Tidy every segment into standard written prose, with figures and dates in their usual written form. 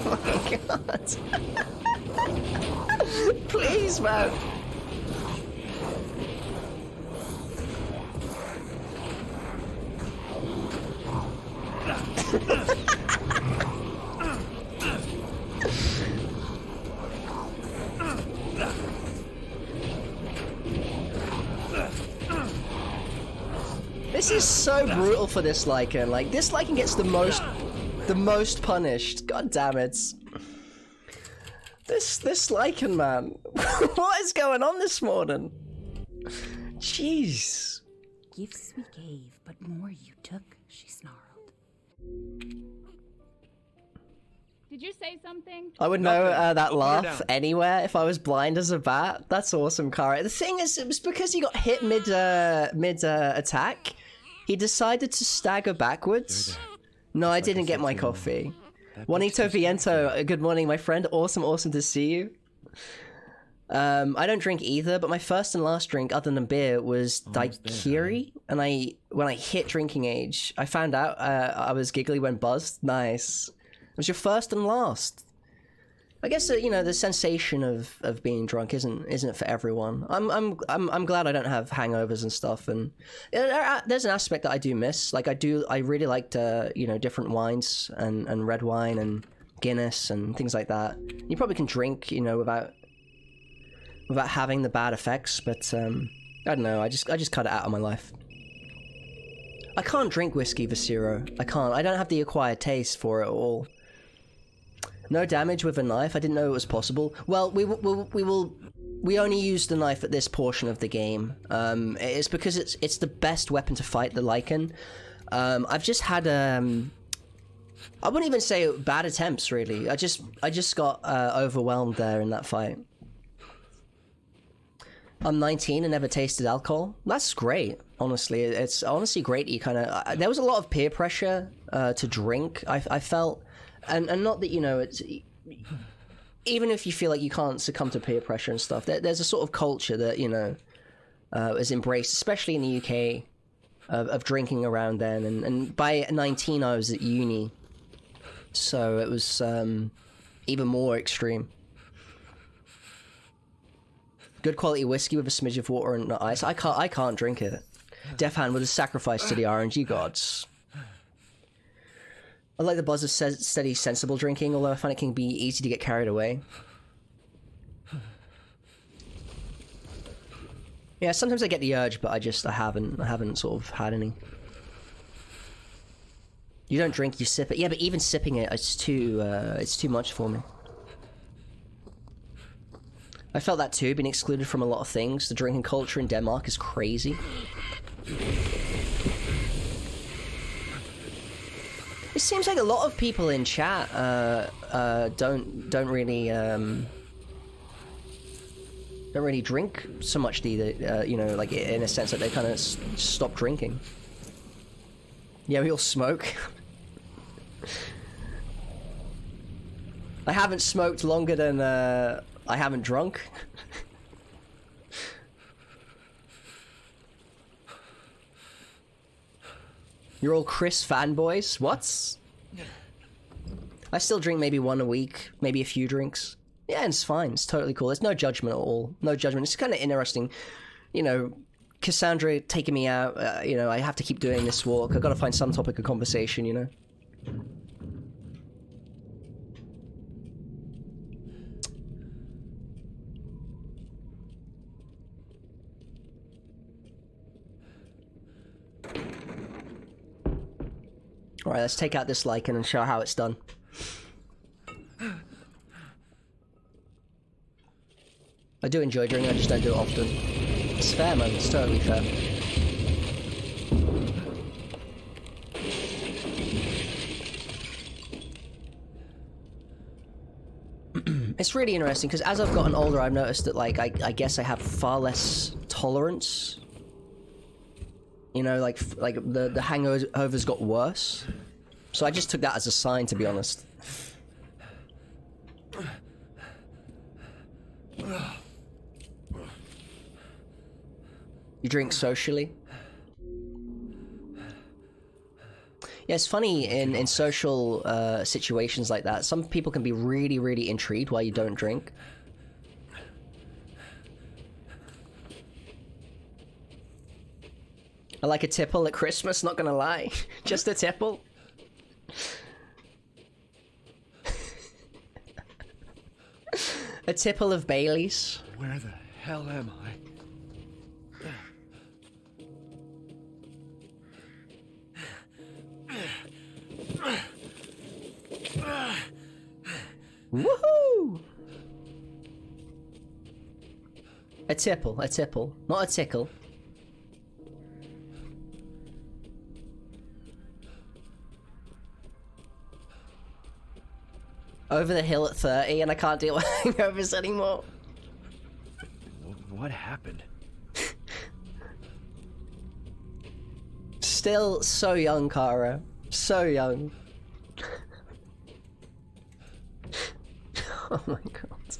Oh my god. Please, man. This is so brutal for this Lycan. Like, this Lycan gets the most punished. God damn it. This Lycan, man. What is going on this morning? Jeez. Gifts we gave, but more you took, she snarled. Did you say something? I would know that laugh anywhere if I was blind as a bat. That's awesome, Kara. The thing is, it was because he got hit mid attack. He decided to stagger backwards. No, I didn't get my coffee. Juanito Viento, good morning, my friend. Awesome to see you. I don't drink either, but my first and last drink, other than beer, was daiquiri. And when I hit drinking age, I found out I was giggly when buzzed. Nice. It was your first and last. I guess you know, the sensation of being drunk isn't for everyone. I'm glad I don't have hangovers and stuff, and there's an aspect that I do miss. Like I really liked you know, different wines and red wine and Guinness and things like that. You probably can drink, you know, without having the bad effects, but I don't know. I just cut it out of my life. I can't drink whiskey Viscero. I can't. I don't have the acquired taste for it at all. No damage with a knife. I didn't know it was possible. Well, we only use the knife at this portion of the game. It's because it's the best weapon to fight the Lycan. I've just had I wouldn't even say bad attempts really. I just got overwhelmed there in that fight. I'm 19 and never tasted alcohol. That's great. Honestly, it's honestly great. You kind of there was a lot of peer pressure to drink. I felt. And not that, you know, it's even if you feel like you can't succumb to peer pressure and stuff, there's a sort of culture that, you know, is embraced, especially in the UK, of drinking around then. And by 19, I was at uni, so it was even more extreme. Good quality whiskey with a smidge of water and ice. I can't drink it. Death Hand was a sacrifice to the RNG gods. I like the buzz of steady, sensible drinking, although I find it can be easy to get carried away. Yeah, sometimes I get the urge, but I haven't sort of had any. You don't drink, you sip it. Yeah, but even sipping it, it's too much for me. I felt that too, being excluded from a lot of things. The drinking culture in Denmark is crazy. It seems like a lot of people in chat don't really drink so much either. You know, like in a sense that they kind of stop drinking. Yeah, we all smoke. I haven't smoked longer than I haven't drunk. You're all Chris fanboys? What? I still drink maybe one a week, maybe a few drinks. Yeah, it's fine. It's totally cool. There's no judgment at all. No judgment. It's kind of interesting. You know, Cassandra taking me out. You know, I have to keep doing this walk. I've got to find some topic of conversation, you know? Alright, let's take out this Lycan and show how it's done. I do enjoy drinking, I just don't do it often. It's fair, man. It's totally fair. It's really interesting, because as I've gotten older, I've noticed that, like, I guess I have far less tolerance. You know, like the hangovers got worse. So I just took that as a sign, to be honest. You drink socially? Yeah, it's funny in social situations like that. Some people can be really, really intrigued why you don't drink. I like a tipple at Christmas, not gonna lie. Just a tipple. A tipple of Baileys. Where the hell am I? Woohoo! A tipple, not a tickle. Over the hill at 30 and I can't deal with hangovers anymore. What happened? Still so young, Kara. So young. Oh my god.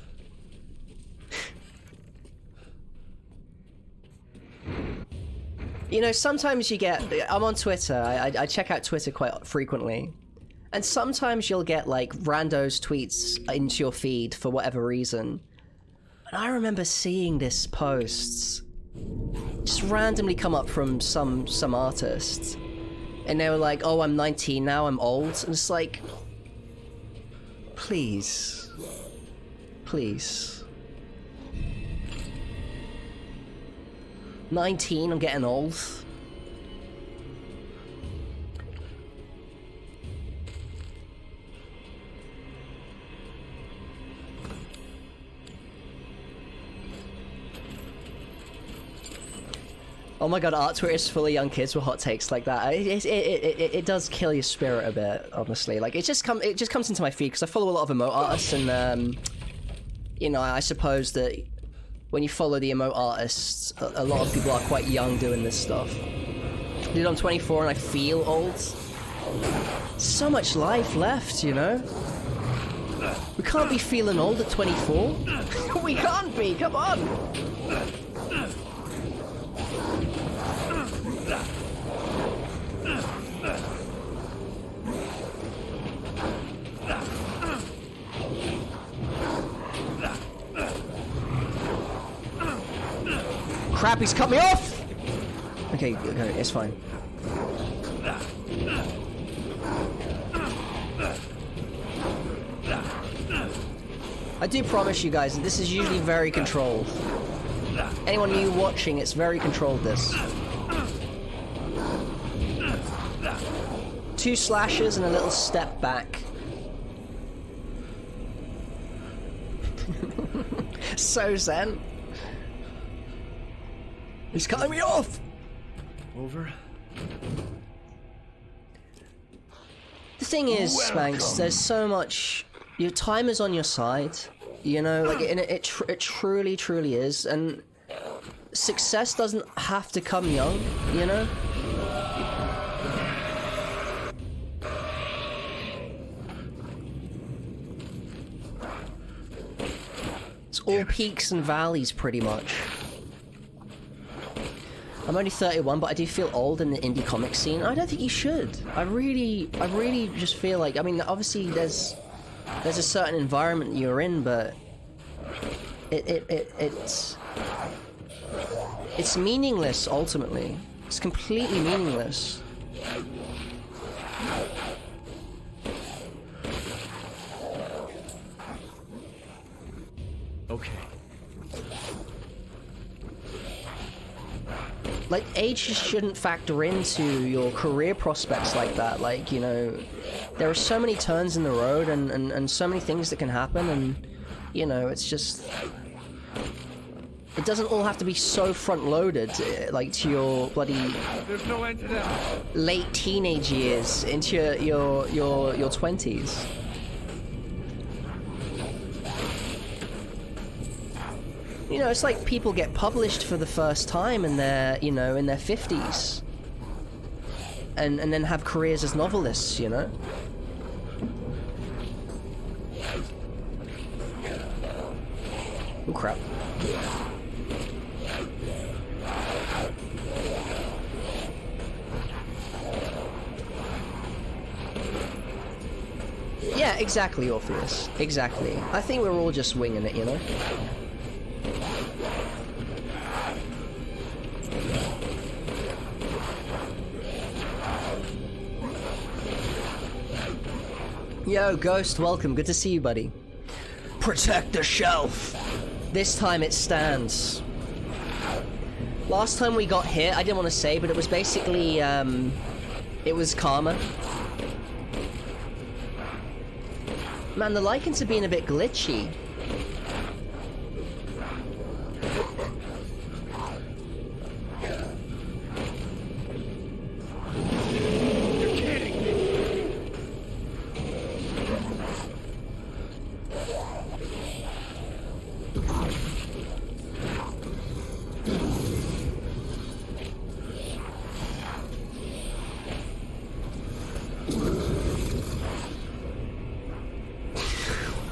You know, sometimes you get... I'm on Twitter. I check out Twitter quite frequently. And sometimes you'll get, like, randos tweets into your feed for whatever reason. And I remember seeing this post just randomly come up from some artist. And they were like, oh, I'm 19 now, I'm old. And it's like... Please. Please. 19, I'm getting old. Oh my god, art Twitter is full of young kids with hot takes like that. It does kill your spirit a bit, honestly. Like, it just comes into my feed because I follow a lot of emote artists, and you know, I suppose that when you follow the emote artists, a lot of people are quite young doing this stuff. Dude, I'm 24 and I feel old. So much life left, you know? We can't be feeling old at 24. We can't be, come on! Crap, he's cut me off! Okay, it's fine. I do promise you guys that this is usually very controlled. Anyone new watching, it's very controlled, this. 2 slashes and a little step back. So zen. He's cutting me off! Over? The thing is, Spanx, there's so much... Your time is on your side, you know, like, and it truly, truly is, and success doesn't have to come young, you know? It's all peaks and valleys, pretty much. I'm only 31, but I do feel old in the indie comic scene. I don't think you should. I really just feel like, I mean, obviously there's a certain environment you're in, but it's meaningless ultimately. It's completely meaningless. Okay. Like, age just shouldn't factor into your career prospects like that. Like, you know, there are so many turns in the road and so many things that can happen, and, you know, it's just... It doesn't all have to be so front-loaded, like, to your bloody... There's no end to that. Late teenage years into your 20s. You know, it's like people get published for the first time in their, you know, in their 50s. And then have careers as novelists, you know? Oh, crap. exactly, Orpheus. Exactly. I think we're all just winging it, you know? Yo, Ghost, welcome. Good to see you, buddy. Protect the shelf! This time it stands. Last time we got hit, I didn't want to say, but it was basically, it was karma. Man, the lichens are being a bit glitchy. You're kidding me.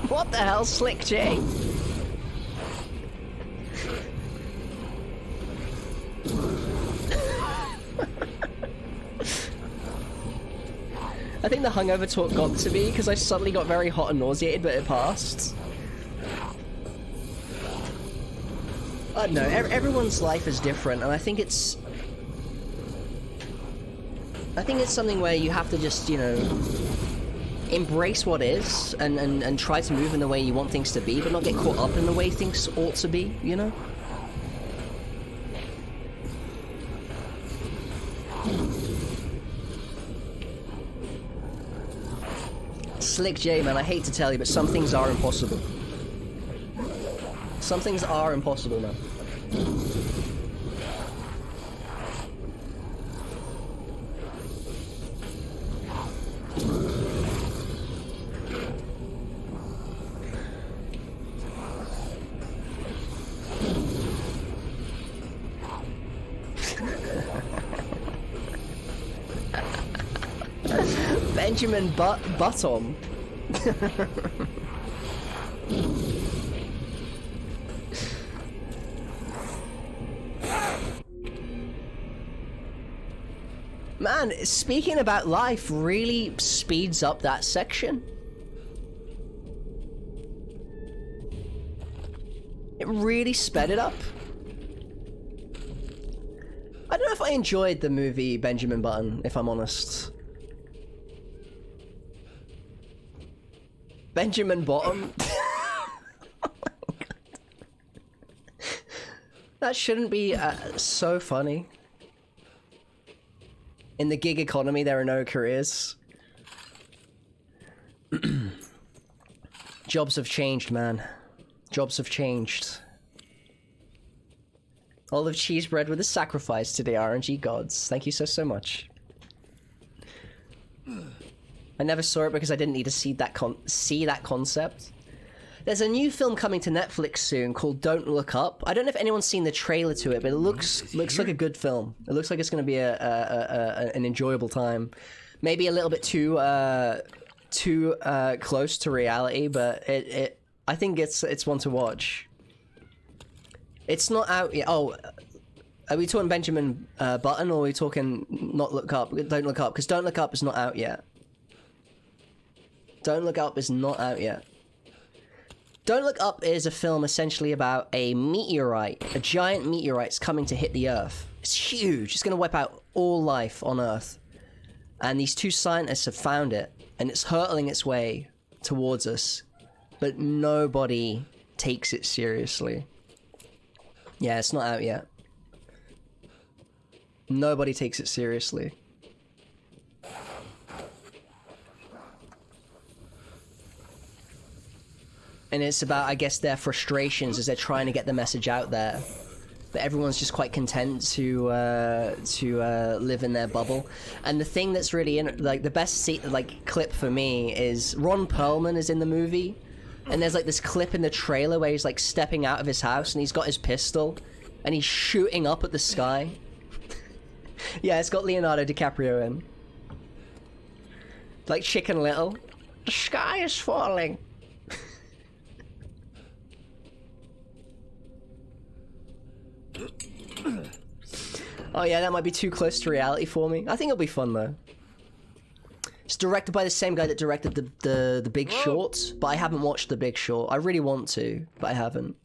What the hell, Slick J? I think the hungover talk got to me because I suddenly got very hot and nauseated, but it passed. I don't know, everyone's life is different, and I think it's something where you have to just, you know, embrace what is and try to move in the way you want things to be, but not get caught up in the way things ought to be, you know? Slick J, man, I hate to tell you, but some things are impossible. Some things are impossible, man. Benjamin Button. Man, speaking about life really speeds up that section. It really sped it up. I don't know if I enjoyed the movie Benjamin Button, if I'm honest. Benjamin Bottom? Oh my God. That shouldn't be so funny. In the gig economy, there are no careers. Jobs have changed, man. Jobs have changed. Olive cheese bread with a sacrifice to the RNG gods. Thank you so much. I never saw it because I didn't need to see that concept. There's a new film coming to Netflix soon called Don't Look Up. I don't know if anyone's seen the trailer to it, but it looks like a good film. It looks like it's going to be an enjoyable time. Maybe a little bit too close to reality, but I think it's one to watch. It's not out yet. Oh, are we talking Benjamin Button, or are we talking Not Look Up? Don't Look Up, because Don't Look Up is not out yet. Don't Look Up is not out yet. Don't Look Up is a film essentially about a meteorite. A giant meteorite's coming to hit the Earth. It's huge. It's going to wipe out all life on Earth. And these two scientists have found it, and it's hurtling its way towards us. But nobody takes it seriously. Yeah, it's not out yet. Nobody takes it seriously. And it's about, I guess, their frustrations as they're trying to get the message out there. But everyone's just quite content to live in their bubble. And the thing that's really the best clip for me is Ron Perlman is in the movie, and there's like this clip in the trailer where he's like stepping out of his house and he's got his pistol and he's shooting up at the sky. Yeah, it's got Leonardo DiCaprio in. Like Chicken Little. The sky is falling. Oh yeah, that might be too close to reality for me. I think it'll be fun though. It's directed by the same guy that directed the Big Short, but I haven't watched The Big Short. I really want to, but I haven't.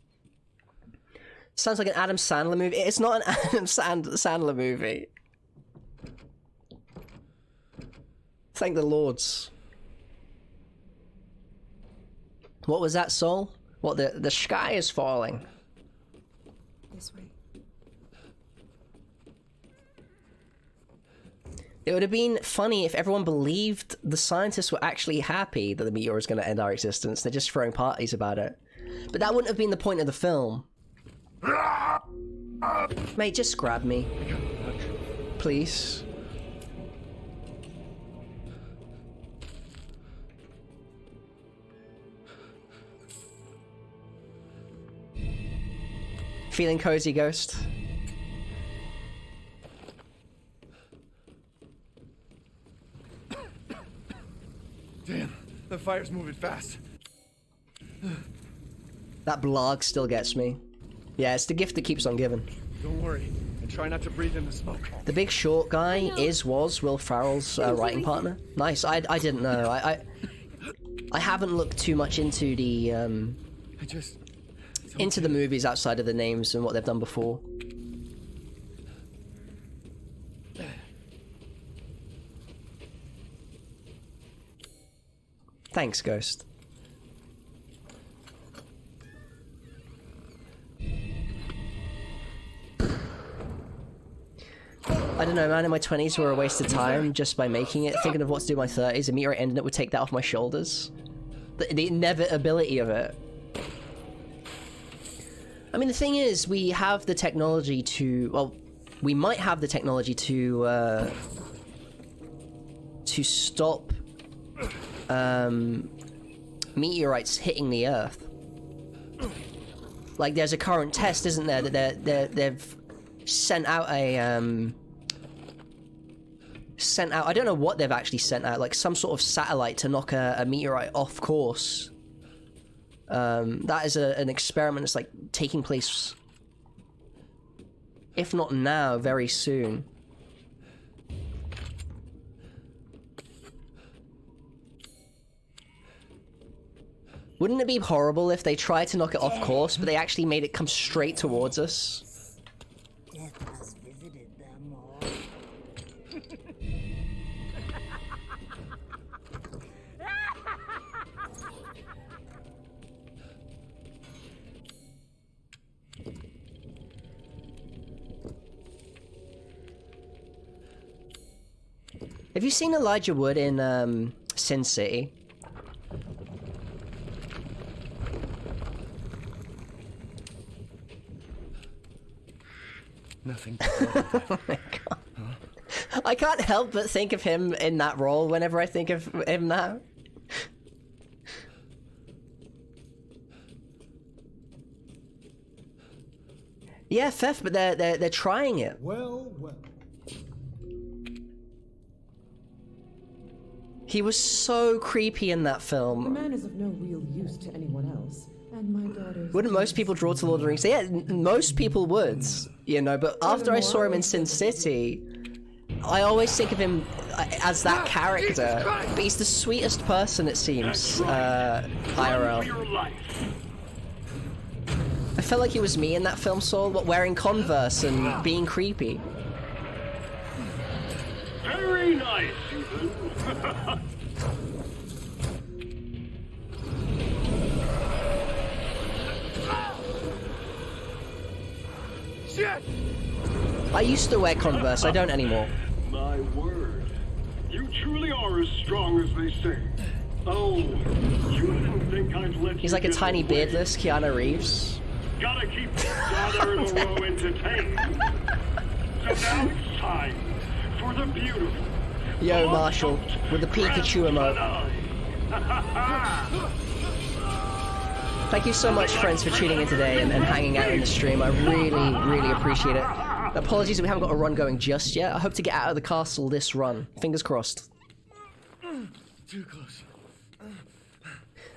Sounds like an Adam Sandler movie. It's not an Adam Sandler movie. Thank the Lords. What was that, Soul? What, the sky is falling? This way. It would have been funny if everyone believed the scientists were actually happy that the meteor was going to end our existence. They're just throwing parties about it. But that wouldn't have been the point of the film. Mate, just grab me. Please. Feeling cozy, Ghost? Damn, the fire's moving fast. That blarg still gets me. Yeah, it's the gift that keeps on giving. Don't worry, and try not to breathe in the smoke. The Big Short guy was Will Ferrell's writing partner. Nice. I didn't know. I haven't looked too much into the into the movies outside of the names and what they've done before. Thanks, Ghost. I don't know, man. In my 20s were a waste of time just by making it. Thinking of what to do in my 30s, a meteor ending it would take that off my shoulders. The inevitability of it. I mean, the thing is, we have the technology to... Well, we might have the technology to stop meteorites hitting the Earth. Like, there's a current test, isn't there, that they've sent out a I don't know what they've actually sent out, like some sort of satellite to knock a meteorite off course. That is an experiment that's like taking place, if not now, very soon. Wouldn't it be horrible if they tried to knock it off course, but they actually made it come straight towards us? Death has visited them all. Have you seen Elijah Wood in Sin City? Nothing. Oh my god. Huh? I can't help but think of him in that role whenever I think of him now. Yeah, Fef, but they're trying it. Well. He was so creepy in that The film. man is of no real use to anyone else, and my daughter's... Wouldn't most people draw to Lord of the Rings? Yeah, most people would, you know, but after I saw him in Sin City, I always think of him as that character. But he's the sweetest person, it seems, IRL. I felt like he was me in that film, Saul, but wearing Converse and being creepy. Very nice, Ethan. Shit! I used to wear Converse, I don't anymore. My word. You truly are as strong as they say. Oh, you didn't think I'd let you... He's like a tiny beardless Keanu Reeves. Gotta keep this gather in a row entertained. So now it's time for the beautiful... Yo, Marshall, with the Pikachu emote. Thank you so much, friends, for tuning in today and hanging out in the stream. I really appreciate it. Apologies that we haven't got a run going just yet. I hope to get out of the castle this run. Fingers crossed. Too close.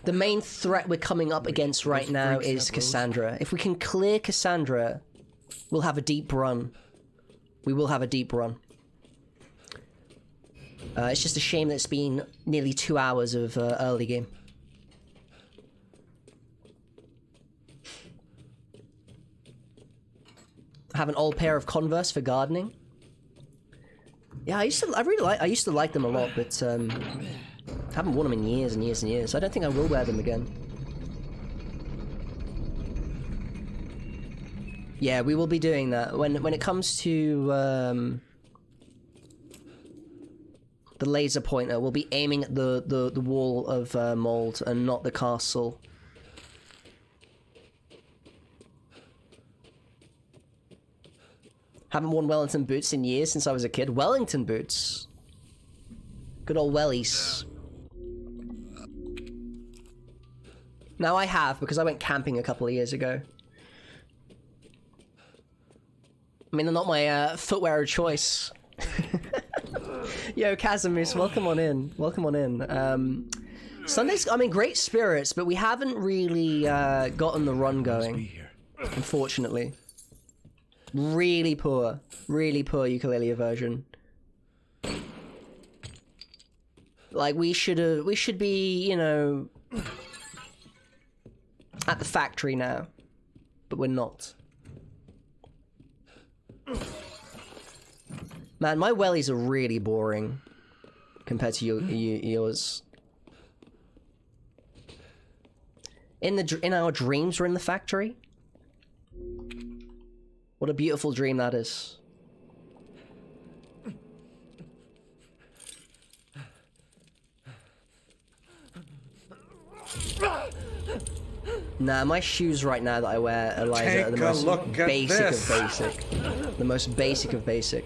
The main threat we're coming up against right now is Cassandra. If we can clear Cassandra, we'll have a deep run. We will have a deep run. It's just a shame that it's been nearly 2 hours of early game. I have an old pair of Converse for gardening. Yeah, I used to like them a lot, but haven't worn them in years and years and years. So I don't think I will wear them again. Yeah, we will be doing that when it comes to the laser pointer. We'll be aiming at the wall of mold and not the castle. Haven't worn Wellington boots in years since I was a kid. Wellington boots. Good old wellies. Now I have, because I went camping a couple of years ago. I mean, they're not my footwear of choice. Yo, Casamus, welcome on in. Welcome on in. Sunday's, I mean, great spirits, but we haven't really gotten the run going, unfortunately. Really poor ukulele version. Like, we should be, you know, at the factory now, but we're not. Man, my wellies are really boring compared to yours. In our dreams, we're in the factory. What a beautiful dream that is. Nah, my shoes right now that I wear, Eliza, are the most basic of basic. The most basic of basic.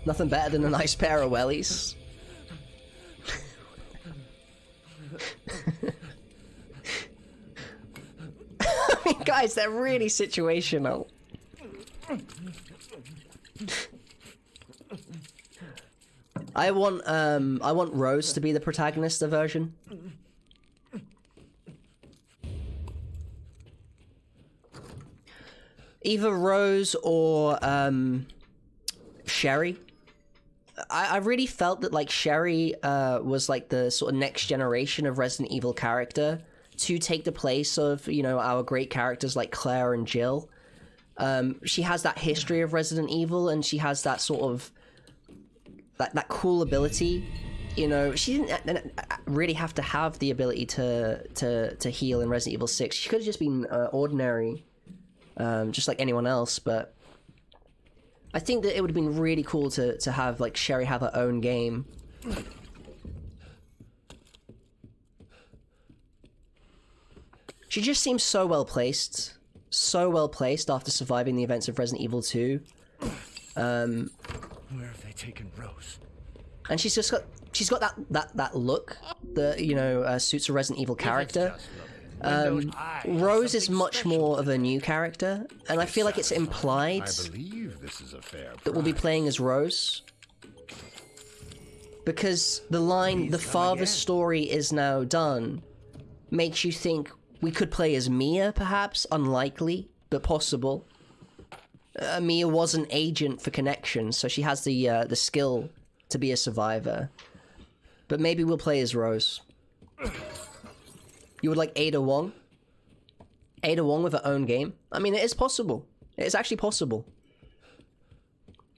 Nothing better than a nice pair of wellies. I mean, guys, they're really situational. I want Rose to be the protagonist of version. Either Rose or Sherry. I really felt that like Sherry was like the sort of next generation of Resident Evil character to take the place of, you know, our great characters like Claire and Jill. She has that history of Resident Evil, and she has that sort of that cool ability. You know, she didn't really have to have the ability to heal in Resident Evil 6. She could have just been ordinary, just like anyone else. But I think that it would have been really cool to have like Sherry have her own game. She just seems so well placed after surviving the events of Resident Evil 2. Where have they taken Rose? And she's got that look that, you know, suits a Resident Evil character. Rose is much more of a new character, and I feel like it's implied that we'll be playing as Rose. Because the line, "the father's story is now done," makes you think we could play as Mia, perhaps. Unlikely, but possible. Mia was an agent for Connection, so she has the skill to be a survivor. But maybe we'll play as Rose. You would like Ada Wong? Ada Wong with her own game? I mean, it is possible. It is actually possible.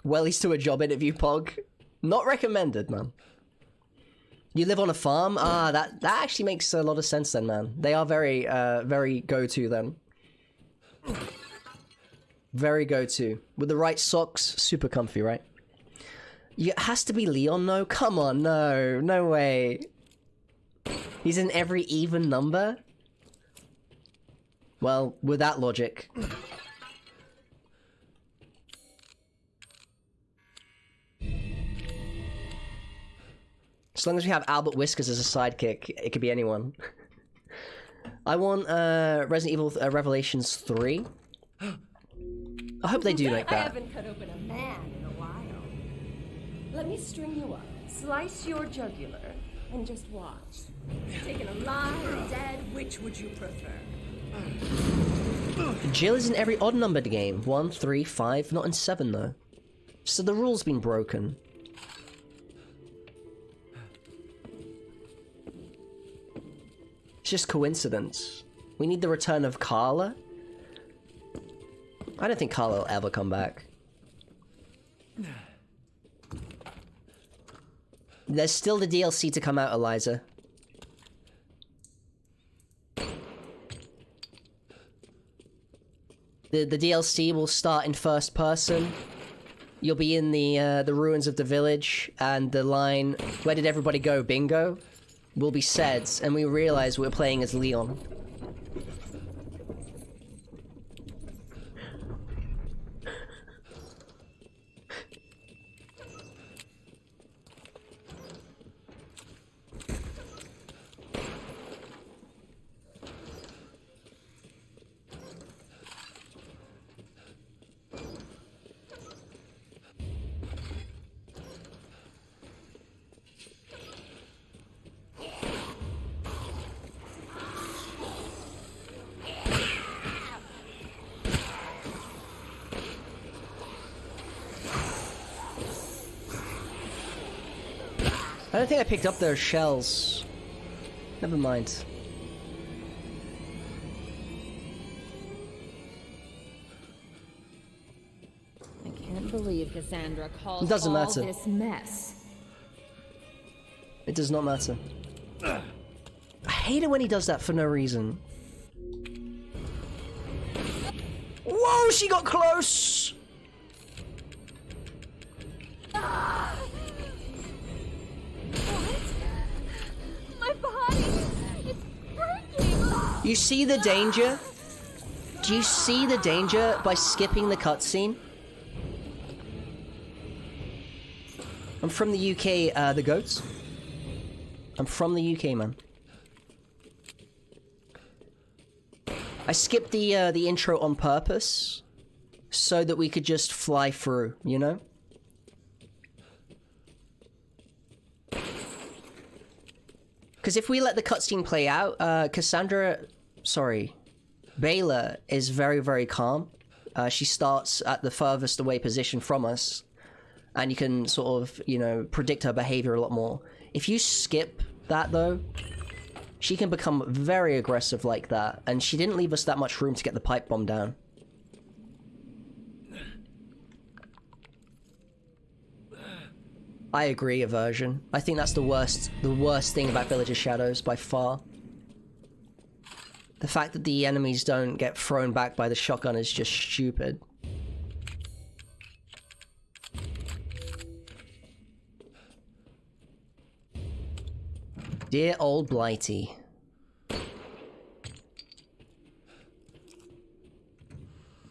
Wellies to a job interview, Pog. Not recommended, man. You live on a farm? Ah, that actually makes a lot of sense then, man. They are very, very go-to then. Very go-to. With the right socks, super comfy, right? It has to be Leon, no? Come on, no. No way. He's in every even number? Well, with that logic. As long as we have Albert Whiskers as a sidekick, it could be anyone. I want Resident Evil Revelations 3. I hope they do like that. I haven't cut open a man in a while. Let me string you up, slice your jugular, and just watch. Taken alive or dead, which would you prefer? Jill is in every odd-numbered game. 1, 3, 5, not in 7 though. So the rule's been broken. It's just coincidence. We need the return of Carla. I don't think Carla will ever come back. There's still the DLC to come out, Eliza. The DLC will start in first person. You'll be in the ruins of the village, and the line, "Where did everybody go? Bingo?" will be said, and we realize we're playing as Leon. I don't think I picked up those shells. Never mind. I can't believe Cassandra caused It doesn't all matter. this mess. It does not matter. I hate it when he does that for no reason. Whoa, she got close! My body, it's breaking. You see the danger? Do you see the danger by skipping the cutscene? I'm from the UK, the goats. I'm from the UK, man. I skipped the intro on purpose, so that we could just fly through, you know? Because if we let the cutscene play out, Bayla is very, very calm. She starts at the furthest away position from us, and you can sort of, you know, predict her behavior a lot more. If you skip that, though, she can become very aggressive like that, and she didn't leave us that much room to get the pipe bomb down. I agree, aversion. I think that's the worst thing about Village of Shadows by far. The fact that the enemies don't get thrown back by the shotgun is just stupid. Dear old Blighty.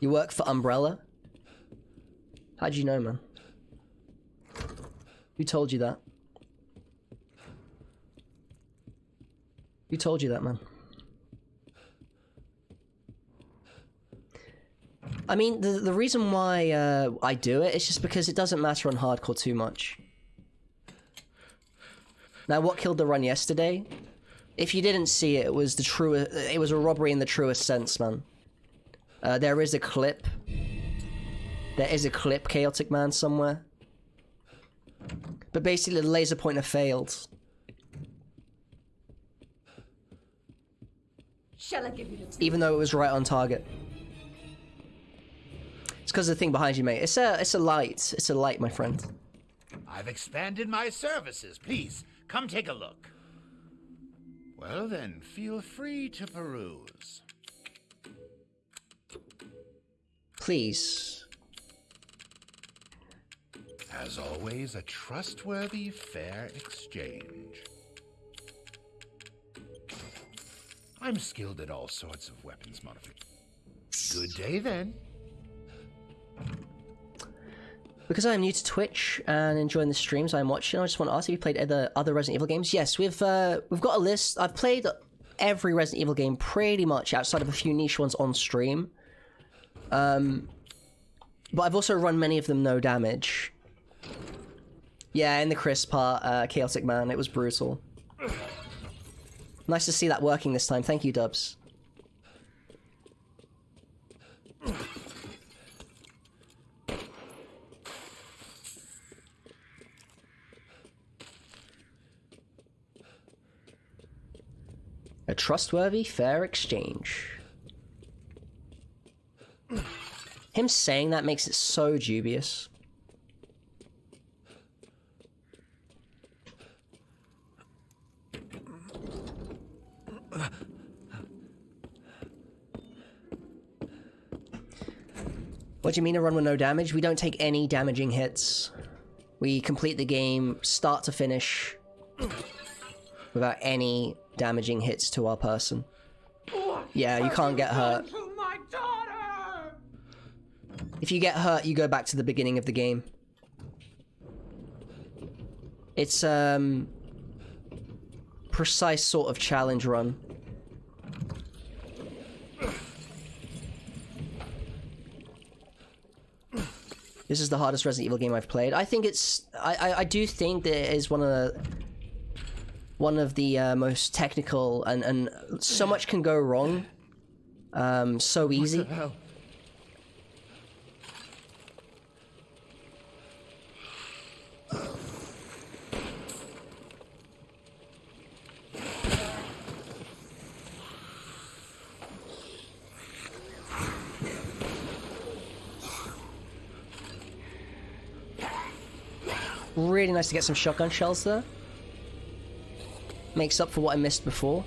You work for Umbrella? How'd you know, man? Who told you that? Who told you that, man? I mean, the reason why I do it is just because it doesn't matter on hardcore too much. Now, what killed the run yesterday? If you didn't see it, it was a robbery in the truest sense, man. There is a clip. There is a clip, Chaotic Man, somewhere. But basically, the laser pointer failed. Shall I give you the tea? Even though it was right on target. It's because of the thing behind you, mate. It's a light. It's a light, my friend. I've expanded my services. Please, come take a look. Well then, feel free to peruse. Please. As always, a trustworthy, fair exchange. I'm skilled at all sorts of weapons modification. Good day, then. Because I am new to Twitch and enjoying the streams I'm watching, I just want to ask if you played other Resident Evil games. Yes, we've got a list. I've played every Resident Evil game pretty much, outside of a few niche ones on stream. But I've also run many of them no damage. Yeah, in the Chris part, Chaotic Man, it was brutal. Nice to see that working this time. Thank you, Dubs. A trustworthy, fair exchange. Him saying that makes it so dubious. What do you mean a run with no damage? We don't take any damaging hits. We complete the game start to finish without any damaging hits to our person. Yeah, you can't get hurt. If you get hurt, you go back to the beginning of the game. It's precise sort of challenge run. This is the hardest Resident Evil game I've played. I think it's... I do think that it is one of the most technical and so much can go wrong. So easy. What the hell? Really nice to get some shotgun shells there. Makes up for what I missed before.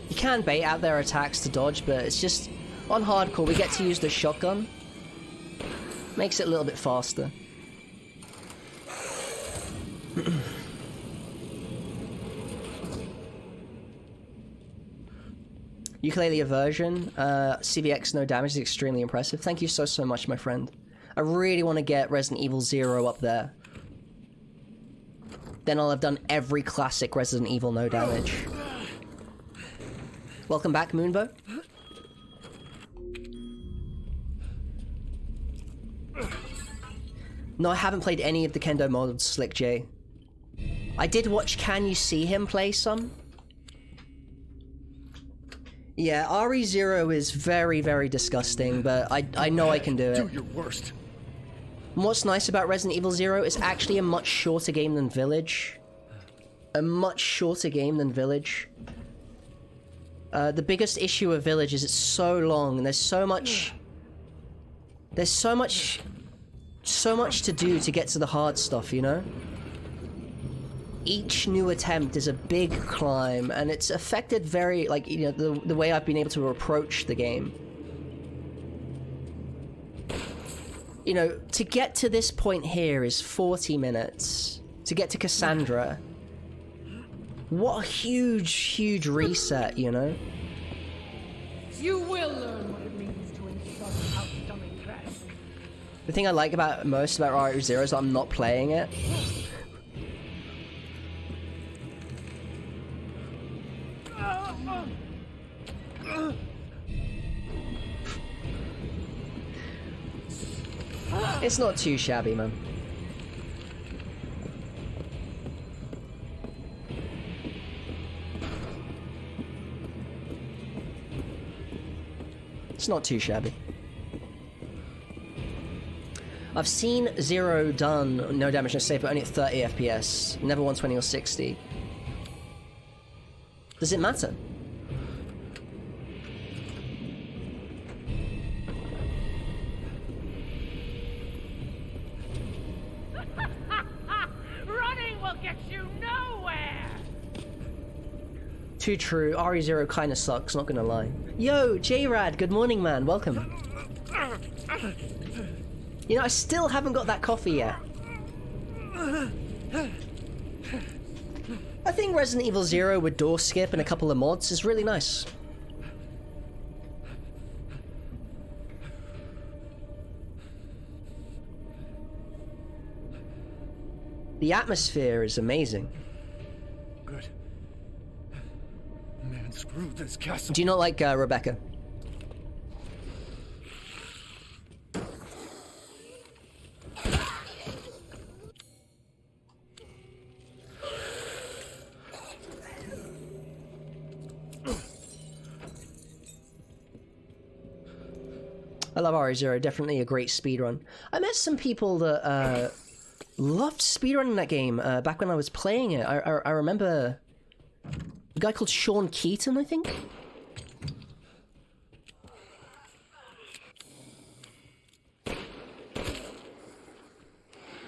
You can bait out their attacks to dodge, but it's just... On hardcore, we get to use the shotgun. Makes it a little bit faster. Ukulele aversion, CVX no damage is extremely impressive. Thank you so much, my friend. I really want to get Resident Evil 0 up there. Then I'll have done every classic Resident Evil no damage. Welcome back, Moonbo. No, I haven't played any of the Kendo mods, Slick J. I did watch Can You See Him play some. Yeah, RE0 is very, very disgusting, but I know I can do it. Do your worst. And what's nice about Resident Evil 0 is actually a much shorter game than Village. A much shorter game than Village. The biggest issue of Village is it's so long, and there's so much to do to get to the hard stuff, you know? Each new attempt is a big climb, and it's affected very, like, you know, the way I've been able to approach the game. You know, to get to this point here is 40 minutes. To get to Cassandra. What a huge, huge reset, you know? You will learn what it means to insult outstanding class. The thing I like most about RE0 is that I'm not playing it. It's not too shabby, man. It's not too shabby. I've seen 0 done, no damage, no save, but only at 30 FPS. Never 120 or 60. Does it matter? Running will get you nowhere! Too true. RE0 kinda sucks, not gonna lie. Yo, J-Rad, good morning, man. Welcome. You know, I still haven't got that coffee yet. I think Resident Evil 0 with door skip and a couple of mods is really nice. The atmosphere is amazing. Good. Man, screw this castle. Do you not like Rebecca? I love RE0, definitely a great speedrun. I met some people that Loved speedrunning that game back when I was playing it. I remember a guy called Sean Keaton, I think.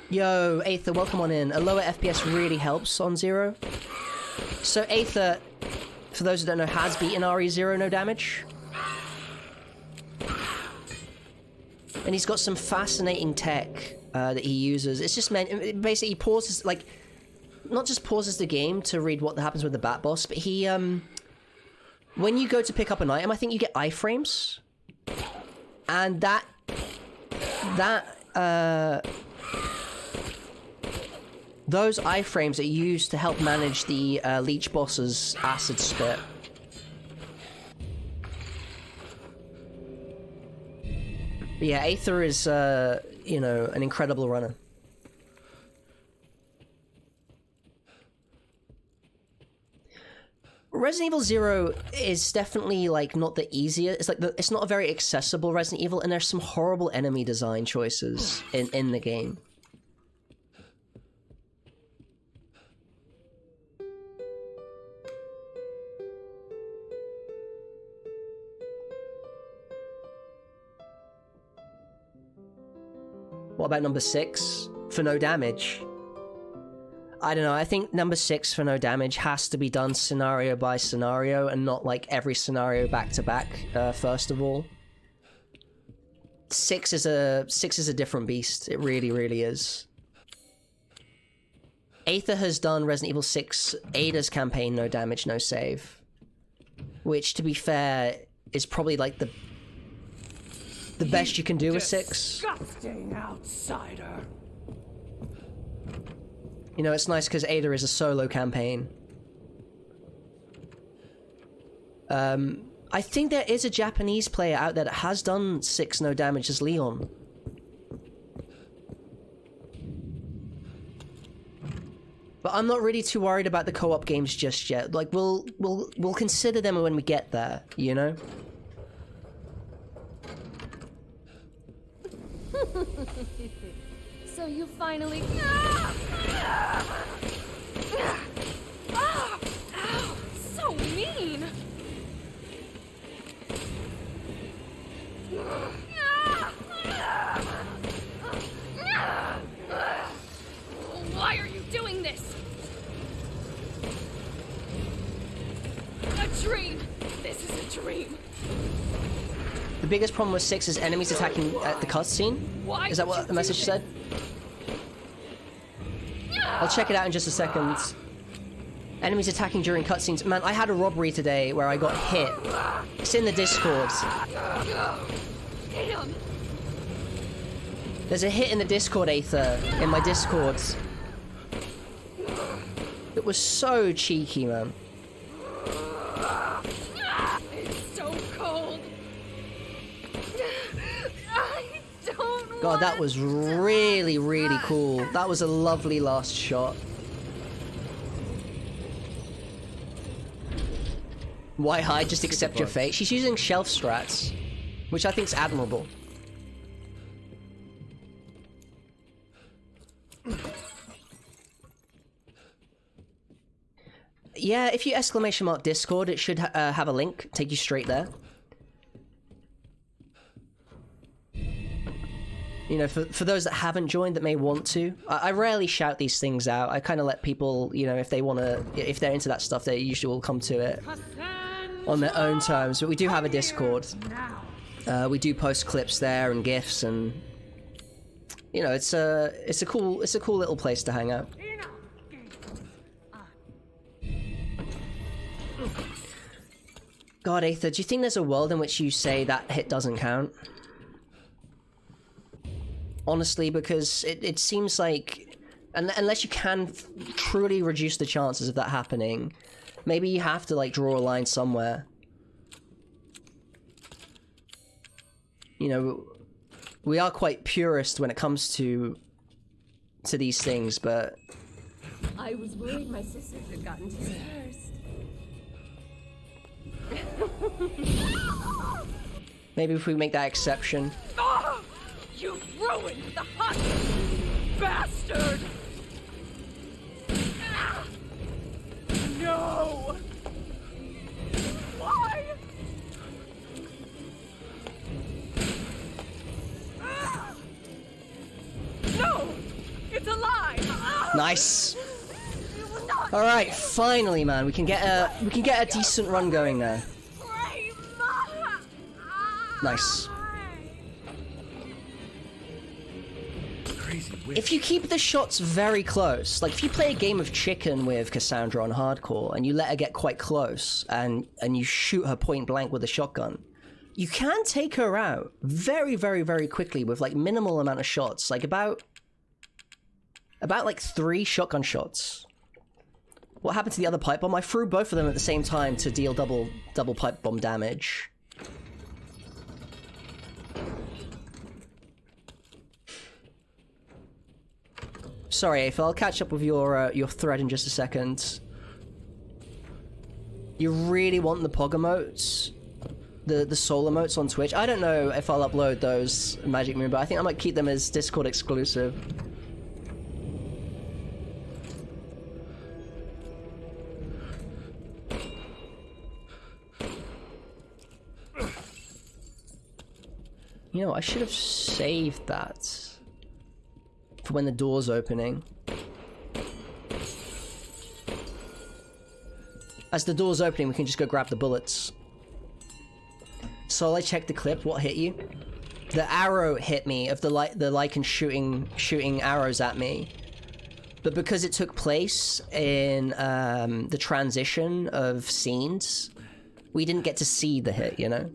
Yo, Aether, welcome on in. A lower FPS really helps on Zero. So Aether, for those who don't know, has beaten RE0 no damage. And he's got some fascinating tech that he uses. It's just basically he pauses, like, not just pauses the game to read what happens with the Bat Boss, but he, when you go to pick up an item, I think you get iframes. And those iframes are used to help manage the Leech Boss's acid spit. But yeah, Aether is, you know, an incredible runner. Resident Evil 0 is definitely, like, not the easiest. It's like, it's not a very accessible Resident Evil, and there's some horrible enemy design choices in the game. What about number 6? For no damage? I don't know, I think number 6 for no damage has to be done scenario by scenario and not like every scenario back to back, first of all. 6 is a different beast. It really, really is. Aether has done Resident Evil 6 Ada's campaign no damage, no save. Which, to be fair, is probably like the best you can do with 6. Disgusting outsider. You know, it's nice because Ada is a solo campaign. I think there is a Japanese player out there that has done 6 no damage as Leon. But I'm not really too worried about the co-op games just yet. Like, we'll consider them when we get there, you know? So you finally... Ow! So mean! Why are you doing this? A dream! This is a dream! The biggest problem with 6 is enemies attacking at the cutscene. Is that what the message said? I'll check it out in just a second. Enemies attacking during cutscenes. Man, I had a robbery today where I got hit. It's in the Discord. Damn! There's a hit in the Discord, Aether, in my Discord. It was so cheeky, man. It's so cold. I don't God, that was really, really cool. That was a lovely last shot. Why hide? Just accept your fate. She's using shelf strats, which I think is admirable. Yeah, if you ! Discord, it should have a link, take you straight there. You know, for those that haven't joined that may want to, I rarely shout these things out. I kind of let people, you know, if they want to, if they're into that stuff, they usually will come to it on their own terms. But we do have a Discord. We do post clips there and GIFs, and you know, it's a cool little place to hang out. God, Aether, do you think there's a world in which you say that hit doesn't count? Honestly, because it seems like, unless you can truly reduce the chances of that happening, maybe you have to, like, draw a line somewhere. You know, we are quite purist when it comes to these things, but... I was worried my sisters had gotten too first. Maybe if we make that exception. Oh, you've ruined the hunt! bastard! No! Why? No! It's alive! Nice. All right, finally, man, we can get a decent run going there. Nice. Crazy witch. If you keep the shots very close, like if you play a game of chicken with Cassandra on hardcore and you let her get quite close and you shoot her point blank with a shotgun, you can take her out very, very, very quickly with like minimal amount of shots, like about like 3 shotgun shots. What happened to the other pipe bomb? I threw both of them at the same time to deal double pipe bomb damage. Sorry, Aphel, I'll catch up with your thread in just a second. You really want the Pog emotes? The soul emotes on Twitch? I don't know if I'll upload those, Magic Moon, but I think I might keep them as Discord exclusive. You know, I should have saved that for when the door's opening. As the door's opening, we can just go grab the bullets. So I checked the clip. What hit you? The arrow hit me of the Lycan shooting arrows at me. But because it took place in the transition of scenes, we didn't get to see the hit, you know?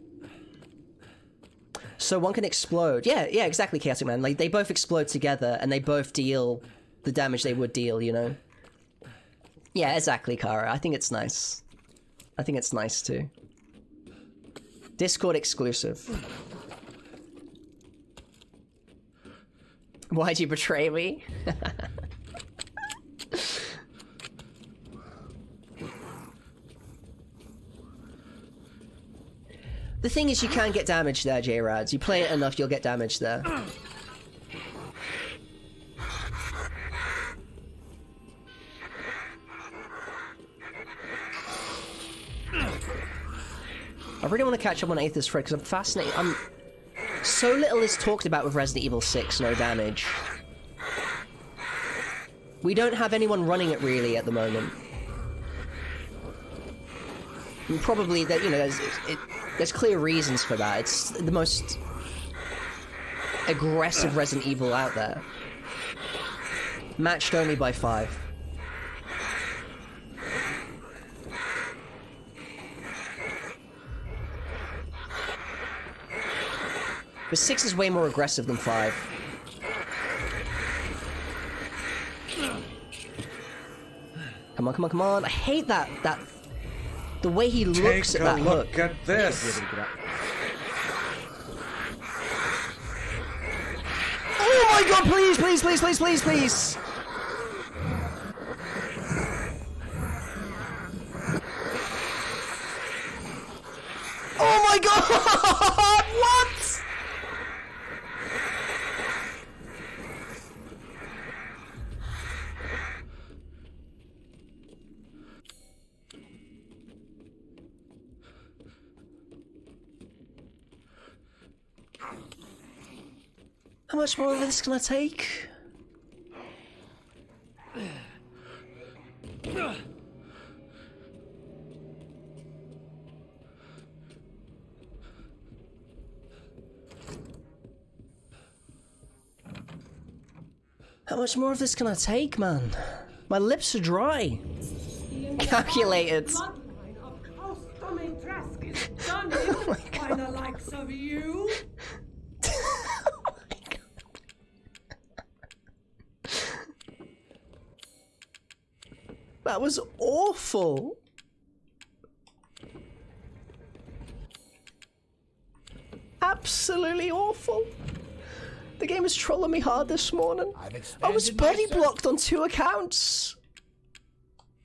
So one can explode. Yeah, exactly, Chaotic Man. Like, they both explode together, and they both deal the damage they would deal, you know? Yeah, exactly, Kara. I think it's nice. I think it's nice, too. Discord exclusive. Why'd you betray me? The thing is, you can get damage there, J-Rads. You play it enough, you'll get damage there. I really want to catch up on Aether's Thread, because I'm fascinated. So little is talked about with Resident Evil 6, no damage. We don't have anyone running it, really, at the moment. And probably, that you know, there's clear reasons for that. It's the most aggressive Resident Evil out there. Matched only by 5. But 6 is way more aggressive than 5. Come on, come on, come on. I hate that the way he looks at that hook. Take a look at this. Oh my god, please, please, please, please, please, please! Oh my god! What? How much more of this can I take? How much more of this can I take, man? My lips are dry. Calculated. Bloodline of custom dress is stunning by the likes of you. That was awful. Absolutely awful. The game was trolling me hard this morning. I was body blocked on 2 accounts.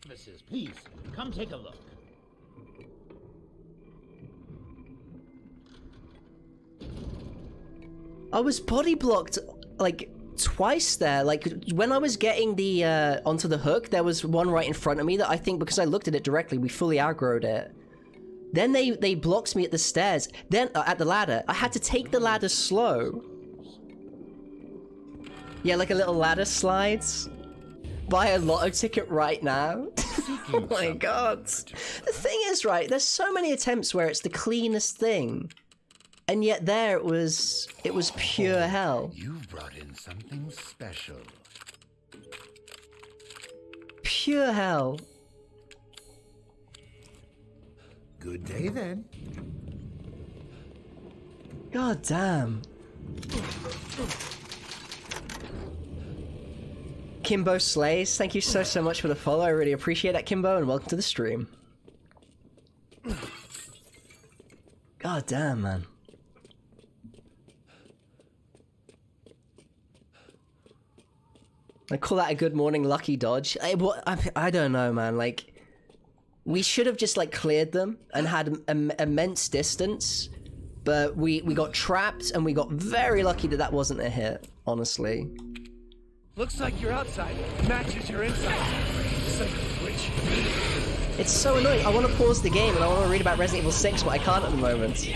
Mrs. Please, come take a look. I was body blocked like twice there. Like, when I was getting the, onto the hook, there was one right in front of me that I think, because I looked at it directly, we fully aggroed it. Then they blocked me at the stairs. Then, at the ladder. I had to take the ladder slow. Yeah, like a little ladder slides. Buy a lotto ticket right now. Oh my god. The thing is, right, there's so many attempts where it's the cleanest thing. And yet there it was pure hell. You've brought in something special. Pure hell. Good day then. God damn. Kimbo Slays, thank you so much for the follow. I really appreciate that, Kimbo, and welcome to the stream. God damn, man. I call that a good morning lucky dodge. I don't know, man. Like, we should have just, like, cleared them and had immense distance, but we got trapped and we got very lucky that that wasn't a hit, honestly. Looks like your outside matches your inside. Son of a witch. It's so annoying. I want to pause the game and I want to read about Resident Evil 6, but I can't at the moment.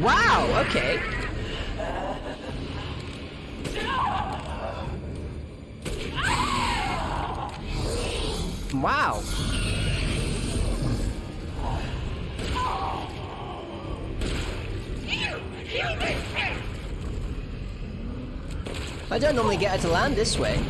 Wow, okay. Wow. I don't normally get her to land this way.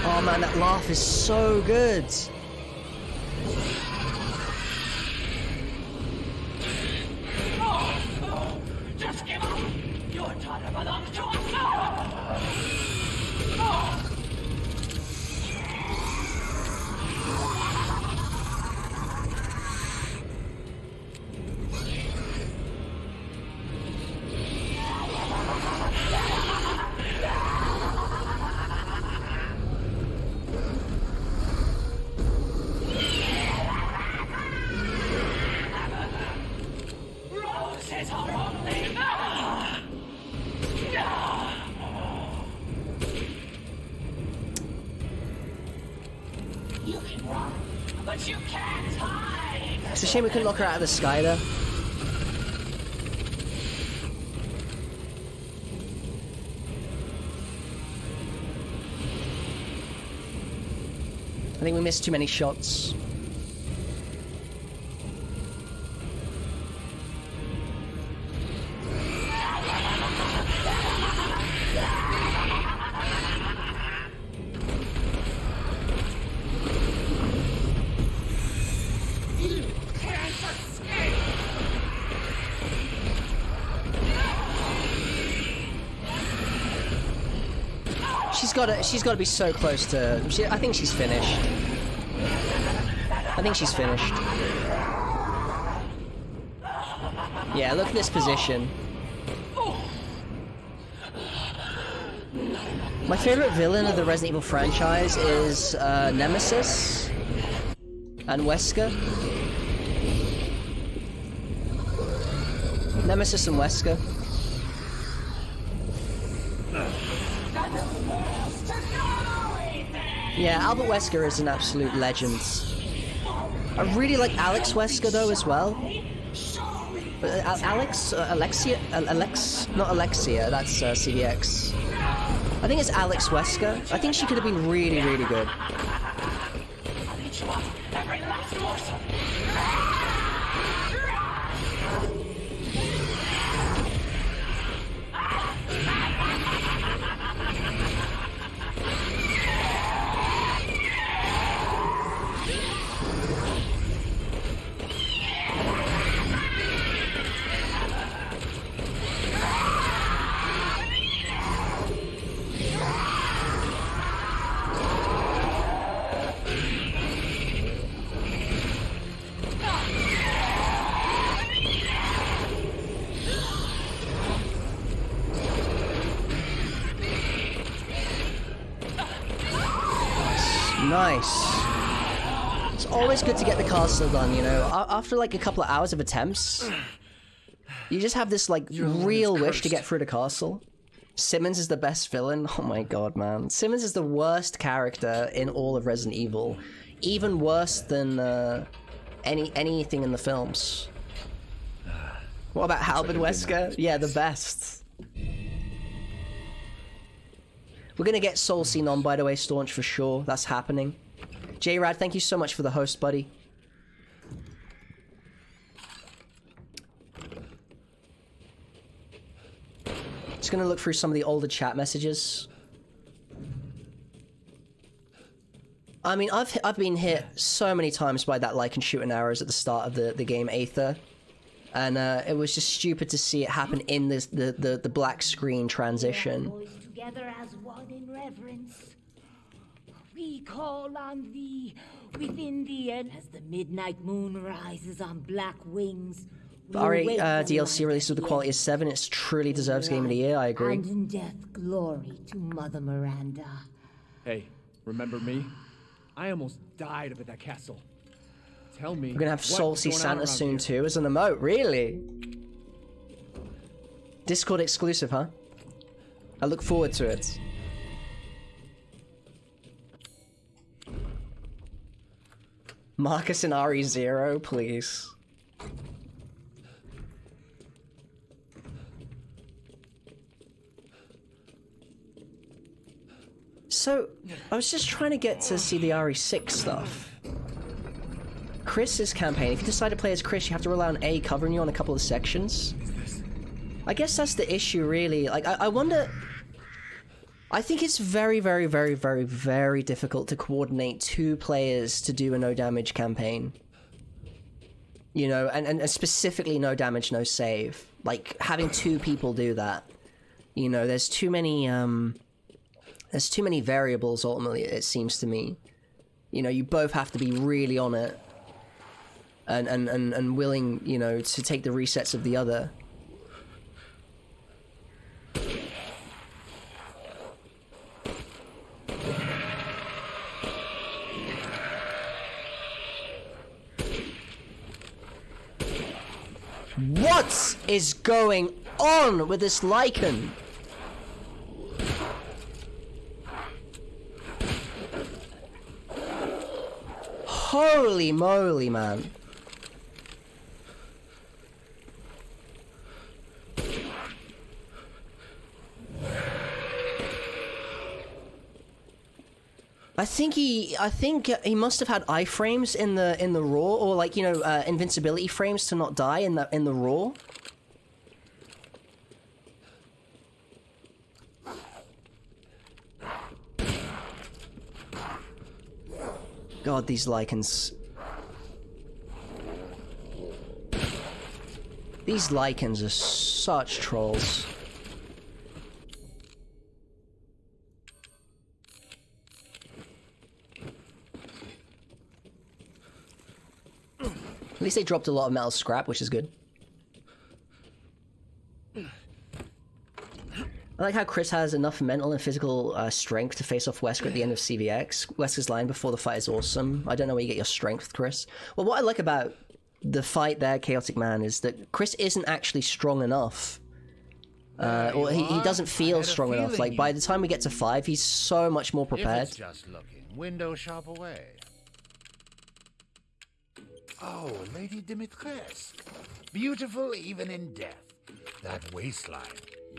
Oh man, that laugh is so good. Just give up. Your daughter belongs to us Roses are only You can run, but you can't hide. It's a shame we couldn't knock her out of the sky though. I think we missed too many shots. She's got to be so close to... I think she's finished. I think she's finished. Yeah, look at this position. My favorite villain of the Resident Evil franchise is Nemesis and Wesker. Nemesis and Wesker. Yeah, Albert Wesker is an absolute legend. I really like Alex Wesker though as well. Not Alexia, that's CVX. I think it's Alex Wesker. I think she could have been really, really good. Nice. It's always good to get the castle done, you know. After like a couple of hours of attempts, you just have this like real wish to get through the castle. Simmons is the best villain. Oh my god, man. Simmons is the worst character in all of Resident Evil. Even worse than anything in the films. What about Albert Wesker? Yeah, the best. We're gonna get Soul Scene on, by the way, Staunch, for sure. That's happening. J-Rad, thank you so much for the host, buddy. Just gonna look through some of the older chat messages. I mean, I've been hit so many times by that like and shooting arrows at the start of the game Aether. And it was just stupid to see it happen in this the black screen transition. Together as one in reverence. We call on thee within the end as the midnight moon rises on black wings. RE DLC released with the quality of 7. It truly deserves Game of the Year. I agree. And in death, glory to Mother Miranda. Hey, remember me? I almost died up at that castle. Tell me. We're gonna have Salty Santa soon too as an emote. Really? Discord exclusive, huh? I look forward to it. Marcus and RE0, please. So, I was just trying to get to see the RE6 stuff. Chris's campaign, if you decide to play as Chris, you have to rely on A covering you on a couple of sections. I guess that's the issue, really. Like, I wonder... I think it's very, very, very, very, very difficult to coordinate 2 players to do a no-damage campaign. You know, and specifically no damage, no save. Like, having 2 people do that. You know, there's too many variables, ultimately, it seems to me. You know, you both have to be really on it. And willing, you know, to take the resets of the other. What is going on with this Lycan? Holy moly, man. I think he must have had iframes in the raw, or like, you know, invincibility frames to not die in the raw. God, these Lycans. These Lycans are such trolls. At least they dropped a lot of metal scrap, which is good. I like how Chris has enough mental and physical strength to face off Wesker at the end of CVX. Wesker's line before the fight is awesome. I don't know where you get your strength, Chris. Well, what I like about the fight there, Chaotic Man, is that Chris isn't actually strong enough. Or he doesn't feel strong enough. Like, by the time we get to 5, he's so much more prepared. If it's just looking, window shop away. Oh, Lady Dimitrescu. Beautiful even in death. That waistline,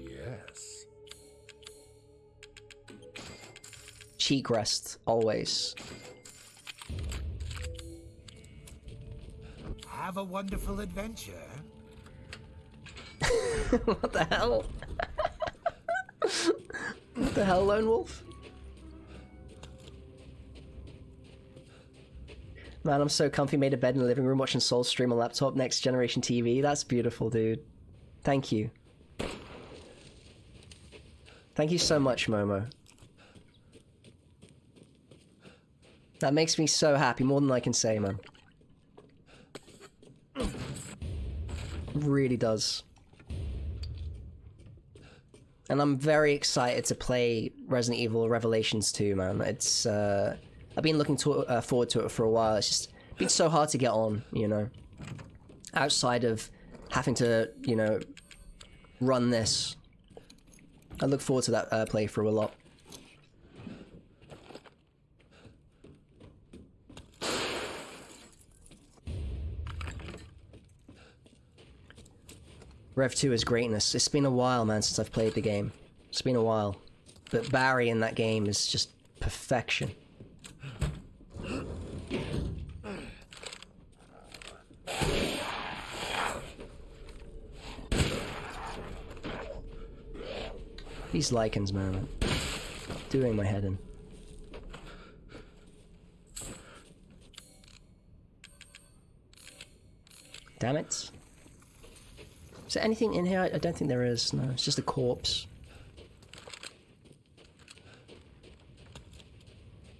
yes. Cheek rest, always. Have a wonderful adventure. What the hell? What the hell, Lone Wolf? Man, I'm so comfy, made a bed in the living room watching Soul stream on laptop, next generation TV. That's beautiful, dude. Thank you. Thank you so much, Momo. That makes me so happy, more than I can say, man. Really does. And I'm very excited to play Resident Evil Revelations 2, man. It's, I've been looking forward to it for a while. It's just been so hard to get on, you know? Outside of having to, you know, run this. I look forward to that playthrough a lot. Rev 2 is greatness. It's been a while, man, since I've played the game. It's been a while. But Barry in that game is just perfection. These lichens, man. Doing my head in. Damn it. Is there anything in here? I don't think there is. No, it's just a corpse.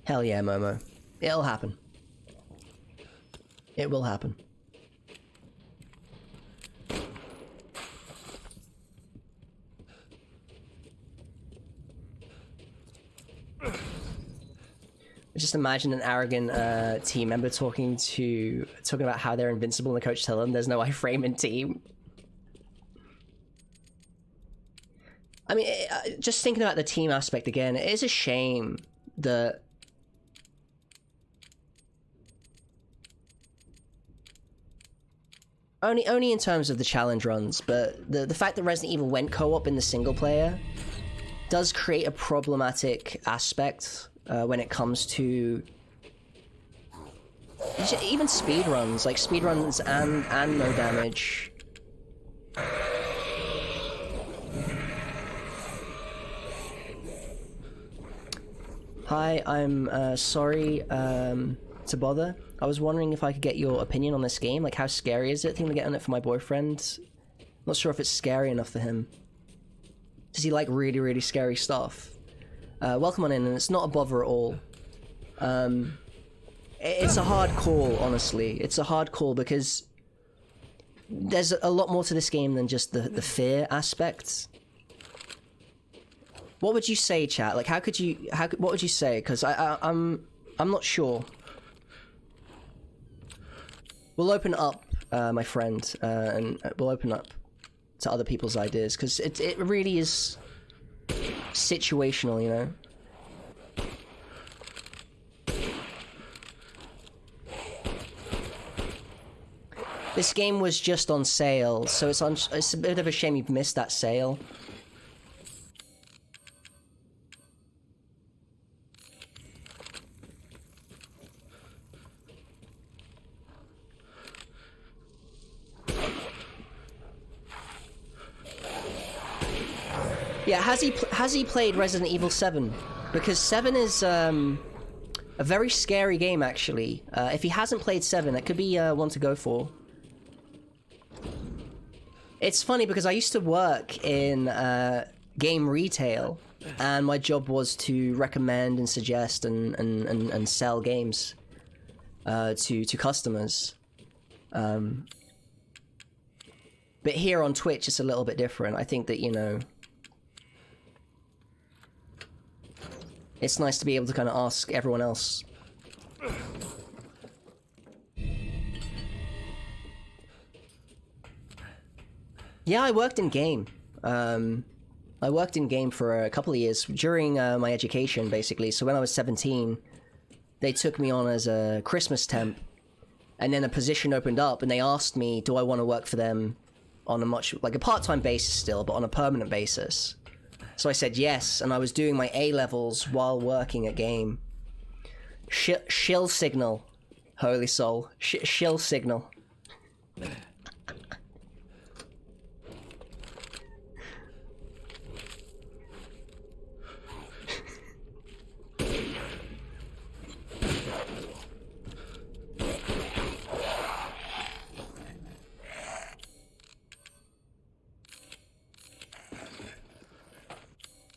Hell yeah, Momo. It'll happen. It will happen. Just imagine an arrogant team member talking about how they're invincible, and the coach telling them there's no iframe in team. I mean, just thinking about the team aspect again, it is a shame that only in terms of the challenge runs, but the fact that Resident Evil went co-op in the single player does create a problematic aspect when it comes to even speedruns, like speedruns and no damage. Hi, I'm sorry to bother. I was wondering if I could get your opinion on this game. Like, how scary is it? I think I'm getting it for my boyfriend. Not sure if it's scary enough for him. Does he like really, really scary stuff? Welcome on in, and it's not a bother at all. It's a hard call, honestly. It's a hard call because there's a lot more to this game than just the fear aspect. What would you say, chat? Like, what would you say? Because I'm not sure. We'll open up, my friend, and we'll open up to other people's ideas, because it really is situational, you know? This game was just on sale, so it's a bit of a shame you've missed that sale. Yeah, has he played Resident Evil 7? Because 7 is a very scary game, actually. If he hasn't played 7, that could be one to go for. It's funny because I used to work in game retail, and my job was to recommend and suggest and sell games to customers. But here on Twitch, it's a little bit different. I think that, you know, it's nice to be able to kind of ask everyone else. Yeah, I worked in game. I worked in game for a couple of years during my education, basically. So when I was 17, they took me on as a Christmas temp, and then a position opened up, and they asked me, do I want to work for them on a part-time basis still, but on a permanent basis. So I said yes, and I was doing my A-levels while working at game. Shill signal, holy soul. Shill signal.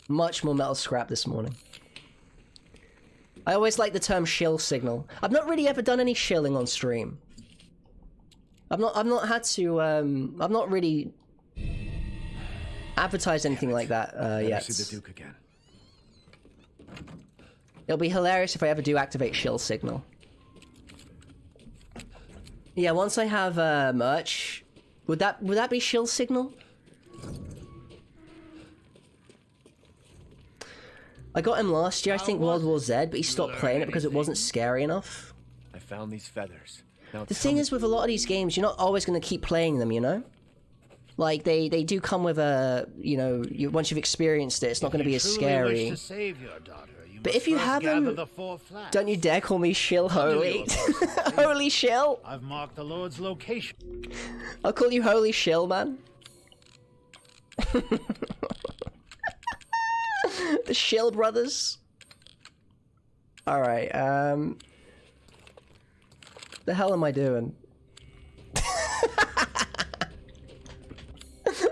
Much more metal scrap this morning. I always like the term shill signal. I've not really ever done any shilling on stream. I've not had to I've not really advertised anything like that yet. See the Duke again. It'll be hilarious if I ever do activate shill signal. Yeah, once I have merch, would that be shill signal? I got him last year, I think World War Z, but he stopped playing it because it wasn't scary enough. I found these feathers. Now the thing is with a lot of these games, you're not always going to keep playing them, you know? Like, they do come with a, you know, once you've experienced it, it's not going to be as scary. But if you haven't, don't you dare call me Shill Holy. Holy Shill! I've marked the Lord's location. I'll call you Holy Shill, man. The Shill brothers. Alright, the hell am I doing?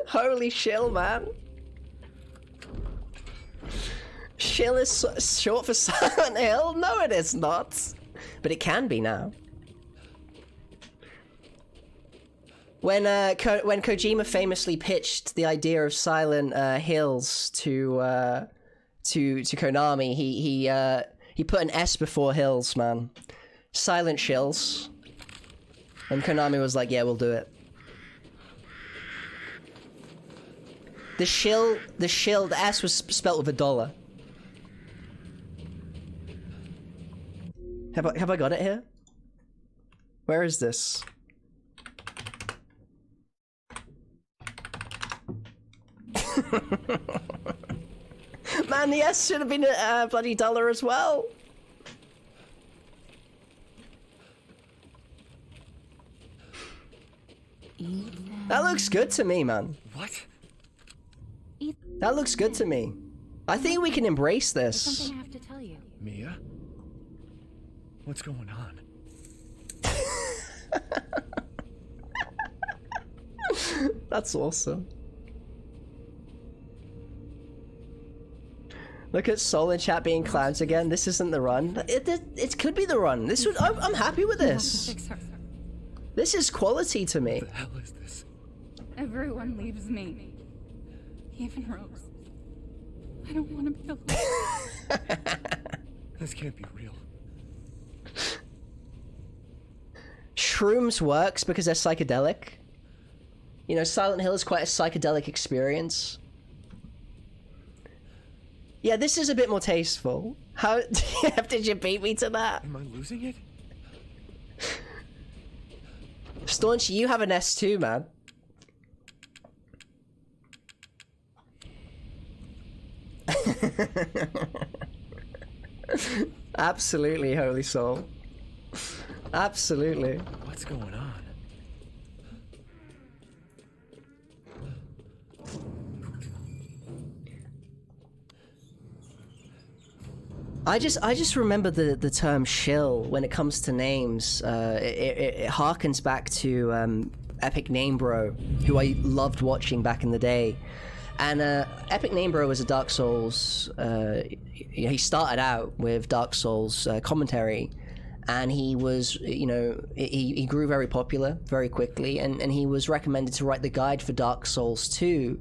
Holy Shill, man. Shill is short for Silent Hill? No, it is not. But it can be now. When Kojima famously pitched the idea of Silent Hills to Konami, he put an S before Hills, man. Silent Shills. And Konami was like, yeah, we'll do it. The S was spelt with $1. Have I got it here? Where is this? Man, the S should have been a bloody $1 as well. That looks good to me, man. What? That looks good to me. I think we can embrace this. Something I have to tell you. Mia? What's going on? That's awesome. Look at Soul in chat being clowns again. This isn't the run. It could be the run. I'm happy with this. This is quality to me. What the hell is this? Everyone leaves me. Even Rose. I don't want to be alone. This can't be real. Shrooms works because they're psychedelic. You know, Silent Hill is quite a psychedelic experience. Yeah, this is a bit more tasteful. How did you beat me to that? Am I losing it? Staunch, you have an S2, man. Absolutely, Holy Soul. Absolutely. What's going on? I just remember the term shill when it comes to names. It harkens back to Epic Name Bro, who I loved watching back in the day. And Epic Name Bro was a Dark Souls. He started out with Dark Souls commentary, and he was, you know, he grew very popular very quickly, and he was recommended to write the guide for Dark Souls 2.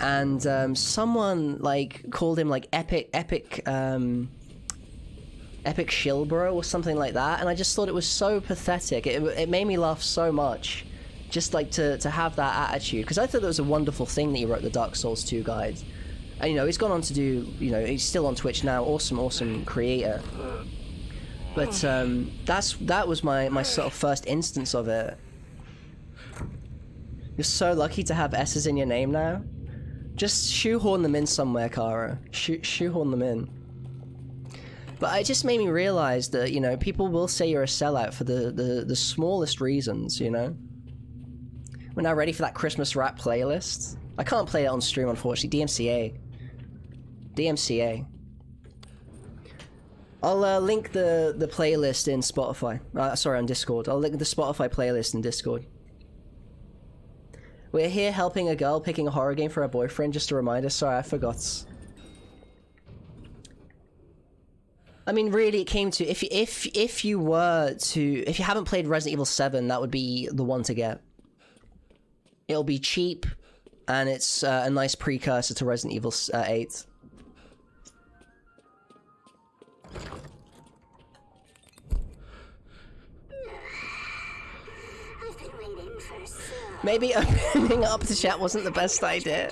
And someone like called him like epic Shilbro or something like that, and I just thought it was so pathetic. It made me laugh so much, Just like to have that attitude, because I thought that was a wonderful thing that he wrote the Dark Souls 2 guide. And you know, he's gone on to do, you know, he's still on Twitch now, awesome creator. But that was my sort of first instance of it. You're so lucky to have S's in your name now. Just shoehorn them in somewhere, Kara. Shoehorn them in. But it just made me realize that, you know, people will say you're a sellout for the smallest reasons, you know? We're now ready for that Christmas rap playlist. I can't play it on stream, unfortunately. DMCA. DMCA. I'll link the playlist in Spotify. Sorry, on Discord. I'll link the Spotify playlist in Discord. We're here helping a girl picking a horror game for her boyfriend, just a reminder. Sorry, I forgot. I mean, really, it came to if you haven't played Resident Evil 7, that would be the one to get. It'll be cheap, and it's a nice precursor to Resident Evil 8. Maybe opening up the chat wasn't the best idea.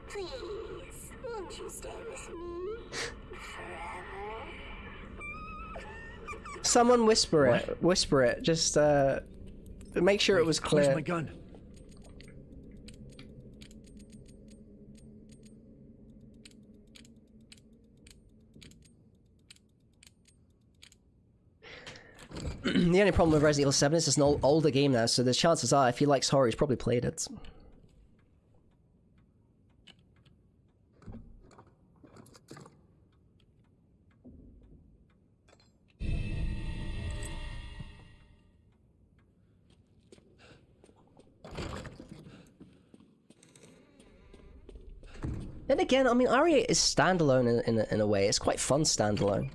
Please, won't you stay with me forever? Someone whisper it. What? Whisper it. Just make sure it was clear. Where's my gun? The only problem with Resident Evil 7 is it's an older game now, so the chances are, if he likes horror, he's probably played it. Then again, I mean, RE8 is standalone in a way. It's quite fun standalone.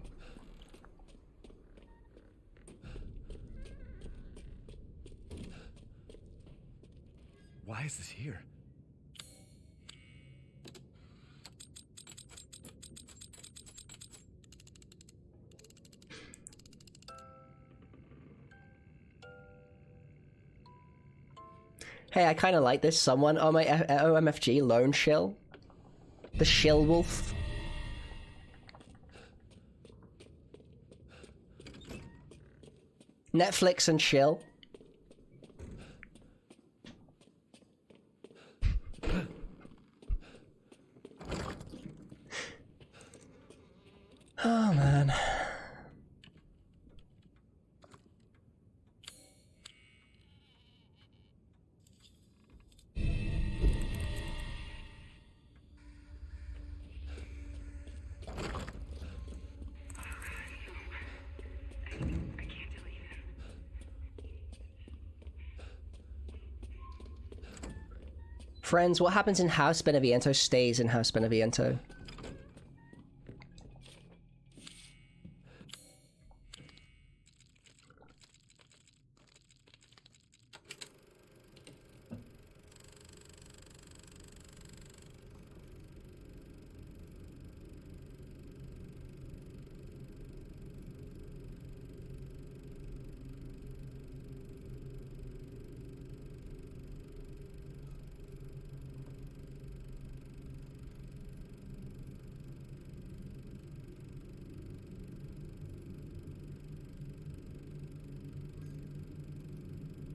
Why is this here? Hey, I kind of like this. Someone, oh my OMFG, Lone Shill. The Shill Wolf. Netflix and Shill. Oh man. Friends, what happens in House Beneviento stays in House Beneviento.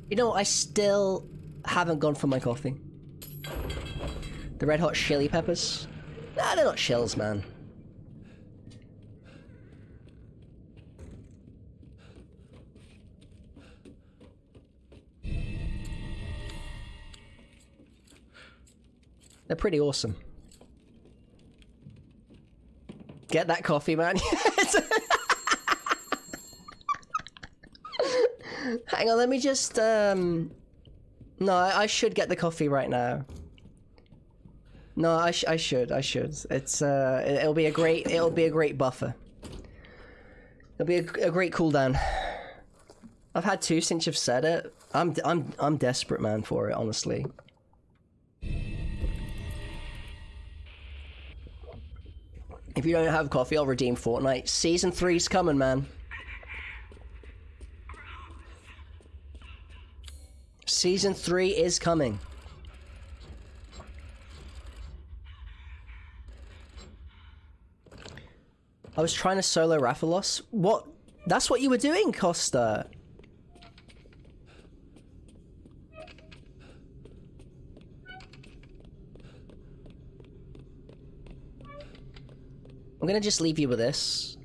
You know, I still haven't gone for my coffee. The red hot chili peppers? Nah, they're not chills, man. They're pretty awesome. Get that coffee, man. Hang on, let me just, No, I should get the coffee right now. No, I should. It's, it'll be a great buffer. It'll be a great cooldown. I've had two since you've said it. I'm desperate, man, for it, honestly. If you don't have coffee, I'll redeem Fortnite. Season 3's coming, man. Season 3 is coming. I was trying to solo Rathalos. What? That's what you were doing, Costa. I'm gonna just leave you with this.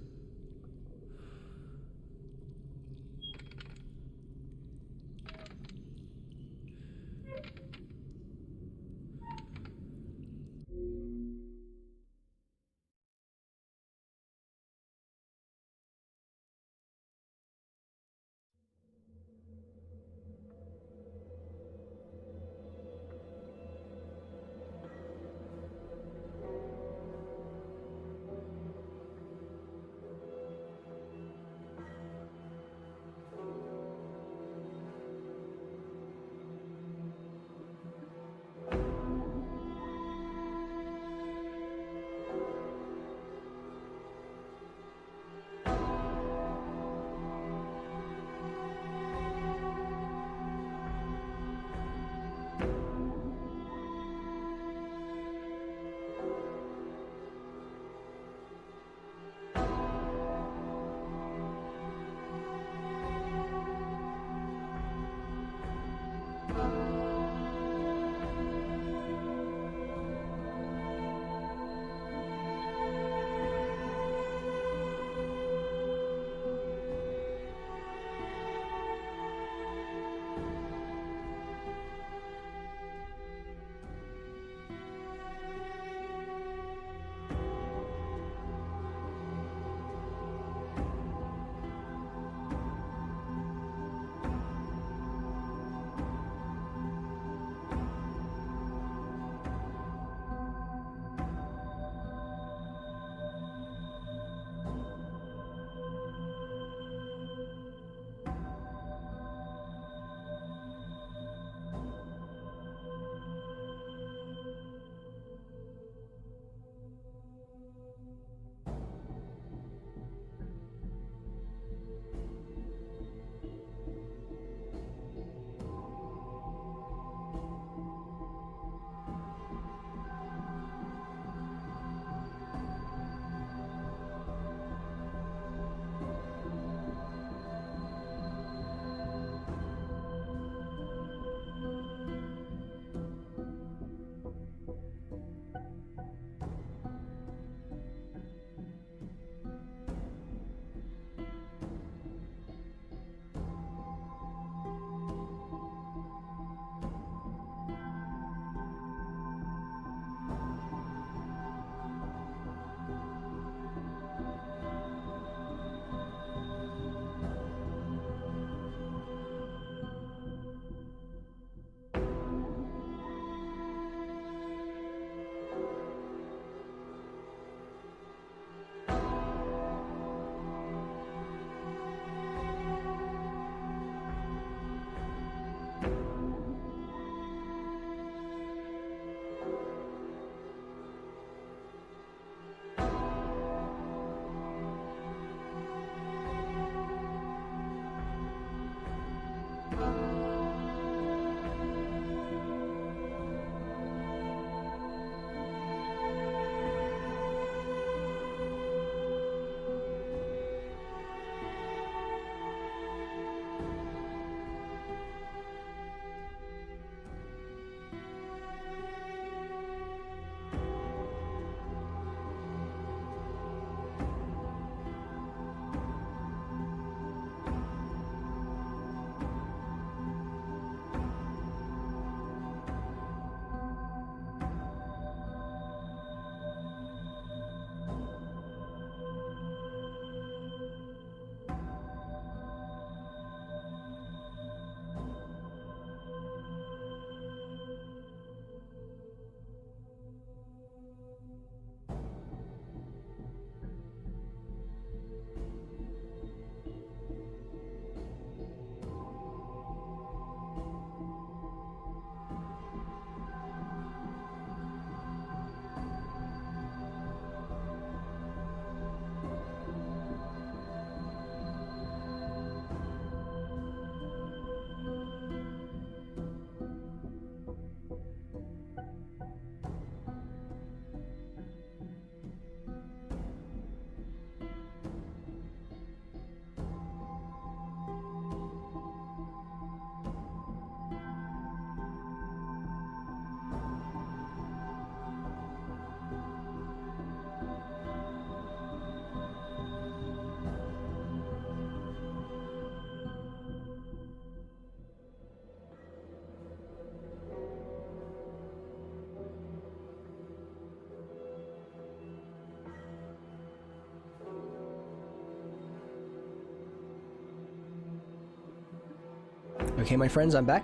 Okay, my friends, I'm back.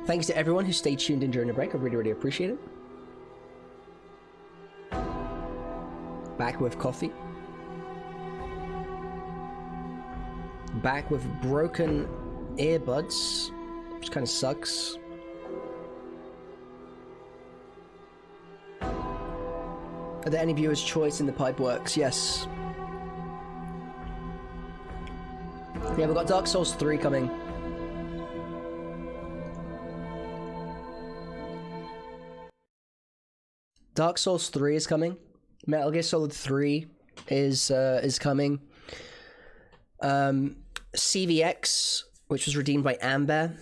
Thanks to everyone who stayed tuned in during the break. I really, really appreciate it. Back with coffee. Back with broken earbuds, which kind of sucks. Are there any viewers' choice in the Pipeworks? Yes. Yeah, we've got Dark Souls 3 coming. Dark Souls 3 is coming. Metal Gear Solid 3 is coming. CVX, which was redeemed by Amber,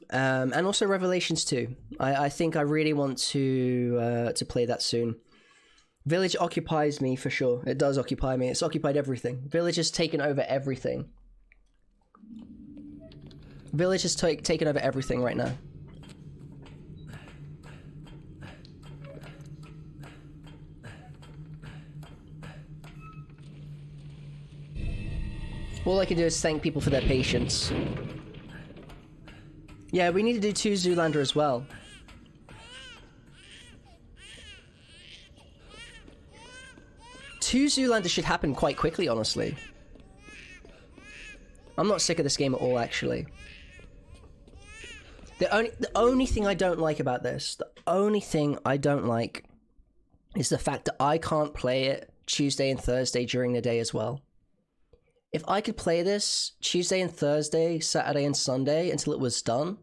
and also Revelations 2. I think I really want to play that soon. Village occupies me for sure. It does occupy me. It's occupied everything. Village has taken over everything. Village has taken over everything right now. All I can do is thank people for their patience. Yeah, we need to do 2 Zoolander as well. Two Zoolander should happen quite quickly, honestly. I'm not sick of this game at all, actually. The only thing I don't like about this, the only thing I don't like is the fact that I can't play it Tuesday and Thursday during the day as well. If I could play this Tuesday and Thursday, Saturday and Sunday until it was done,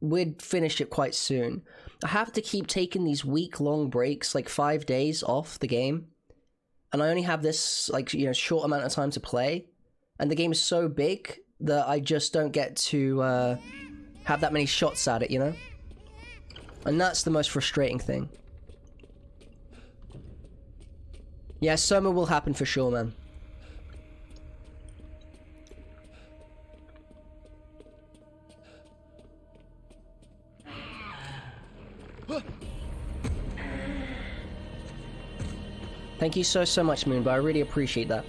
we'd finish it quite soon. I have to keep taking these week-long breaks, like 5 days off the game, and I only have this, like, you know, short amount of time to play, and the game is so big that I just don't get to have that many shots at it, you know? And that's the most frustrating thing. Yeah, summer will happen for sure, man. Thank you so much, Moonbo. I really appreciate that.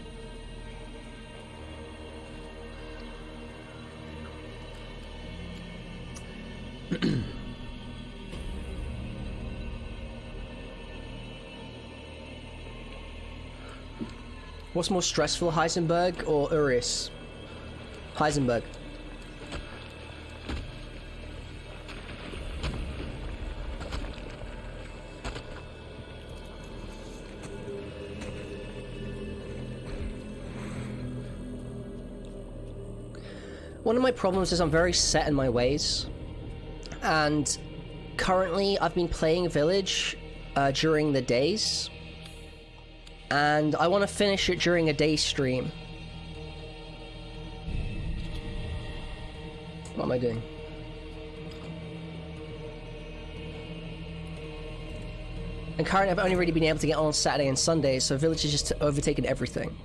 What's more stressful, Heisenberg or Urias? Heisenberg. One of my problems is I'm very set in my ways, and currently I've been playing Village during the days, and I want to finish it during a day stream. What am I doing? And currently I've only really been able to get on Saturday and Sunday, so Village has just overtaken everything.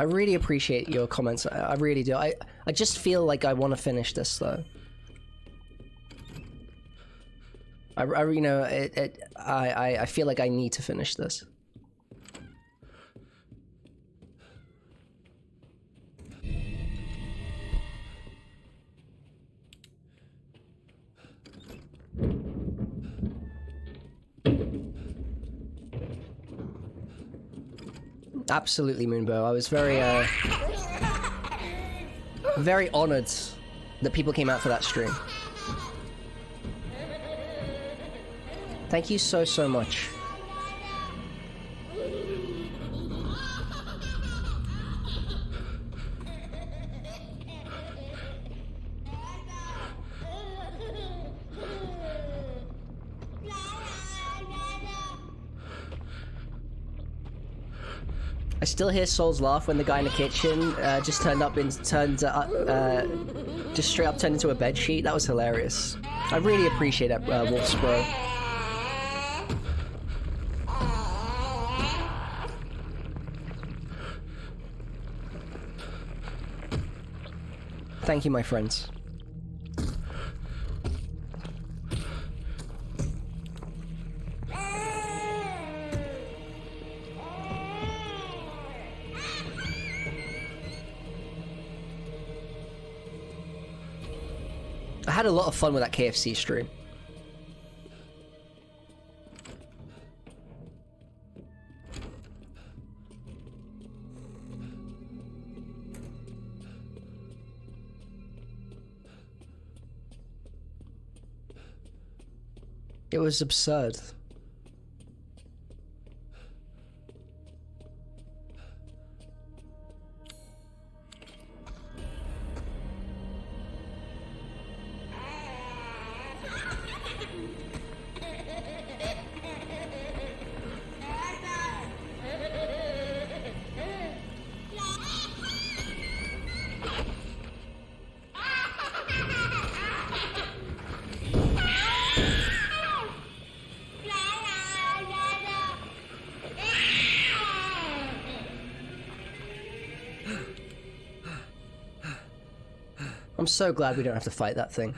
I really appreciate your comments. I really do. I just feel like I want to finish this though. You know, I feel like I need to finish this. Absolutely, Moonbow. I was very, very honored that people came out for that stream. Thank you so much. I still hear Soul's laugh when the guy in the kitchen just just straight up turned into a bed sheet. That was hilarious. I really appreciate that, Wolf's bro. Thank you, my friends. I had a lot of fun with that KFC stream. It was absurd. I'm so glad we don't have to fight that thing.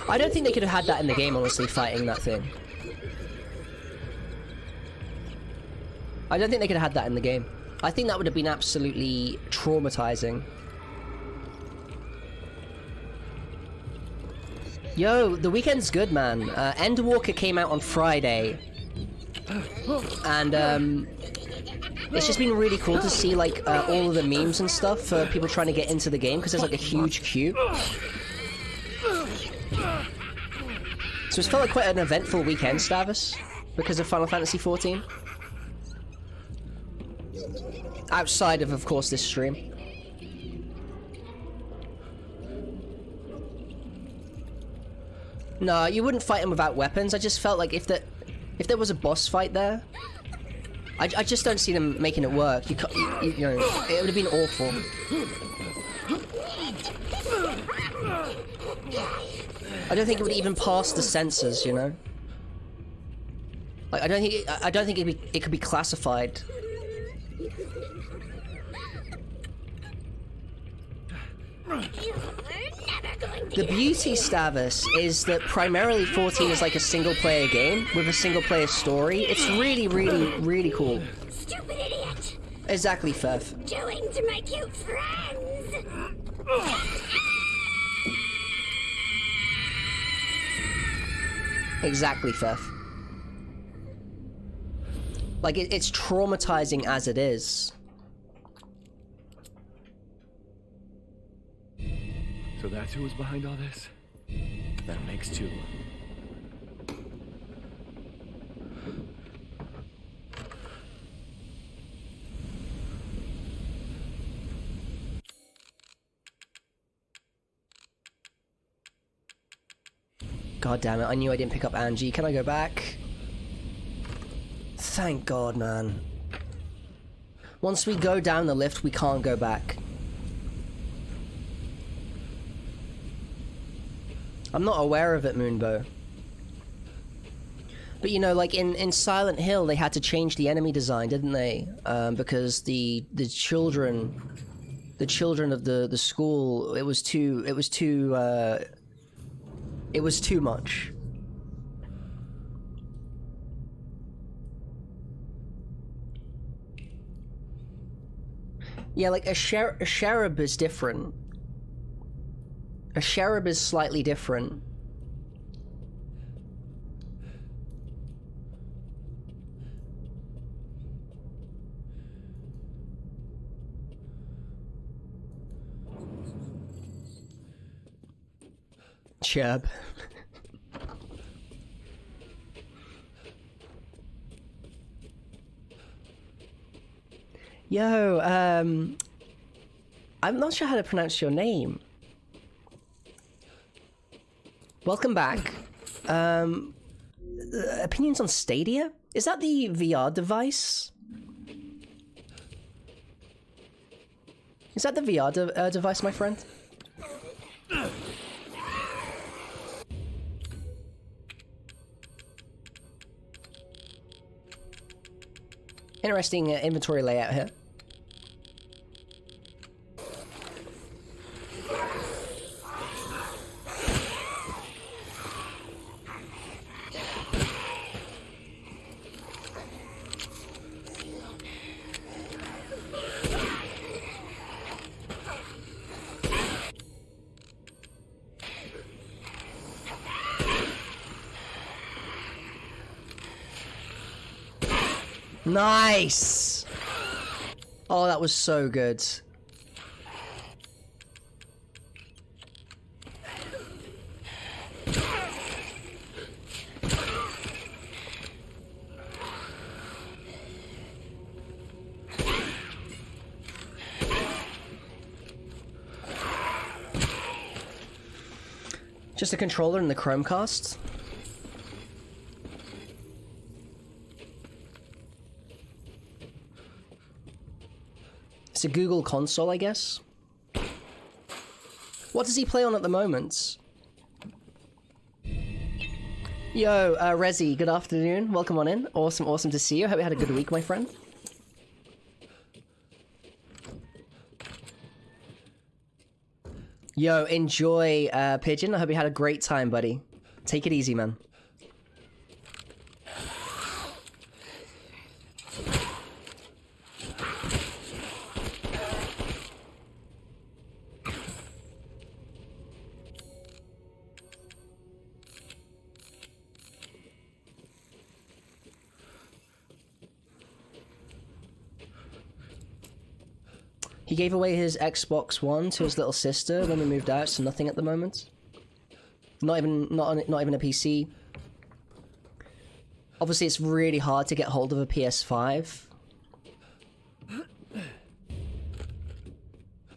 I don't think they could have had that in the game, honestly, fighting that thing. I don't think they could have had that in the game. I think that would have been absolutely traumatizing. Yo, the weekend's good, man. Endwalker came out on Friday. And, it's just been really cool to see, like, all of the memes and stuff for people trying to get into the game, because there's, like, a huge queue. So it's felt like quite an eventful weekend, Stavis, because of Final Fantasy XIV. Outside of course, this stream. No, you wouldn't fight him without weapons. I just felt like if there was a boss fight there, I just don't see them making it work. You know, it would have been awful. I don't think it would even pass the censors, you know. Like, I don't think it could be classified. The beauty, Stavis, is that primarily 14 is like a single-player game with a single-player story. It's really, really, really cool. Stupid idiot! Exactly, Fev. Doing to my cute friends! Exactly, Fev. Like, it's traumatizing as it is. So that's who was behind all this? That makes two. God damn it, I knew I didn't pick up Angie. Can I go back? Thank God, man. Once we go down the lift, we can't go back. I'm not aware of it, Moonbow. But you know, like in Silent Hill, they had to change the enemy design, didn't they? Because the children of the school, it was too much. Yeah, like a cherub is different. A cherub is slightly different. Cherub. Yo, I'm not sure how to pronounce your name. Welcome back. Opinions on Stadia? Is that the VR device? Is that the VR device, my friend? Interesting inventory layout here. Nice! Oh, that was so good. Just a controller and the Chromecast. It's a Google console, I guess. What does he play on at the moment? Yo, Rezi, good afternoon. Welcome on in. Awesome to see you. Hope you had a good week, my friend. Yo, enjoy, Pigeon. I hope you had a great time, buddy. Take it easy, man. He gave away his Xbox One to his little sister when we moved out, so nothing at the moment. Not even a PC. Obviously, it's really hard to get hold of a PS5.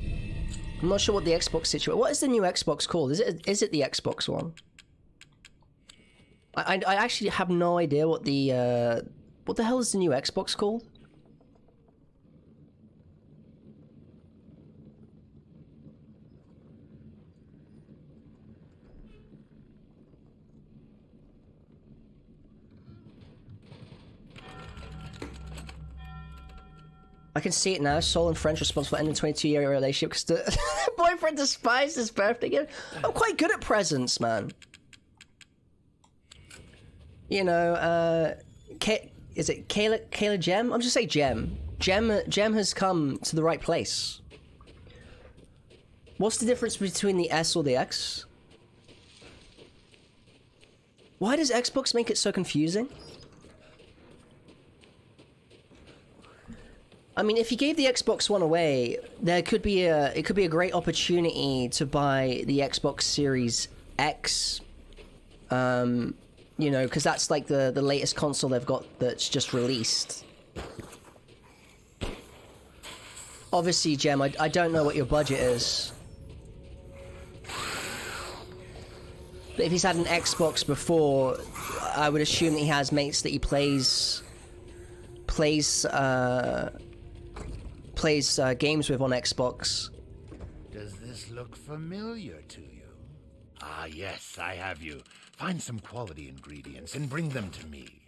I'm not sure what the Xbox situation. What is the new Xbox called? Is it the Xbox One? I actually have no idea what the hell is the new Xbox called? I can see it now. Soul and French responsible for ending a 22-year relationship because the boyfriend despised his birthday gift. I'm quite good at presents, man. You know, is it Kayla Gem? I'm just say Gem. Gem has come to the right place. What's the difference between the S or the X? Why does Xbox make it so confusing? I mean, if you gave the Xbox One away, it could be a great opportunity to buy the Xbox Series X. You know, because that's like the latest console they've got that's just released. Obviously, Gem, I don't know what your budget is. But if he's had an Xbox before, I would assume that he has mates that he plays games with on Xbox. Does this look familiar to you? Ah, yes, I have you. Find some quality ingredients and bring them to me.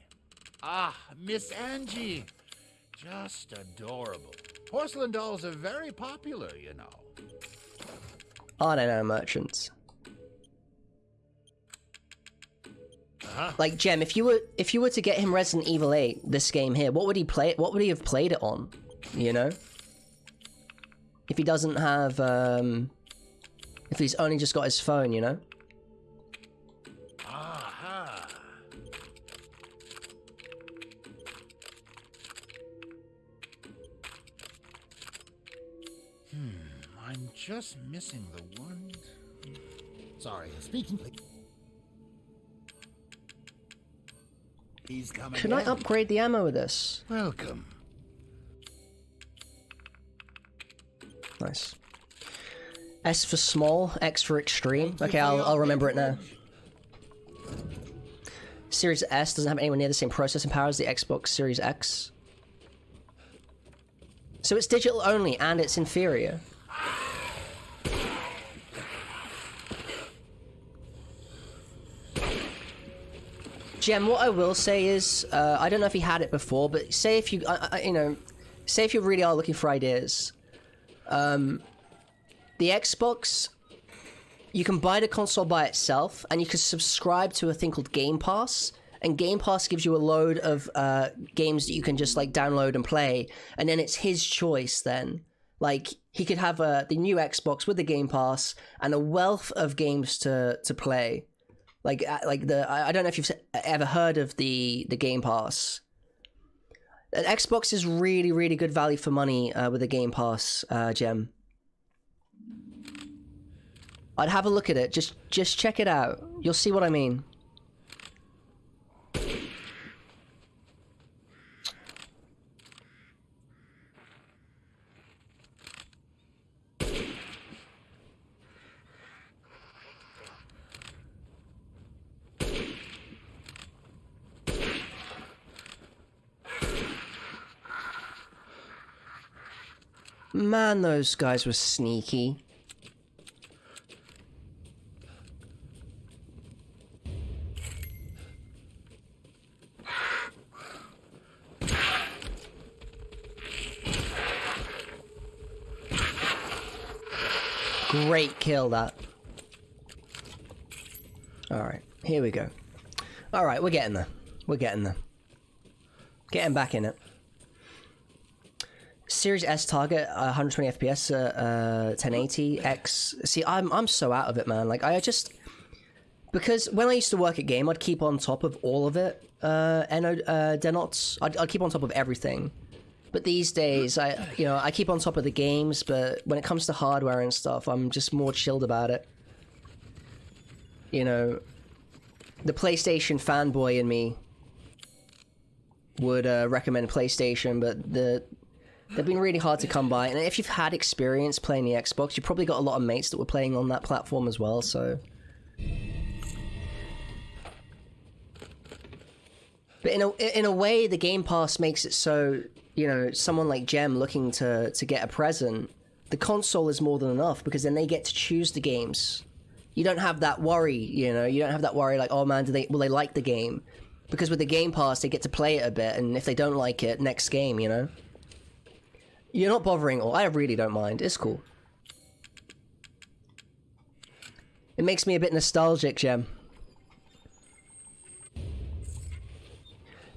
Ah, Miss Angie. Just adorable. Porcelain dolls are very popular, you know. I don't know, merchants. Like, Gem, if you were to get him Resident Evil 8, this game here, what would he play? What would he have played it on? You know, if he doesn't have, if he's only just got his phone, you know. Aha. I'm just missing the one. Sorry, speaking. He's coming. Should I upgrade the ammo with this? Welcome. Nice. S for small, X for extreme. Okay, I'll remember it now. Series S doesn't have anywhere near the same processing power as the Xbox Series X. So it's digital only and it's inferior. Gem, what I will say is, I don't know if he had it before, but say if you, you know, say if you really are looking for ideas, the Xbox, you can buy the console by itself, and you can subscribe to a thing called Game Pass, and Game Pass gives you a load of games that you can just like download and play, and then it's his choice then. Like, he could have the new Xbox with the Game Pass and a wealth of games to play. Like I don't know if you've ever heard of the Game Pass. Xbox is really, really good value for money with the Game Pass, Gem. I'd have a look at it. Just check it out. You'll see what I mean. Man, those guys were sneaky. Great kill, that. Alright, here we go. Alright, we're getting there. We're getting there. Getting back in it. Series S target, 120 FPS, 1080 X. See, I'm so out of it, man. Like, I just... Because when I used to work at Game, I'd keep on top of all of it. Denots. I'd keep on top of everything. But these days, I keep on top of the games, but when it comes to hardware and stuff, I'm just more chilled about it. You know, the PlayStation fanboy in me would recommend PlayStation, but they've been really hard to come by. And if you've had experience playing the Xbox, you've probably got a lot of mates that were playing on that platform as well, so... But in a way, the Game Pass makes it so, you know, someone like Gem looking to get a present, the console is more than enough, because then they get to choose the games. You don't have that worry, you know, you don't have that worry like, oh man, will they like the game? Because with the Game Pass, they get to play it a bit, and if they don't like it, next game, you know? You're not bothering at all. I really don't mind. It's cool. It makes me a bit nostalgic, Gem.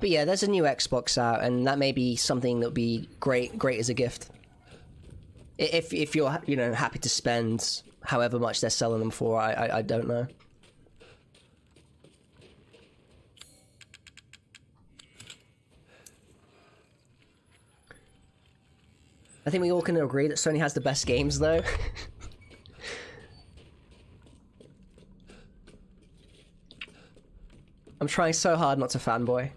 But yeah, there's a new Xbox out, and that may be something that would be great as a gift. If you're, you know, happy to spend however much they're selling them for, I don't know. I think we all can agree that Sony has the best games, though. I'm trying so hard not to fanboy.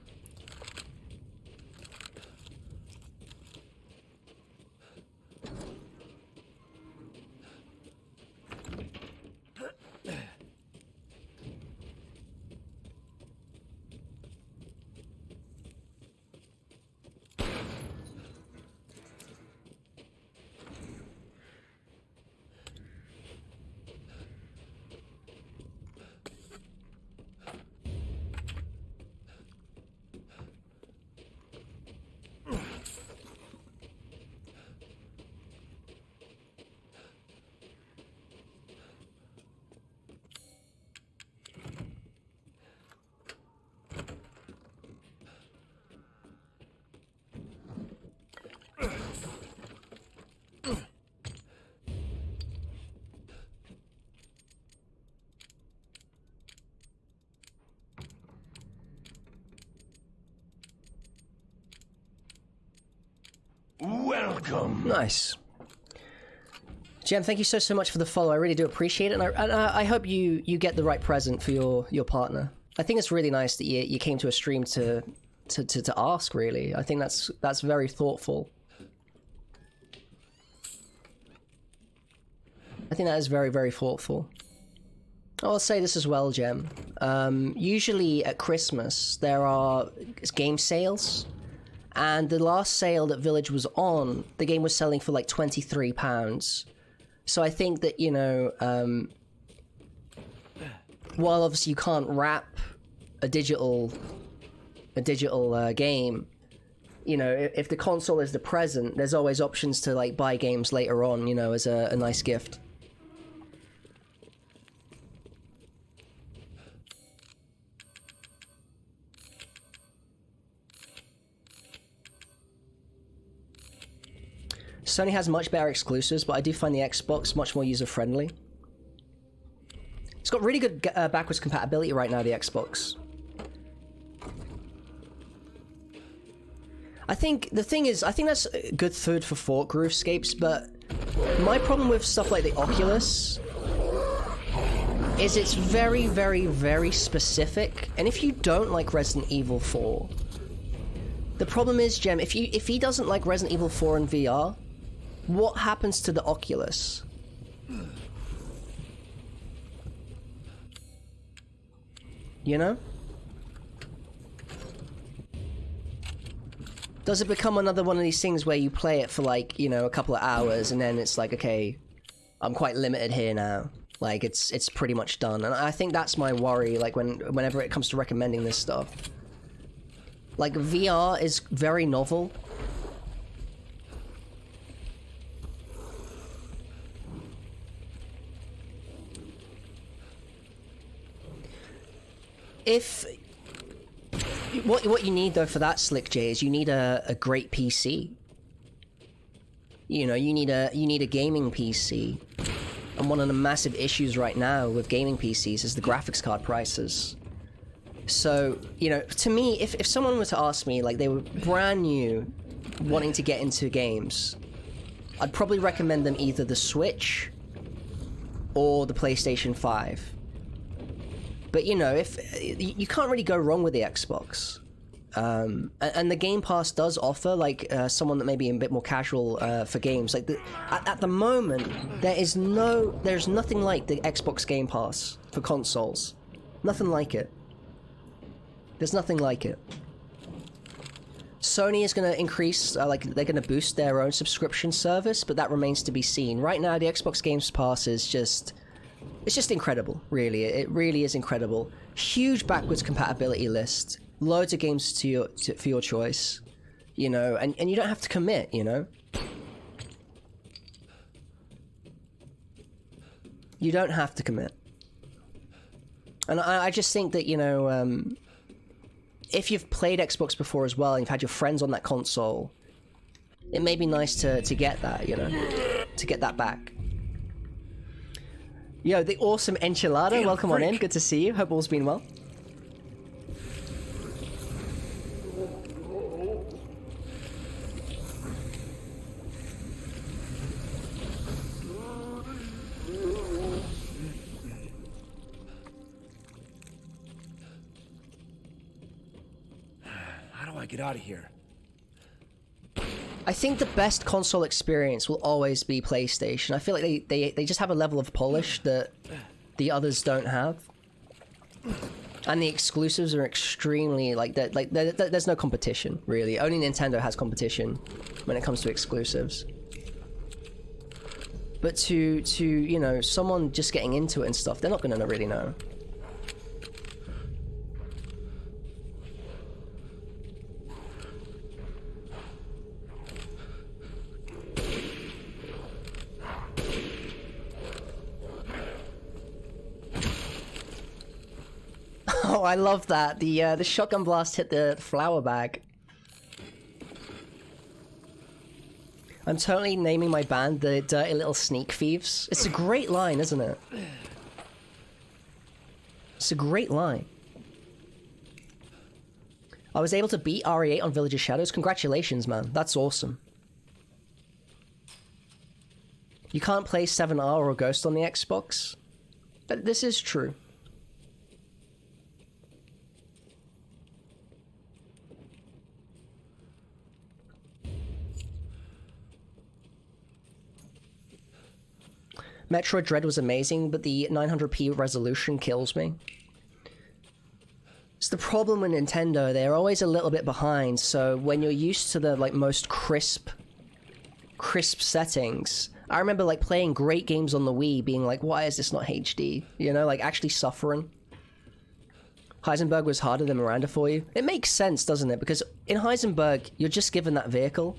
Welcome. Nice. Gem, thank you so much for the follow. I really do appreciate it, and I hope you get the right present for your partner. I think it's really nice that you came to a stream to ask. Really, I think that's very thoughtful. I think that is very, very thoughtful. I'll say this as well, Gem. Usually at Christmas there are game sales. And the last sale that Village was on, the game was selling for like £23. So I think that, you know, while obviously you can't wrap a digital game, you know, if the console is the present, there's always options to like buy games later on, you know, as a nice gift. Sony has much better exclusives, but I do find the Xbox much more user-friendly. It's got really good backwards compatibility right now, the Xbox. I think the thing is, I think that's good food for thought groovescapes, but my problem with stuff like the Oculus is it's very, very, very specific. And if you don't like Resident Evil 4, the problem is, Jem, if he doesn't like Resident Evil 4 in VR, what happens to the Oculus? You know? Does it become another one of these things where you play it for like, you know, a couple of hours and then it's like, okay, I'm quite limited here now. Like, it's pretty much done. And I think that's my worry, like, whenever it comes to recommending this stuff. Like, VR is very novel. If... What you need, though, for that, Slick J, is you need a great PC. You know, you need a gaming PC. And one of the massive issues right now with gaming PCs is the graphics card prices. So, you know, to me, if someone were to ask me, like, they were brand new, wanting to get into games, I'd probably recommend them either the Switch or the PlayStation 5. But, you know, if you can't really go wrong with the Xbox. And the Game Pass does offer, like, someone that may be a bit more casual for games. Like, at the moment, there's nothing like the Xbox Game Pass for consoles. Nothing like it. There's nothing like it. Sony is going to increase, like, they're going to boost their own subscription service, but that remains to be seen. Right now, the Xbox Game Pass is just... It's just incredible, really. It really is incredible. Huge backwards compatibility list. Loads of games for your choice, you know, and you don't have to commit, you know? You don't have to commit. And I just think that, you know, if you've played Xbox before as well, and you've had your friends on that console, it may be nice to get that, you know? To get that back. Yo, the awesome Enchilada, welcome on in. Good to see you. Hope all's been well. How do I get out of here? I think the best console experience will always be PlayStation. I feel like they just have a level of polish that the others don't have. And the exclusives are extremely, like, there's no competition, really. Only Nintendo has competition when it comes to exclusives. But to you know, someone just getting into it and stuff, they're not going to really know. Oh, I love that. The shotgun blast hit the flour bag. I'm totally naming my band the Dirty Little Sneak Thieves. It's a great line, isn't it? It's a great line. I was able to beat RE8 on Village of Shadows. Congratulations, man. That's awesome. You can't play 7R or Ghost on the Xbox? But this is true. Metroid Dread was amazing, but the 900p resolution kills me. It's the problem with Nintendo, they're always a little bit behind, so when you're used to the, like, most crisp settings, I remember, like, playing great games on the Wii, being like, why is this not HD? You know, like, actually suffering. Heisenberg was harder than Miranda for you. It makes sense, doesn't it? Because in Heisenberg, you're just given that vehicle.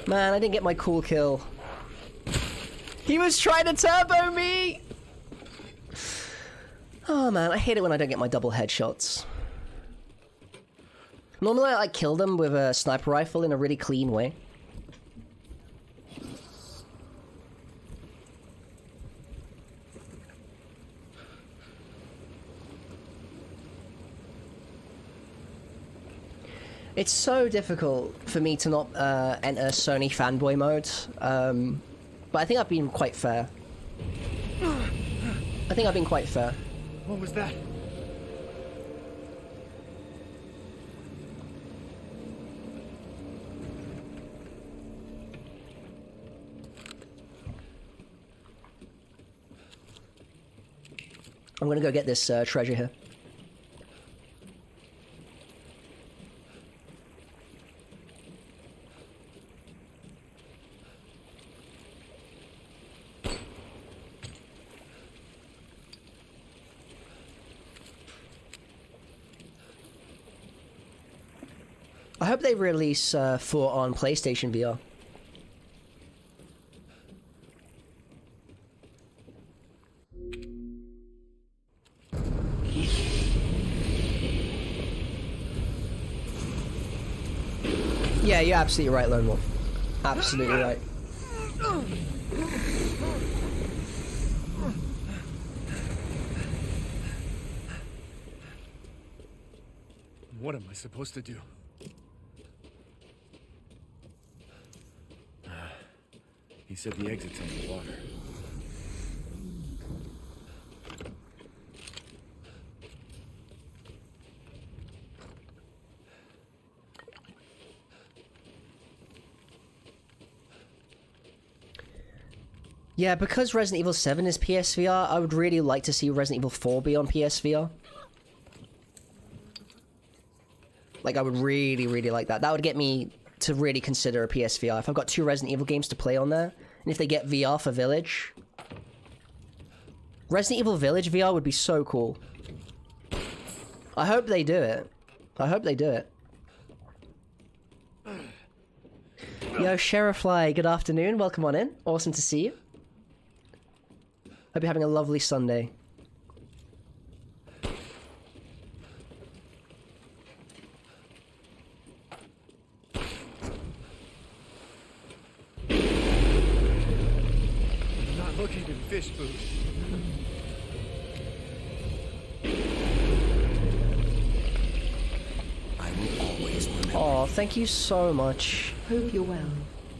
Man, I didn't get my cool kill. He was trying to turbo me! Oh man, I hate it when I don't get my double headshots. Normally I like kill them with a sniper rifle in a really clean way. It's so difficult for me to not enter Sony fanboy mode, but I think I've been quite fair. I think I've been quite fair. What was that? I'm gonna go get this treasure here. I hope they release 4 on PlayStation VR. Yeah, you're absolutely right, Lone Wolf. Absolutely right. What am I supposed to do? He said the exit's on the water. Yeah, because Resident Evil 7 is PSVR, I would really like to see Resident Evil 4 be on PSVR. Like, I would really, really like that. That would get me to really consider a PSVR. If I've got 2 Resident Evil games to play on there, and if they get VR for Village... Resident Evil Village VR would be so cool. I hope they do it. I hope they do it. Yo, Sheriffly, good afternoon. Welcome on in. Awesome to see you. Hope you're having a lovely Sunday. Not looking in fish food. I will always remember. Oh, thank you so much. Hope you're well.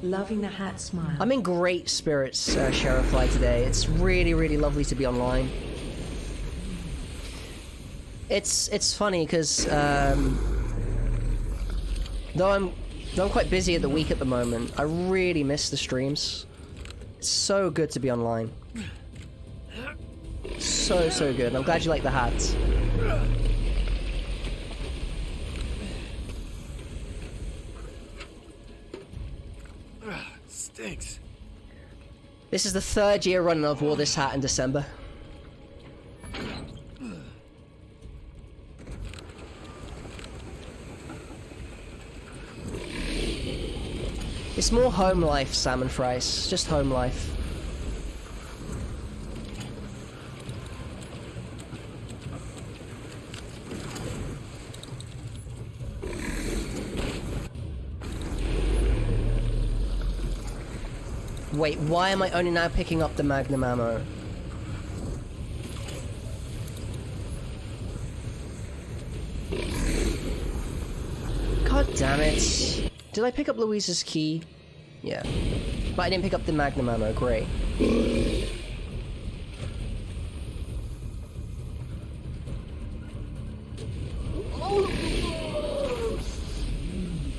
Loving the hat smile. I'm in great spirits, Sheriffly, today. It's really, really lovely to be online. It's funny because though I'm quite busy at the week at the moment, I really miss the streams. It's so good to be online. So good. I'm glad you like the hats. Stinks. This is the 3rd year running I've wore this hat in December. It's more home life, salmon fries. Just home life. Wait, why am I only now picking up the Magnum ammo? God damn it. Did I pick up Louise's key? Yeah. But I didn't pick up the Magnum ammo, great.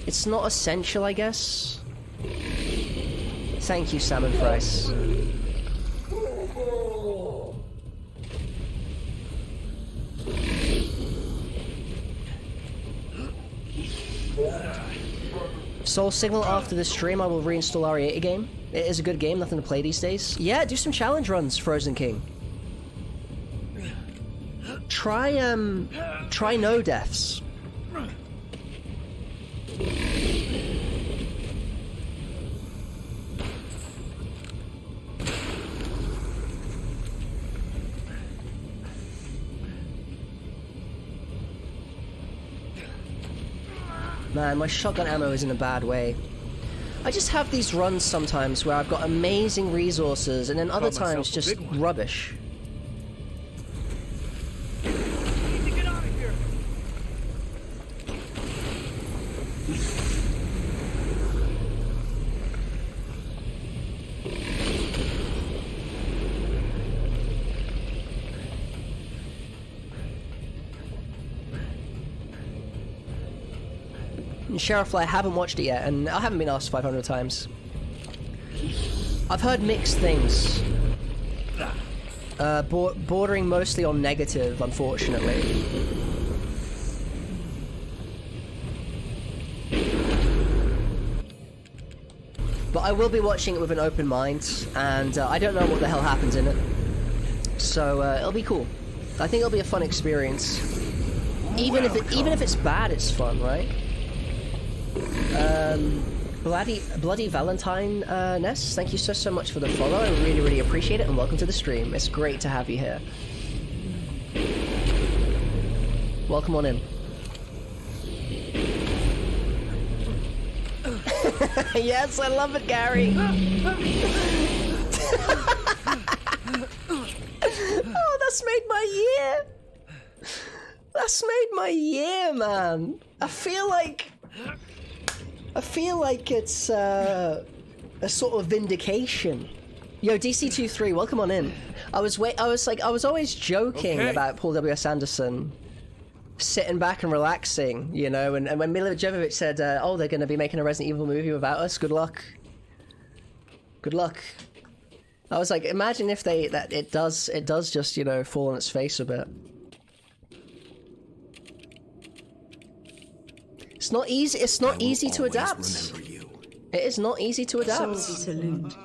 It's not essential, I guess. Thank you, salmon fries. Soul Signal, after the stream I will reinstall RE8 again. It is a good game, nothing to play these days. Yeah, do some challenge runs, Frozen King. Try no deaths. Man, my shotgun ammo is in a bad way. I just have these runs sometimes where I've got amazing resources, and then other times just rubbish. I need to get out of here. Sheriff, I haven't watched it yet, and I haven't been asked 500 times. I've heard mixed things. Bordering mostly on negative, unfortunately. But I will be watching it with an open mind, and I don't know what the hell happens in it. So it'll be cool. I think it'll be a fun experience. Even if it's bad, it's fun, right? Bloody Valentine Ness, thank you so much for the follow. I really appreciate it, and welcome to the stream. It's great to have you here. Welcome on in. Yes, I love it, Gary. Oh, that's made my year. That's made my year, man. I feel like it's a sort of vindication. Yo, DC23, welcome on in. I was always joking about Paul W.S. Anderson sitting back and relaxing, you know, and when Mila Jovovich said, oh, they're going to be making a Resident Evil movie without us, good luck. Good luck. I was like, imagine if it does just, you know, fall on its face a bit. It's not easy. It's not easy to adapt. It is not easy to adapt.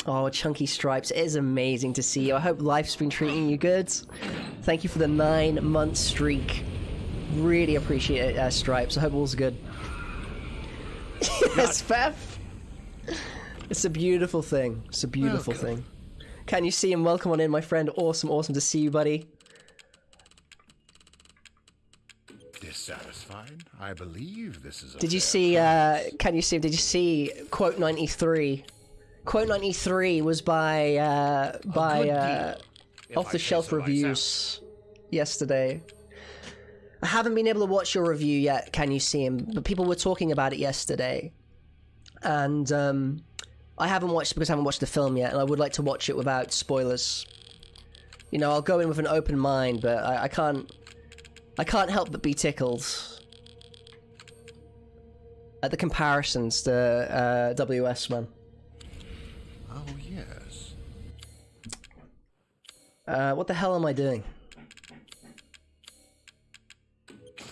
Oh, Chunky Stripes, it is amazing to see you. I hope life's been treating you good. Thank you for the 9-month streak. Really appreciate it, Stripes. I hope all's good. Yes, Beth. It's a beautiful thing. It's a beautiful thing. Can you see him? Welcome on in, my friend. Awesome to see you, buddy. Dissatisfied? I believe this is. Did you see? Can you see? Did you see? Quote 93. Quote 93 was by Off the Shelf Reviews yesterday. I haven't been able to watch your review yet. Can you see him? But people were talking about it yesterday, and I haven't watched it because I haven't watched the film yet, and I would like to watch it without spoilers. You know, I'll go in with an open mind, but I can't help but be tickled at the comparisons to WS, man. Oh, yes. What the hell am I doing?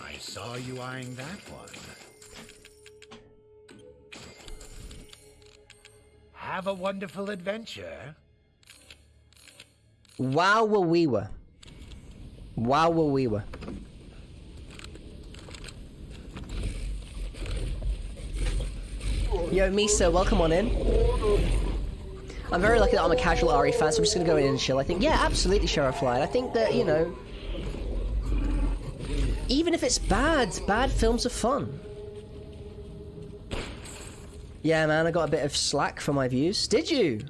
I saw you eyeing that one. Have a wonderful adventure. Wow, we were. Wow, we were. Yo, Misa, welcome on in. I'm very lucky that I'm a casual Ari fan, so I'm just gonna go in and chill. I think, yeah, absolutely, Sheriff Lion. I think that, you know, even if it's bad films are fun. Yeah, man, I got a bit of slack for my views. Did you?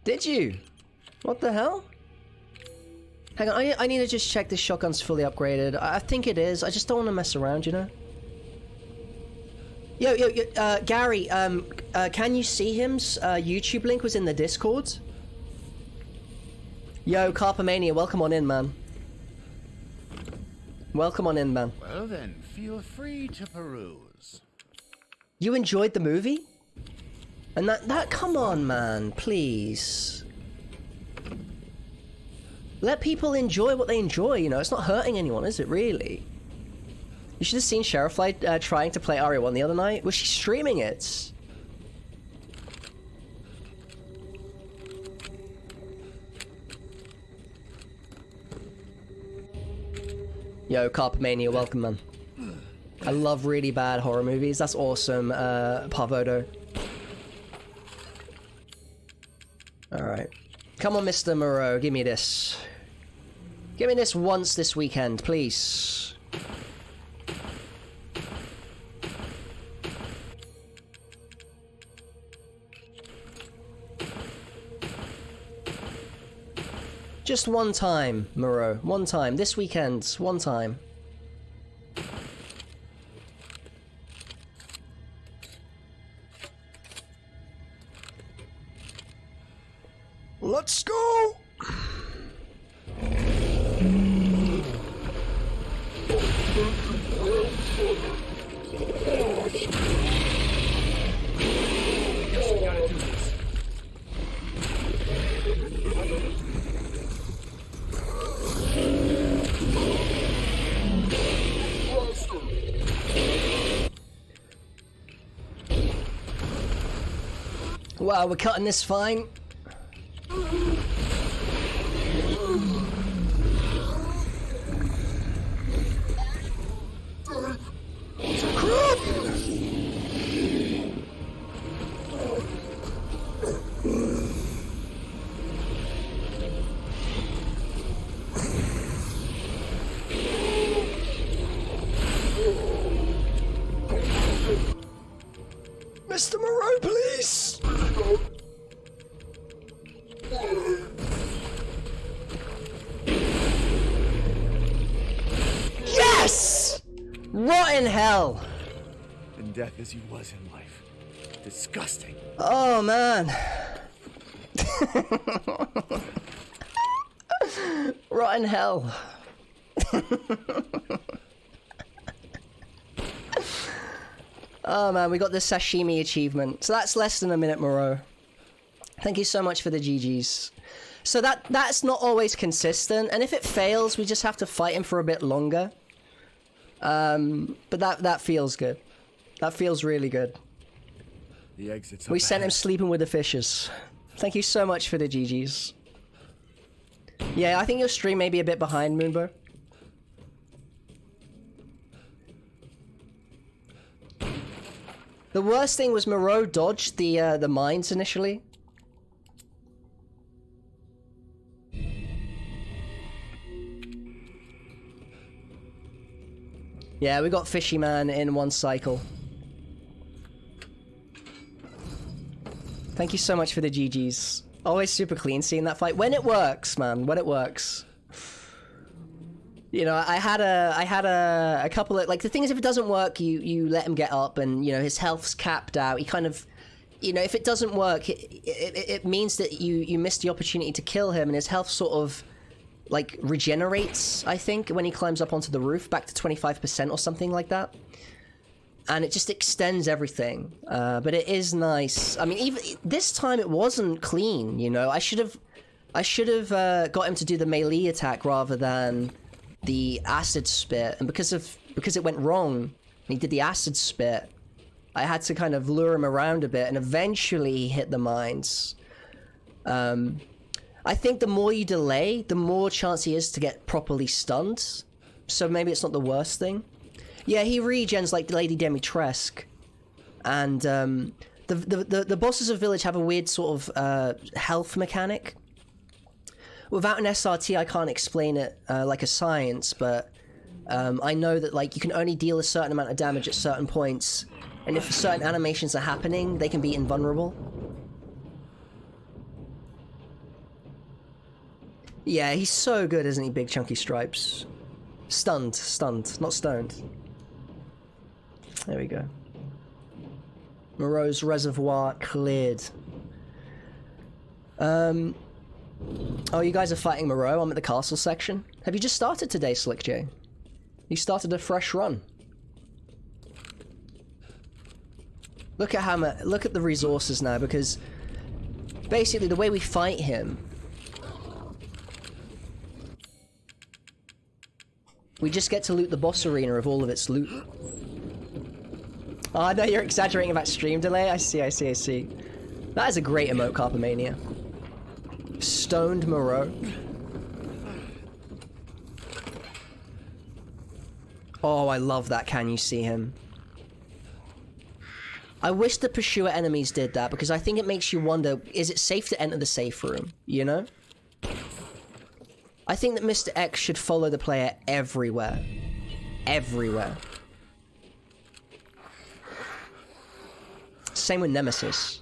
Did you? What the hell? Hang on, I need to just check this shotgun's fully upgraded. I think it is. I just don't want to mess around, you know? Yo, Gary, can you see him's YouTube link was in the Discord? Yo, Carpomania, welcome on in, man. Welcome on in, man. Well then, feel free to peruse. You enjoyed the movie? And that come on, man, please. Let people enjoy what they enjoy, you know? It's not hurting anyone, is it, really? You should have seen Sheriff Light trying to play RE1 the other night. Was she streaming it? Yo, Carpomania, welcome, man. I love really bad horror movies. That's awesome, Parvodo. Alright. Come on, Mr. Moreau, give me this. Give me this once this weekend, please. Just one time, Moreau. One time. This weekend. One time. Let's go! Guess we gotta do this. Wow, we're cutting this fine. Mr. Moreau, please! Yes! Rotten hell! In death as he was in life. Disgusting. Oh, man. Rotten hell. Oh man, we got the sashimi achievement. So that's less than a minute, Moreau. Thank you so much for the GGs. So that's not always consistent, and if it fails, we just have to fight him for a bit longer. But that feels good. That feels really good. The exit's We up sent him ahead. sleeping with the fishes. Thank you so much for the GGs. Yeah, I think your stream may be a bit behind, Moonbo. The worst thing was Moreau dodged the mines initially. Yeah, we got Fishy Man in one cycle. Thank you so much for the GGs. Always super clean seeing that fight. When it works, man. When it works. You know, I had a couple of, like, the thing is, if it doesn't work, you let him get up, and, you know, his health's capped out. He kind of, you know, if it doesn't work, it means that you missed the opportunity to kill him, and his health sort of, like, regenerates, I think, when he climbs up onto the roof, back to 25% or something like that. And it just extends everything. But it is nice. I mean, even this time it wasn't clean, you know. I should have got him to do the melee attack rather than the acid spit, and because it went wrong and he did the acid spit, I had to kind of lure him around a bit, and eventually he hit the mines. I think the more you delay, the more chance he is to get properly stunned, so maybe it's not the worst thing. Yeah, he regens like Lady Dimitrescu, and the bosses of Village have a weird sort of health mechanic. Without an SRT, I can't explain it like a science, but I know that, like, you can only deal a certain amount of damage at certain points, and if certain animations are happening, they can be invulnerable. Yeah, he's so good, isn't he, Big Chunky Stripes? Stunned, not stoned. There we go. Moreau's reservoir cleared. Oh, you guys are fighting Moreau. I'm at the castle section. Have you just started today, Slick J? You started a fresh run. Look at look at the resources now, because basically the way we fight him, we just get to loot the boss arena of all of its loot. Oh, I know you're exaggerating about stream delay. I see. That is a great emote, Carpomania. Stoned Moreau. Oh, I love that. Can you see him? I wish the pursuer enemies did that, because I think it makes you wonder, is it safe to enter the safe room? You know? I think that Mr. X should follow the player everywhere. Everywhere. Same with Nemesis.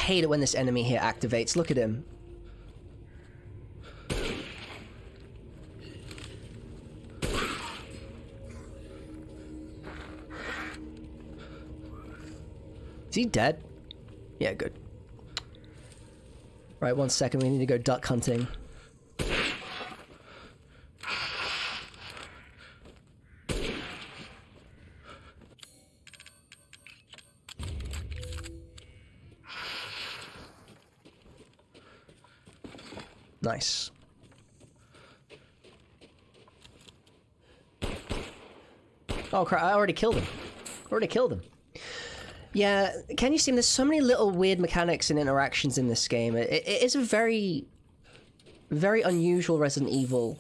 hate it when this enemy here activates. Look at him. Is he dead? Yeah, good. Right, 1 second, we need to go duck hunting. Nice. Oh crap, I already killed him. Yeah, can you see there's so many little weird mechanics and interactions in this game. It is a very, very unusual Resident Evil.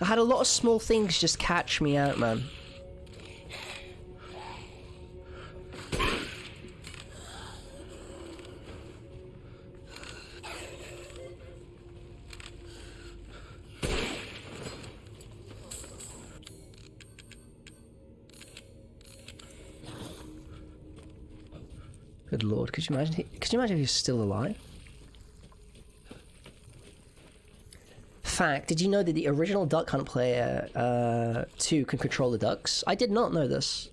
I had a lot of small things just catch me out, man. Good lord, could you imagine if he was still alive? Fact, did you know that the original Duck Hunt player 2 can control the ducks? I did not know this.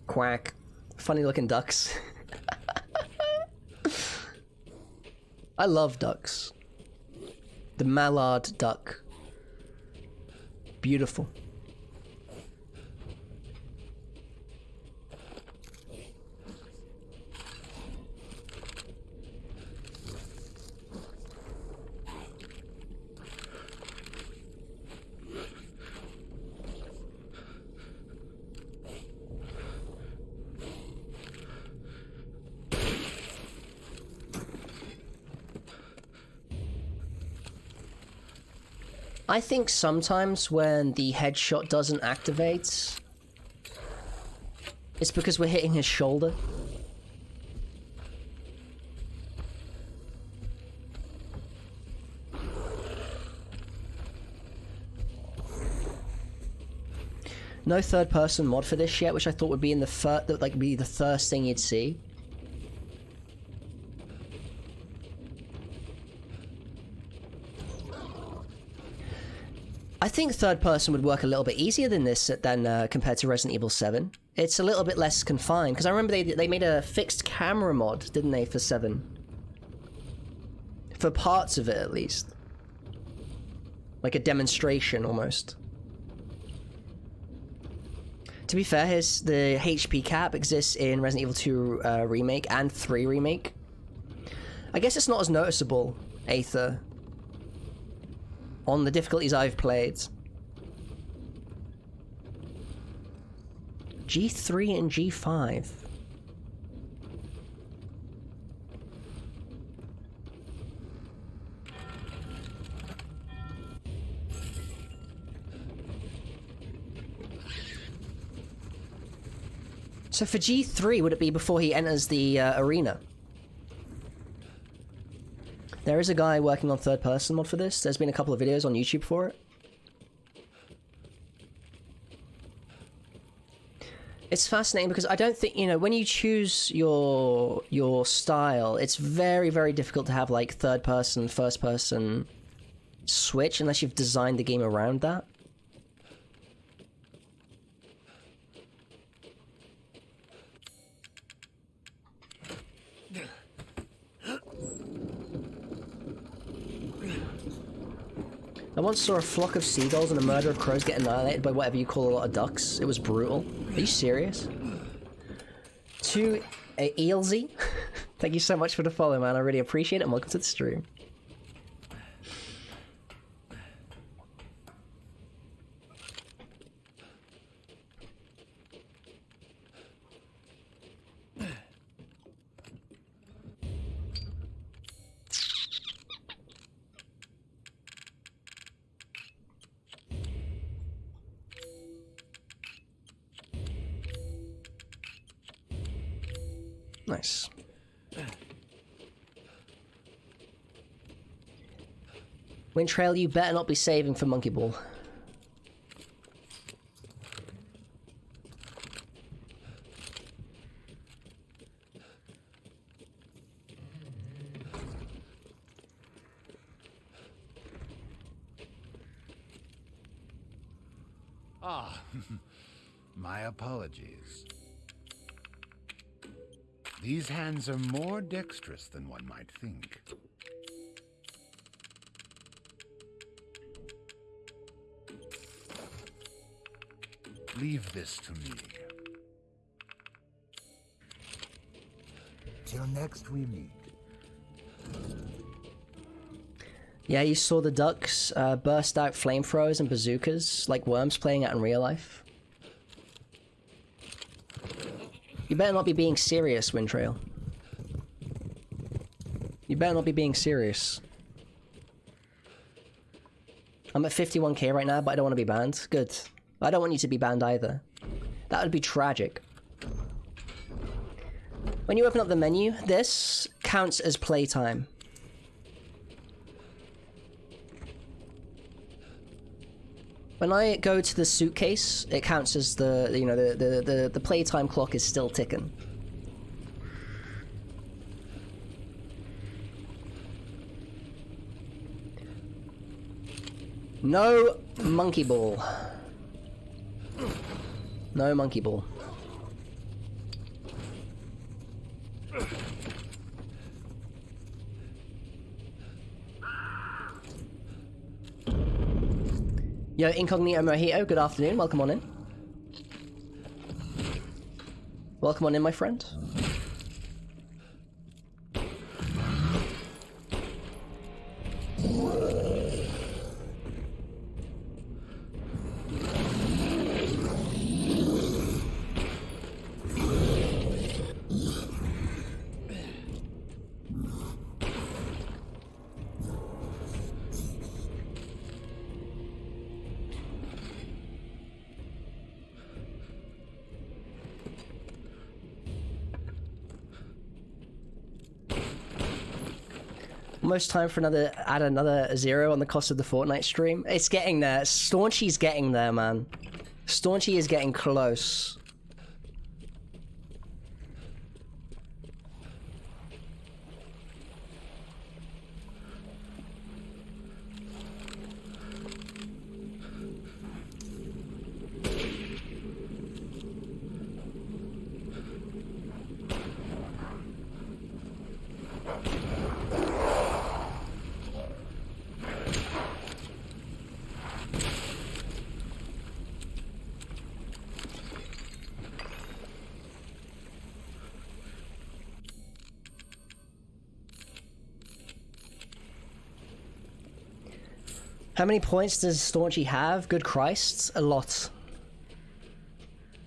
Quack. Funny looking ducks. I love ducks. The mallard duck. Beautiful. I think sometimes when the headshot doesn't activate, it's because we're hitting his shoulder. No third-person mod for this yet, which I thought would be in the be the first thing you'd see. I think third person would work a little bit easier than this compared to Resident Evil 7. It's a little bit less confined, because I remember they made a fixed camera mod, didn't they, for 7? For parts of it, at least. Like a demonstration, almost. To be fair, the HP cap exists in Resident Evil 2 Remake and 3 Remake. I guess it's not as noticeable, Aether, on the difficulties I've played. G3 and G5. So for G3, would it be before he enters the arena? There is a guy working on third-person mod for this. There's been a couple of videos on YouTube for it. It's fascinating because I don't think, when you choose your style, it's very, very difficult to have, like, third-person, first-person switch unless you've designed the game around that. I once saw a flock of seagulls and a murder of crows get annihilated by whatever you call a lot of ducks. It was brutal. Are you serious? To Eelzy, thank you so much for the follow, man. I really appreciate it, and welcome to the stream. Nice. Wintrail, you better not be saving for Monkey Ball. Ah, my apologies. These hands are more dexterous than one might think. Leave this to me. Till next we meet. Yeah, you saw the ducks burst out flamethrowers and bazookas like worms playing out in real life. You better not be being serious, Wintrail. You better not be being serious. I'm at 51k right now, but I don't want to be banned. Good. I don't want you to be banned either. That would be tragic. When you open up the menu, this counts as playtime. When I go to the suitcase, it counts as the, you know, the playtime clock is still ticking. No monkey ball. No monkey ball. Yo, Incognito Mojito, good afternoon. Welcome on in. Welcome on in, my friend. Almost time for add another 0 on the cost of the Fortnite stream. It's getting there. Staunchy's getting there, man. Staunchy is getting close. How many points does Staunchy have? Good Christ, a lot.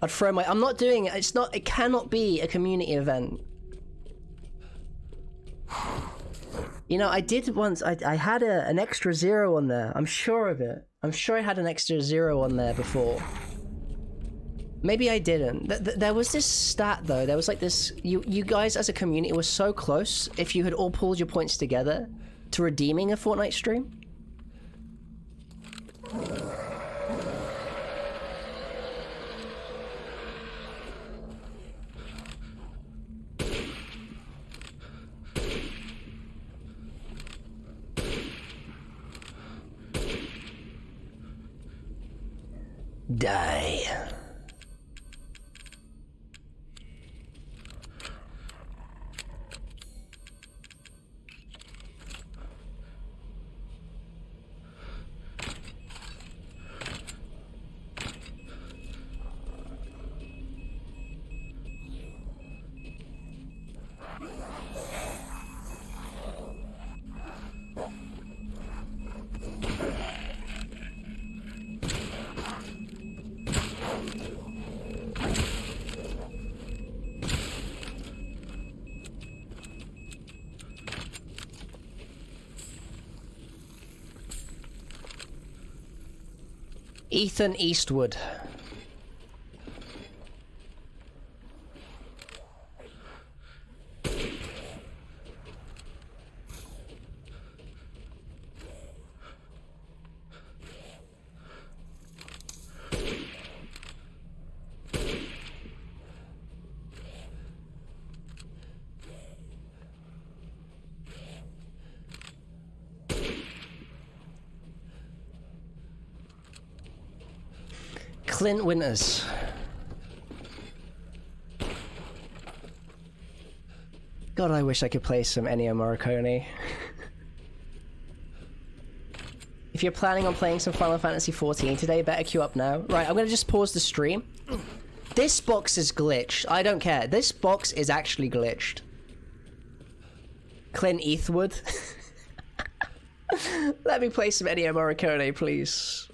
I'd throw my... I'm not doing it. It's not... It cannot be a community event. You know, I did once... I had an extra 0 on there. I'm sure of it. I'm sure I had an extra 0 on there before. Maybe I didn't. There was this stat, though. There was like this... You guys as a community were so close if you had all pulled your points together to redeeming a Fortnite stream. Die. Ethan Eastwood. Clint Winters. God, I wish I could play some Ennio Morricone. If you're planning on playing some Final Fantasy XIV today, better queue up now. Right, I'm gonna just pause the stream. This box is glitched. I don't care. This box is actually glitched. Clint Eastwood. Let me play some Ennio Morricone, please.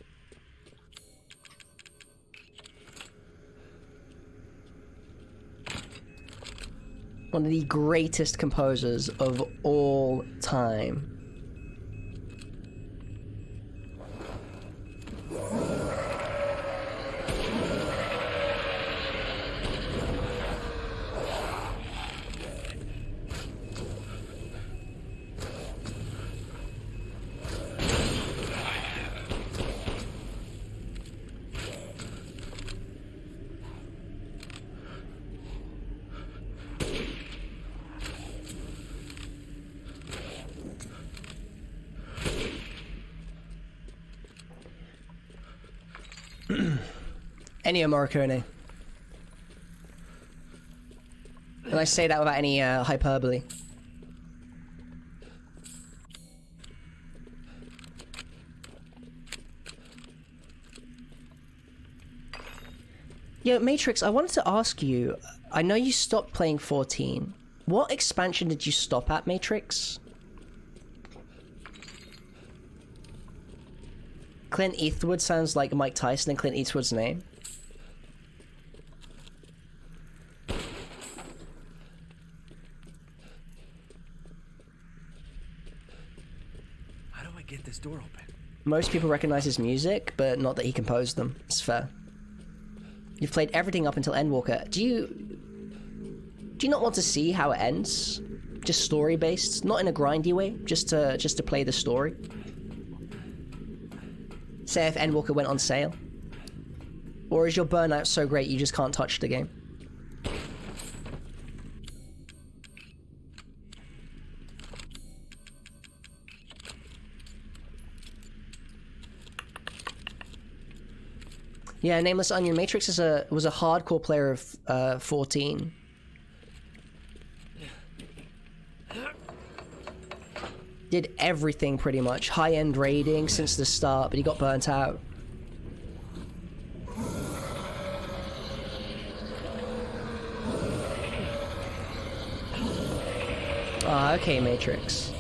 One of the greatest composers of all time. Ennio Morricone. And I say that without any hyperbole. Yo, Matrix, I wanted to ask you, I know you stopped playing 14. What expansion did you stop at, Matrix? Clint Eastwood sounds like Mike Tyson and Clint Eastwood's name. How do I get this door open? Most people recognize his music, but not that he composed them. It's fair. You've played everything up until Endwalker. Do you not want to see how it ends? Just story-based? Not in a grindy way? Just to play the story? Say if Endwalker went on sale? Or is your burnout so great you just can't touch the game? Yeah, Nameless Onion. Matrix was a hardcore player of 14. Did everything pretty much. High-end raiding since the start, but he got burnt out. Ah, okay, Matrix.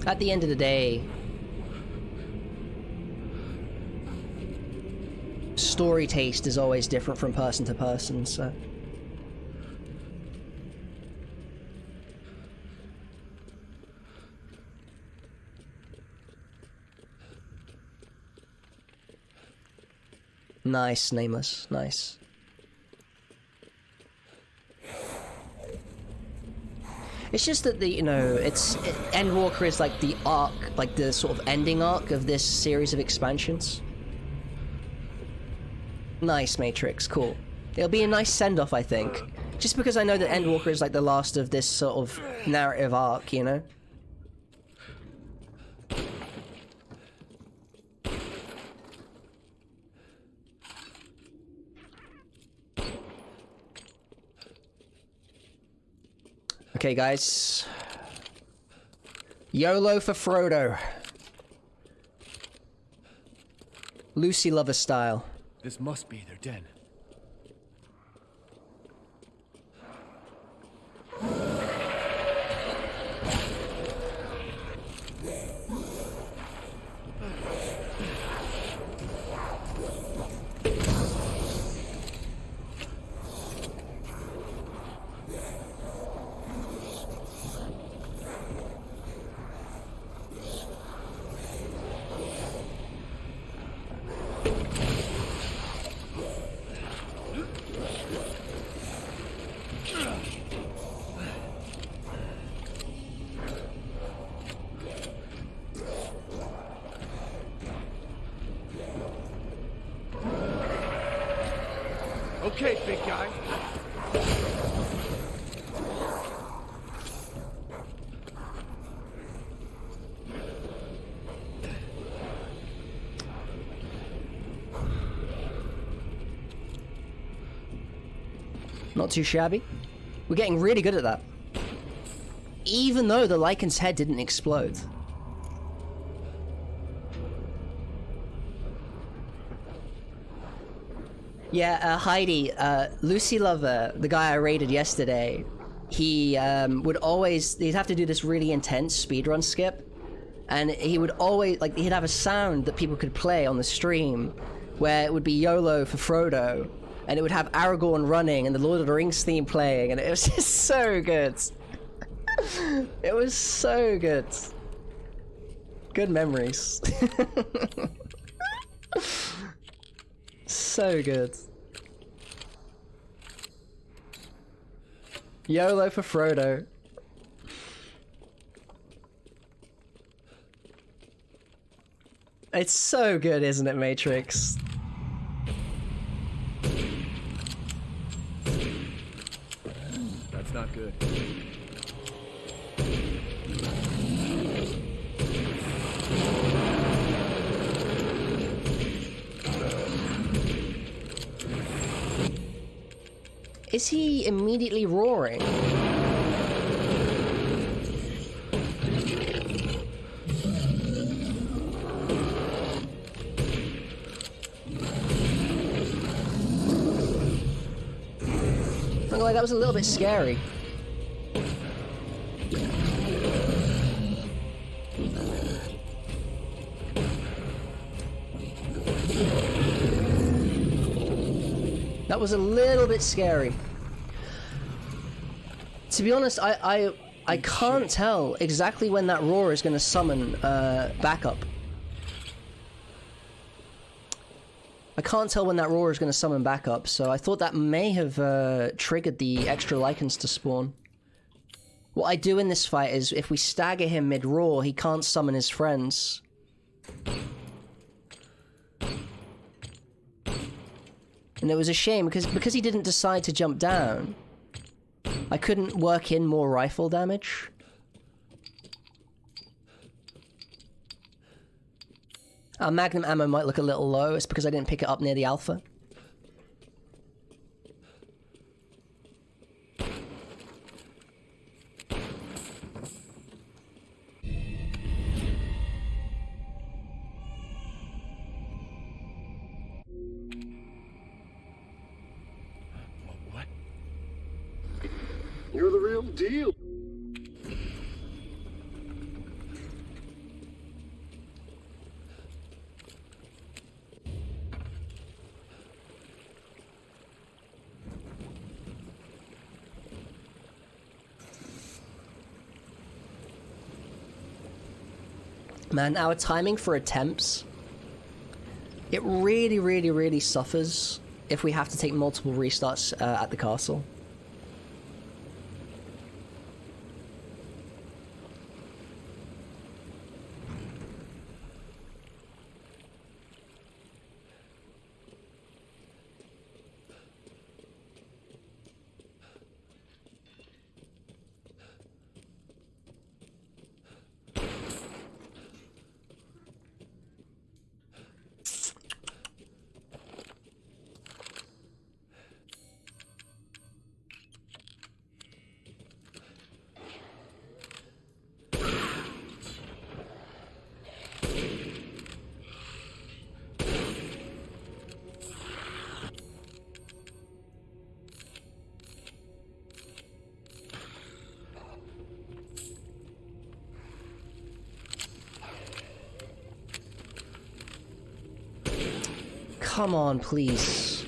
At the end of the day, story taste is always different from person to person, so... Nice, Nameless. Nice. It's just that Endwalker is like the arc, like the sort of ending arc of this series of expansions. Nice, Matrix. Cool. It'll be a nice send-off, I think. Just because I know that Endwalker is like the last of this sort of narrative arc, you know? Okay, guys. YOLO for Frodo. Lucy Lover style. This must be their den. Okay, big guy. Not too shabby. We're getting really good at that. Even though the Lycan's head didn't explode. Yeah, Heidi, Lucy Lover, the guy I raided yesterday, he would always, he'd have to do this really intense speedrun skip, and he would always, like, he'd have a sound that people could play on the stream, where it would be YOLO for Frodo, and it would have Aragorn running and the Lord of the Rings theme playing, and it was just so good. It was so good. Good memories. So good. YOLO for Frodo. It's so good, isn't it, Matrix? That's not good. Is he immediately roaring? Looked like that was a little bit scary. That was a little bit scary. To be honest, I can't tell exactly when that roar is going to summon backup. I can't tell when that roar is going to summon backup, so I thought that may have triggered the extra Lycans to spawn. What I do in this fight is, if we stagger him mid-roar, he can't summon his friends. And it was a shame, because he didn't decide to jump down, I couldn't work in more rifle damage. Our magnum ammo might look a little low, it's because I didn't pick it up near the alpha. You're the real deal. Man, our timing for attempts, it really suffers if we have to take multiple restarts at the castle. Come on, please.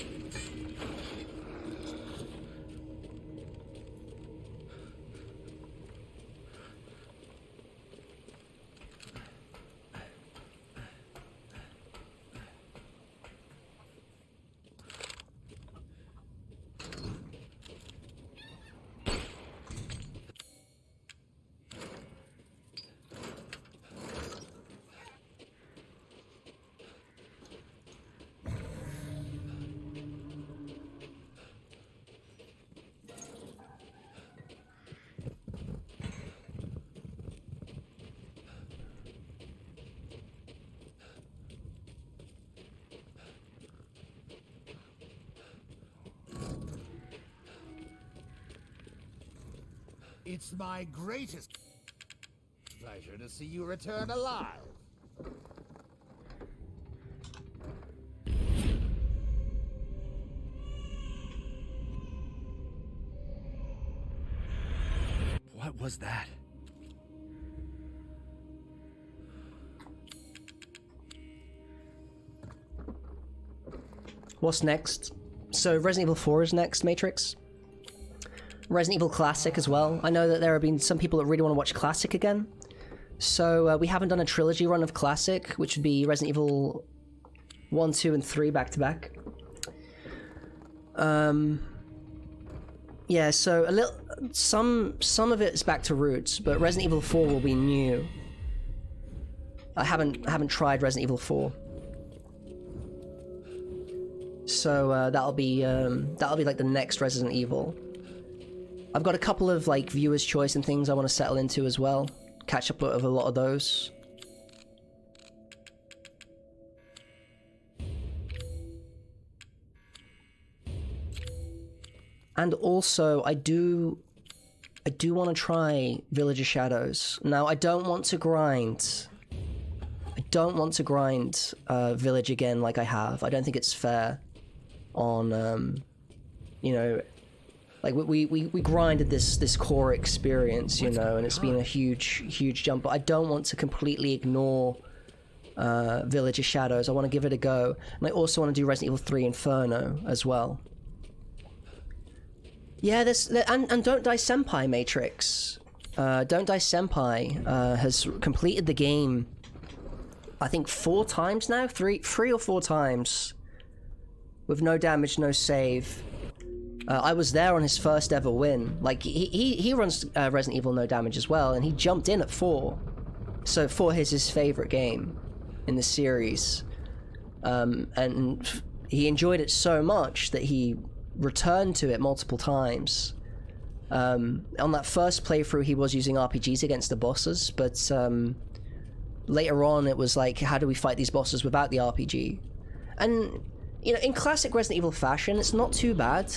It's my greatest pleasure to see you return alive. What was that? What's next? So Resident Evil 4 is next, Matrix. Resident Evil Classic as well. I know that there have been some people that really want to watch Classic again. So we haven't done a trilogy run of Classic, which would be Resident Evil 1, 2, and 3 back to back. Yeah, so a little, some of it's back to roots, but Resident Evil 4 will be new. I haven't tried Resident Evil 4. So that'll be like the next Resident Evil. I've got a couple of like viewers' choice and things I want to settle into as well. Catch up with a lot of those. And also, I do want to try Village of Shadows. Now, I don't want to grind Village again like I have. I don't think it's fair on, you know, like we grinded this core experience, you know, and it's been a huge jump. But I don't want to completely ignore Village of Shadows. I want to give it a go, and I also want to do Resident Evil 3 Inferno as well. Yeah, and Don't Die Senpai Matrix. Don't Die Senpai has completed the game, I think 4 times now, three or 4 times, with no damage, no save. I was there on his first ever win. Like he runs Resident Evil no damage as well, and he jumped in at 4. So 4 is his favorite game in the series, and he enjoyed it so much that he returned to it multiple times. On that first playthrough he was using RPGs against the bosses, but later on it was like, how do we fight these bosses without the RPG? And you know, in classic Resident Evil fashion, it's not too bad,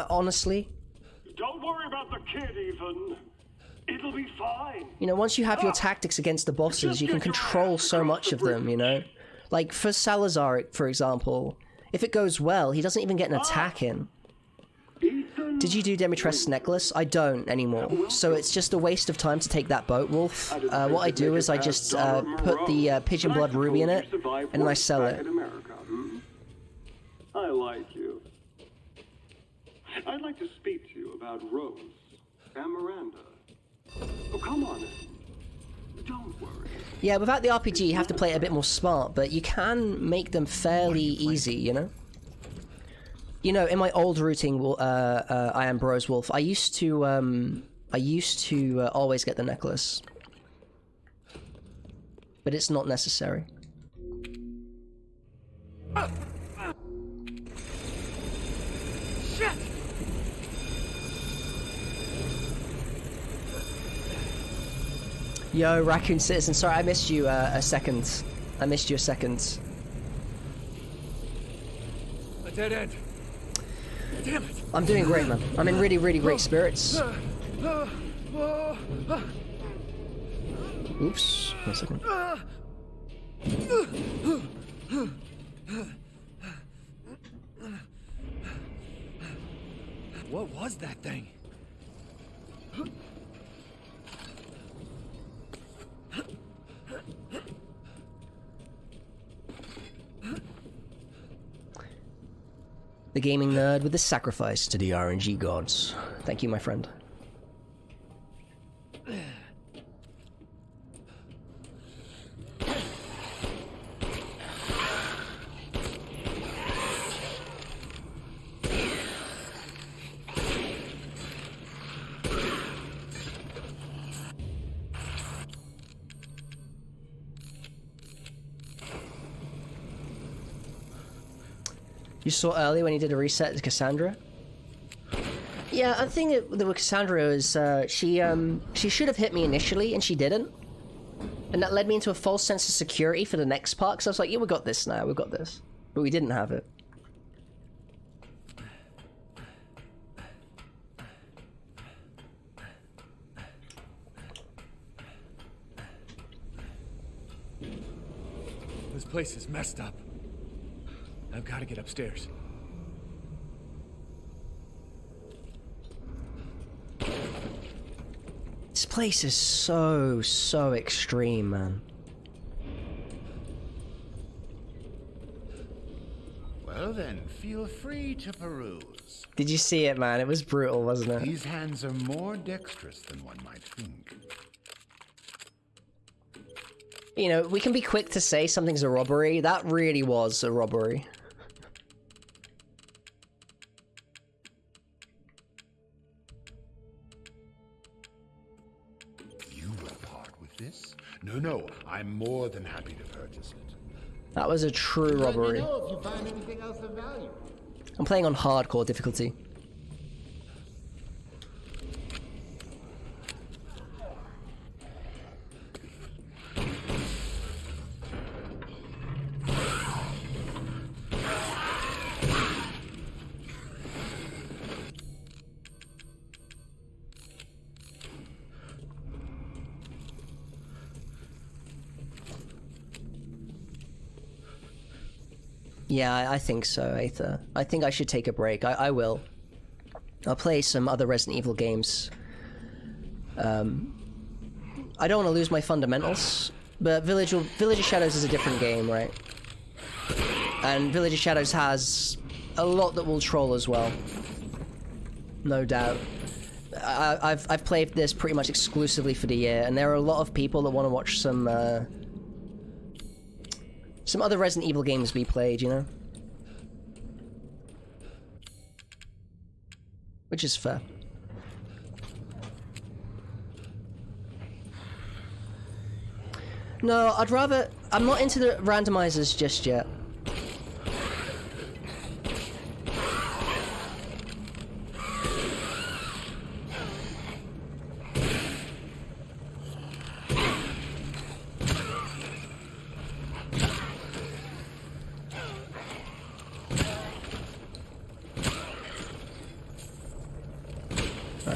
honestly. Don't worry about the kid, Ethan. It'll be fine. You know, once you have your tactics against the bosses, you can control so much of them, you know? Like for Salazar, for example, if it goes well, he doesn't even get an attack in. Did you do Demitres's necklace? I don't anymore. So it's just a waste of time to take that boat wolf. What I do is I just put the pigeon blood ruby in it, and then I sell it. I like you. I'd like to speak to you about Rose and Miranda. Oh, come on in. Don't worry. Yeah, without the RPG, you have to play it a bit more smart, but you can make them fairly easy, you know? You know, in my old routing, I Am Bros Wolf, I used to always get the necklace. But it's not necessary. Shit! Yo, Raccoon Citizen, sorry, I missed you a second. I missed you a second. A dead end. Damn it! I'm doing great, man. I'm in really, really great spirits. Oops, 1 second. What was that thing? The gaming nerd with the sacrifice to the RNG gods. Thank you, my friend. You saw earlier when he did a reset to Cassandra? Yeah, I think with Cassandra is she should have hit me initially and she didn't. And that led me into a false sense of security for the next part, because I was like, yeah, we got this now, we got this. But we didn't have it. place is messed up. I've got to get upstairs. This place is so extreme, man. Well then, feel free to peruse. Did you see it, man? It was brutal, wasn't it? These hands are more dexterous than one might think. You know, we can be quick to say something's a robbery. That really was a robbery. You will part with this? No, I'm more than happy to purchase it. That was a true robbery. Let me know if you find anything else of value. I'm playing on hardcore difficulty. Yeah, I think so, Aether. I think I should take a break. I will. I'll play some other Resident Evil games. I don't want to lose my fundamentals, but Village of Shadows is a different game, right? And Village of Shadows has a lot that will troll as well. No doubt. I've played this pretty much exclusively for the year, and there are a lot of people that want to watch some other Resident Evil games be played, you know? Which is fair. No, I'd rather... I'm not into the randomizers just yet.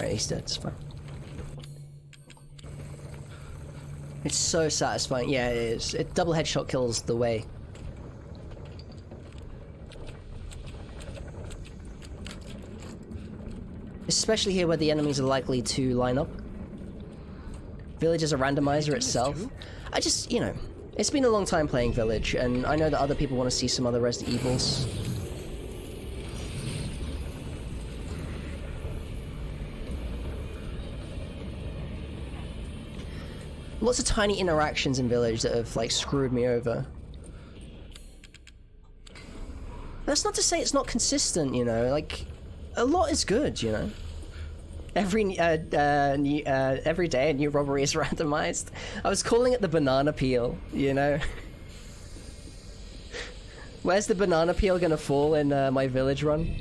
He's dead, it's fine. It's so satisfying. Yeah, it is. Double headshot kills the way. Especially here where the enemies are likely to line up. Village is a randomizer itself. I just, you know, it's been a long time playing Village, and I know that other people want to see some other Resident Evils. Lots of tiny interactions in Village that have, like, screwed me over. That's not to say it's not consistent, you know, like, a lot is good, you know? Every day a new robbery is randomized. I was calling it the banana peel, you know? Where's the banana peel gonna fall in my Village run?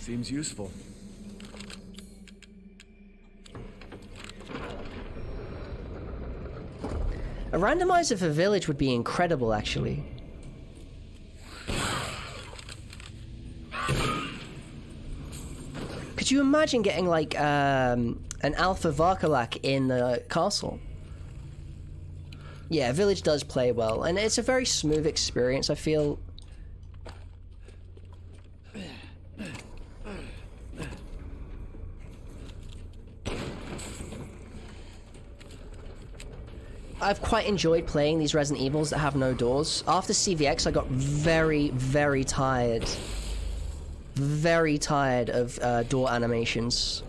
Seems useful. A randomizer for Village would be incredible, actually. Could you imagine getting, like, an Alpha Varkalak in the castle? Yeah, Village does play well, and it's a very smooth experience, I feel. I've quite enjoyed playing these Resident Evils that have no doors. After CVX, I got very, very tired. Very tired of door animations.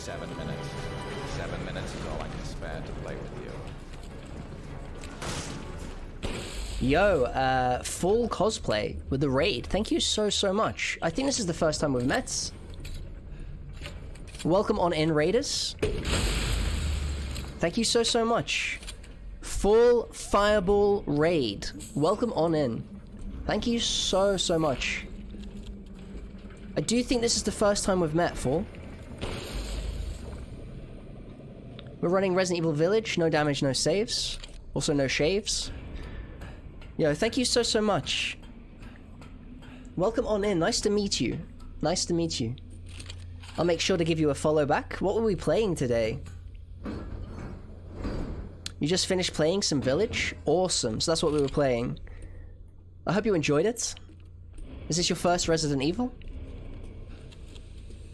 7 minutes. 7 minutes is all I can spare to play with you. Yo, full cosplay with the raid. Thank you so much. I think this is the first time we've met. Welcome on in, Raiders. Thank you so much. Full Fireball raid. Welcome on in. Thank you so much. I do think this is the first time we've met, Full. We're running Resident Evil Village. No damage, no saves. Also no shaves. Yo, thank you so much. Welcome on in. Nice to meet you. Nice to meet you. I'll make sure to give you a follow back. What were we playing today? You just finished playing some Village? Awesome. So that's what we were playing. I hope you enjoyed it. Is this your first Resident Evil?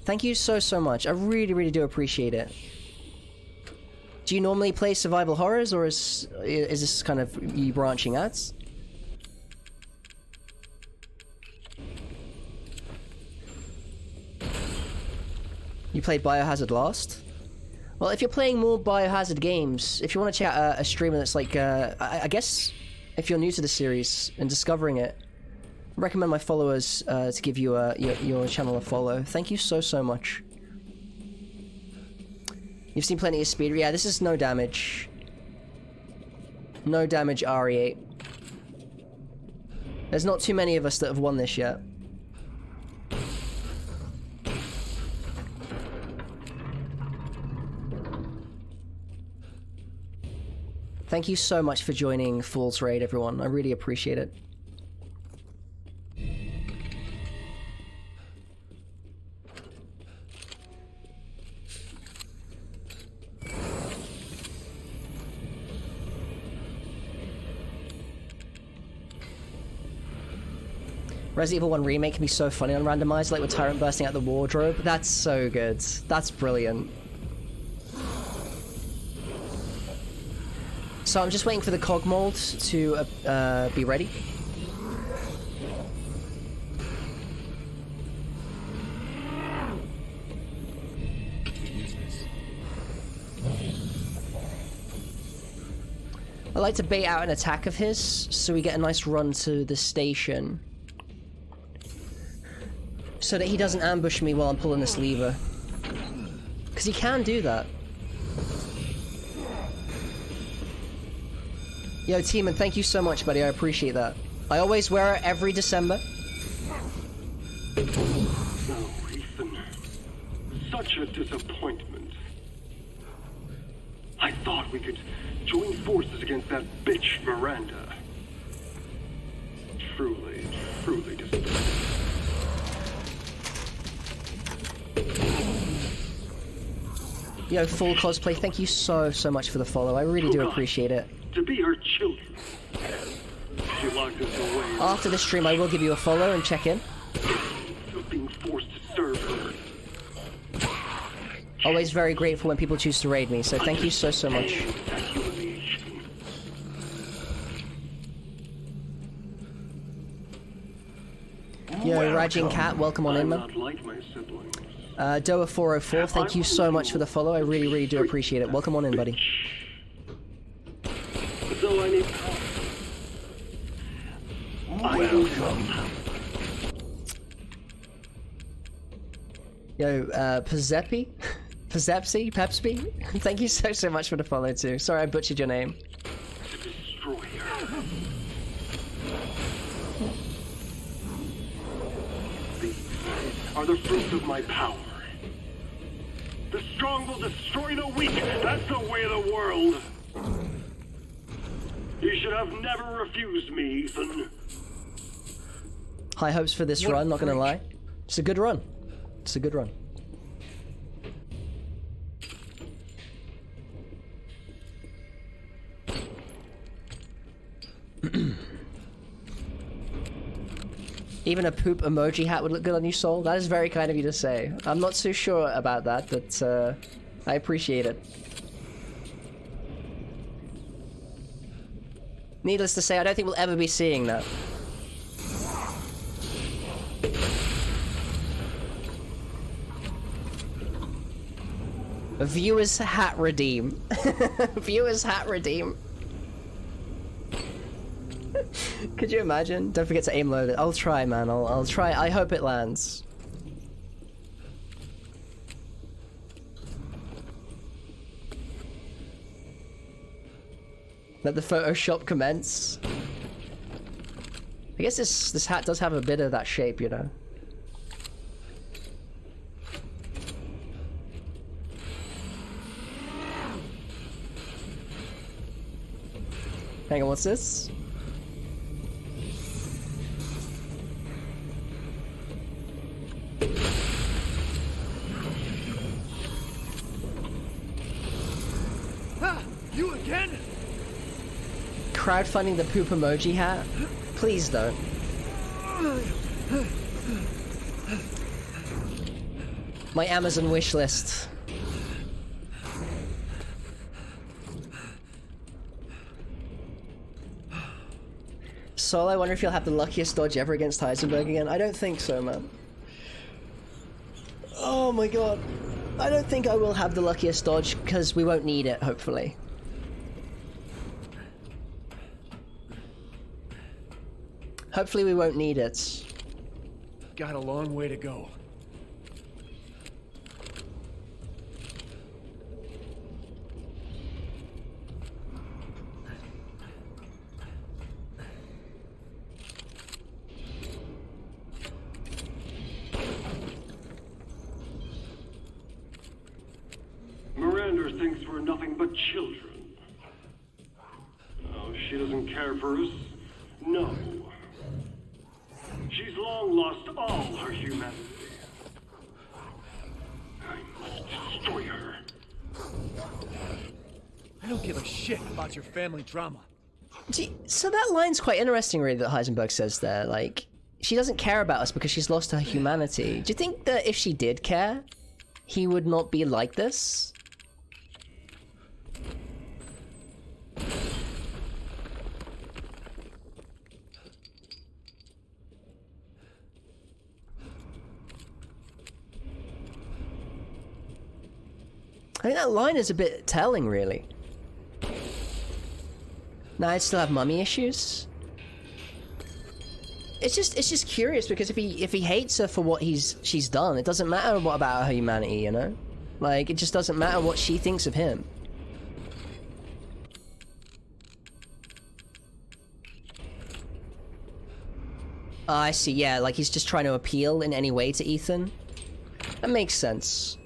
Thank you so much. I really do appreciate it. Do you normally play survival horrors, or is this kind of you branching out? You played Biohazard last? Well, if you're playing more Biohazard games, if you want to check out a streamer that's like, I guess, if you're new to the series and discovering it, I recommend my followers to give you your channel a follow. Thank you so much. You've seen plenty of speed. Yeah, this is no damage. No damage RE8. There's not too many of us that have won this yet. Thank you so much for joining Fool's Raid, everyone. I really appreciate it. Resident Evil 1 Remake can be so funny on randomized, like with Tyrant bursting out the wardrobe. That's so good. That's brilliant. So I'm just waiting for the cog mold to be ready. I like to bait out an attack of his, so we get a nice run to the station. So that he doesn't ambush me while I'm pulling this lever. Because he can do that. Yo, Teeman, thank you so much, buddy. I appreciate that. I always wear it every December. No, Ethan. Such a disappointment. I thought we could join forces against that bitch Miranda. Truly disappointing. Yo, full cosplay, thank you so much for the follow. I really do appreciate it. To be her children. She locked us away. After the stream, I will give you a follow and check in. You're being forced to serve her. Always very grateful when people choose to raid me, so thank you so much. Yo, Raging Cat, welcome on in, man. Doa404, thank you so much for the follow. I really do appreciate it. Welcome on in, buddy. So I need Yo, Pezepsi? Pepsby? Thank you so much for the follow too. Sorry I butchered your name. These are the fruits of my power. The strong will destroy the weak. That's the way of the world. You should have never refused me, Ethan. High hopes for this run, not gonna lie. It's a good run. It's a good run. Even a poop emoji hat would look good on you, Soul. That is very kind of you to say. I'm not so sure about that, but I appreciate it. Needless to say, I don't think we'll ever be seeing that. Viewers hat redeem. Viewers hat redeem. Could you imagine? Don't forget to aim load it. I'll try, man. I'll try. I hope it lands. Let the Photoshop commence. I guess this hat does have a bit of that shape, you know. Hang on, what's this? Ah, you again? Crowdfunding the poop emoji hat? Please don't. My Amazon wish list. Sol, I wonder if you'll have the luckiest dodge ever against Heisenberg again. I don't think so, man. Oh my god. I don't think I will have the luckiest dodge, because we won't need it, hopefully. Hopefully we won't need it. Got a long way to go. Miranda thinks we're nothing but children. Oh, she doesn't care for us? No. She's long lost all her humanity. I must destroy her. I don't give a shit about your family drama. Gee, so that line's quite interesting, really, that Heisenberg says there. Like, she doesn't care about us because she's lost her humanity. Do you think that if she did care, he would not be like this? I think that line is a bit telling, really. Now I still have mummy issues. It's just curious because if he hates her for what she's done, it doesn't matter what about her humanity, you know? Like, it just doesn't matter what she thinks of him. I see, yeah, like he's just trying to appeal in any way to Ethan. That makes sense.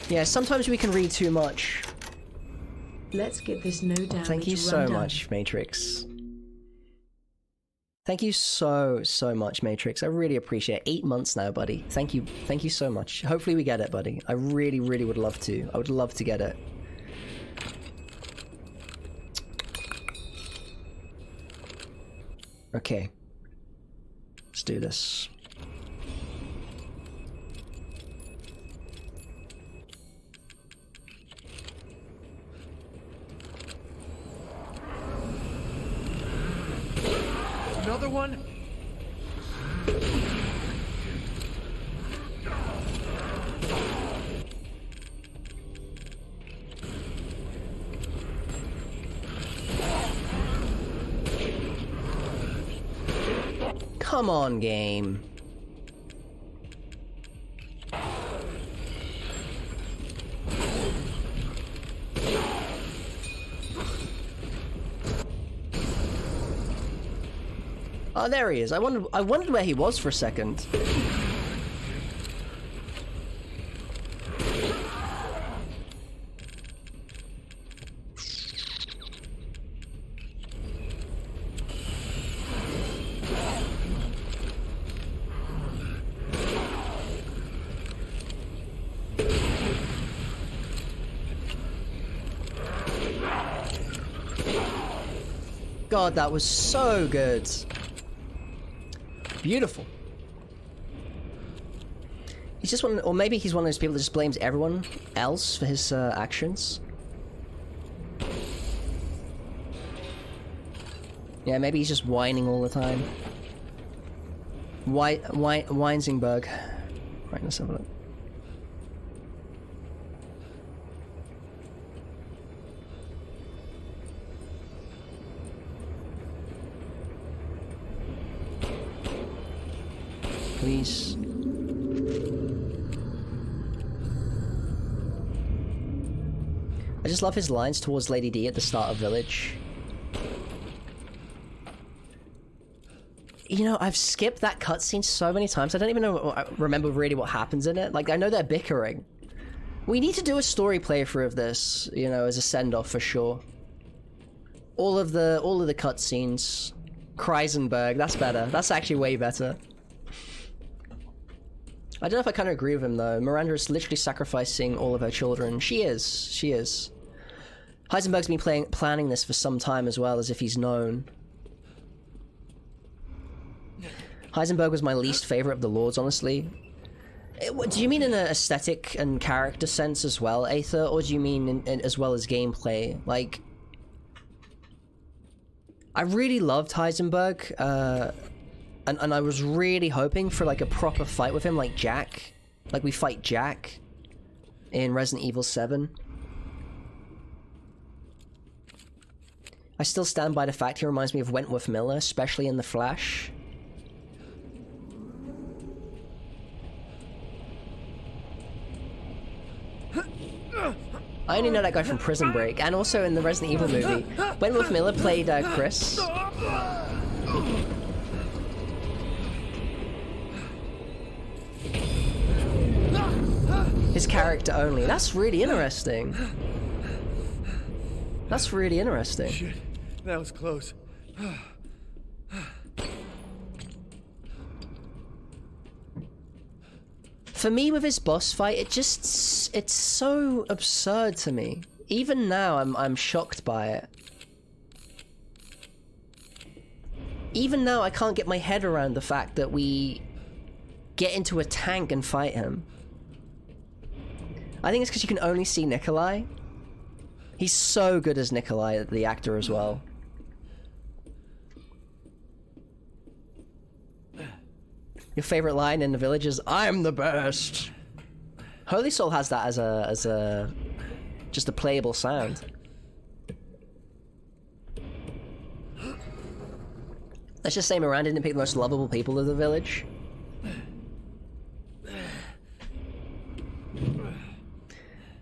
Yeah, sometimes we can read too much. Let's get this no damage. Thank you so much, Matrix. Thank you so much, Matrix. I really appreciate it. 8 months now, buddy. Thank you so much. Hopefully we get it, buddy. I really would love to. I would love to get it. Okay. Let's do this. Another one? Come on, game. Oh, there he is. I wondered where he was for a second. God, that was so good. Beautiful. He's just one, or maybe he's one of those people that just blames everyone else for his actions. Yeah, maybe he's just whining all the time. Weinsingberg. Right, let's have a look. please. I just love his lines towards Lady D at the start of Village. You know, I've skipped that cutscene so many times, I don't even remember really what happens in it. Like, I know they're bickering. We need to do a story playthrough of this, you know, as a send-off for sure. All of the cutscenes. Kreisenberg, that's better. That's actually way better. I don't know if I kind of agree with him though. Miranda is literally sacrificing all of her children. She is. She is. Heisenberg's been planning this for some time as well, as if he's known. Heisenberg was my least favorite of the Lords, honestly. Do you mean in an aesthetic and character sense as well, Aether, or do you mean as well as gameplay? Like, I really loved Heisenberg, and I was really hoping for like a proper fight with him, like Jack. Like we fight Jack in Resident Evil 7. I still stand by the fact he reminds me of Wentworth Miller, especially in The Flash. I only know that guy from Prison Break, and also in the Resident Evil movie. Wentworth Miller played Chris. His character only. That's really interesting. That's really interesting. Shit, that was close. For me, with his boss fight, it's so absurd to me. Even now, I'm shocked by it. Even now, I can't get my head around the fact that we get into a tank and fight him. I think it's because you can only see Nikolai. He's so good as Nikolai, the actor as well. Your favorite line in The Village is, "I'm the best." Holy Soul has that as a just a playable sound. Let's just say Miranda didn't pick the most lovable people of The Village.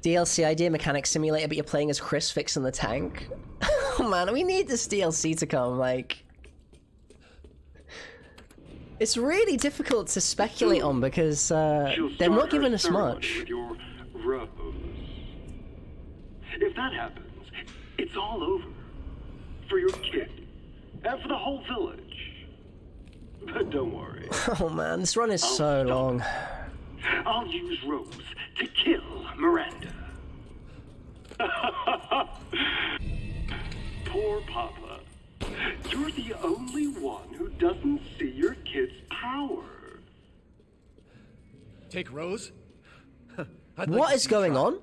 DLC idea, mechanic simulator, but you're playing as Chris fixing the tank. Oh man, we need this DLC to come, like... It's really difficult to speculate on because they're not giving us much. With your rose. If that happens, it's all over. For your kid. And for the whole village. But don't worry. Oh man, this run is so long. I'll use Rose to kill Miranda. Poor Papa. You're the only one who doesn't see your kid's power. Take Rose? What is going on?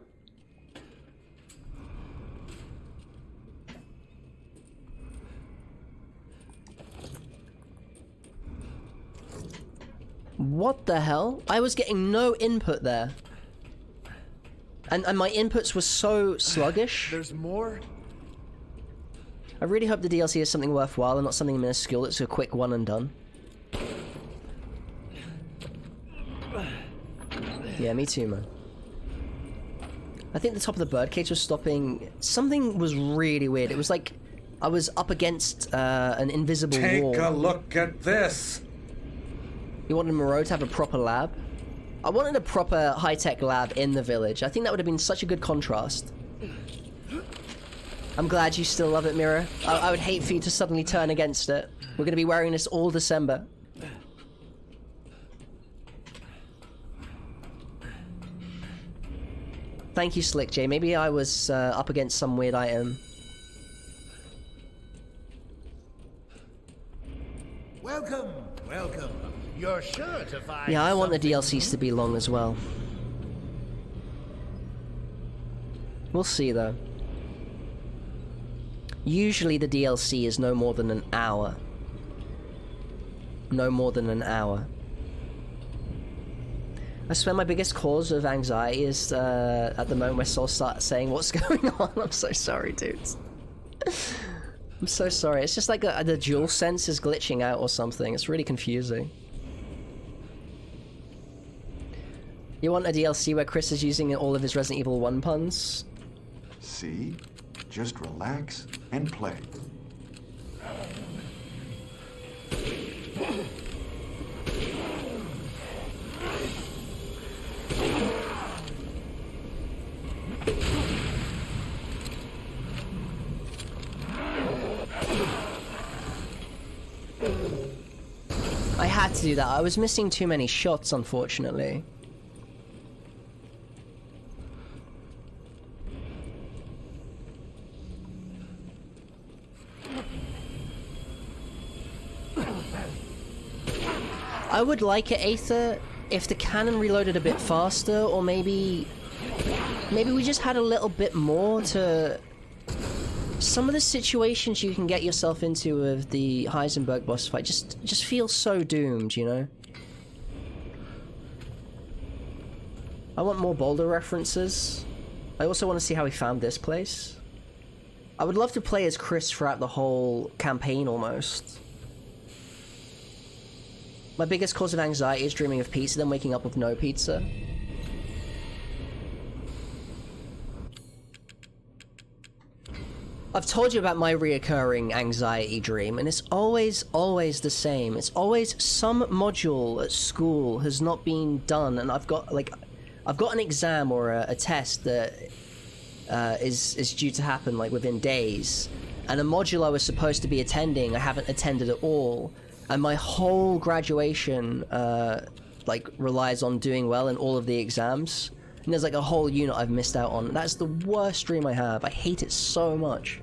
What the hell? I was getting no input there. And my inputs were so sluggish. There's more? I really hope the DLC is something worthwhile and not something minuscule that's a quick one and done. Yeah, me too, man. I think the top of the birdcage was stopping... Something was really weird. It was like I was up against an invisible wall. Take a look at this! You wanted Moreau to have a proper lab? I wanted a proper high-tech lab in the village. I think that would have been such a good contrast. I'm glad you still love it, Mira. I would hate for you to suddenly turn against it. We're going to be wearing this all December. Thank you, Slick J. Maybe I was up against some weird item. Welcome, welcome. You're sure to find... Yeah, I want the DLCs to be long as well. We'll see, though. Usually the DLC is no more than an hour. No more than an hour. I swear my biggest cause of anxiety is at the moment where Soul starts saying what's going on. I'm so sorry, dudes. I'm so sorry. It's just like the dual sense is glitching out or something. It's really confusing. You want a DLC where Chris is using all of his Resident Evil 1 puns? See? Just relax and play. I had to do that. I was missing too many shots, unfortunately. I would like it, Aether, if the cannon reloaded a bit faster, or maybe we just had a little bit more to... Some of the situations you can get yourself into with the Heisenberg boss fight just feel so doomed, you know? I want more Boulder references. I also want to see how he found this place. I would love to play as Chris throughout the whole campaign, almost. My biggest cause of anxiety is dreaming of pizza, then waking up with no pizza. I've told you about my reoccurring anxiety dream, and it's always the same. It's always some module at school has not been done, and I've got an exam or a test that is due to happen like within days, and a module I was supposed to be attending I haven't attended at all, and my whole graduation like relies on doing well in all of the exams, and there's like a whole unit I've missed out on. That's the worst dream I have. I hate it so much.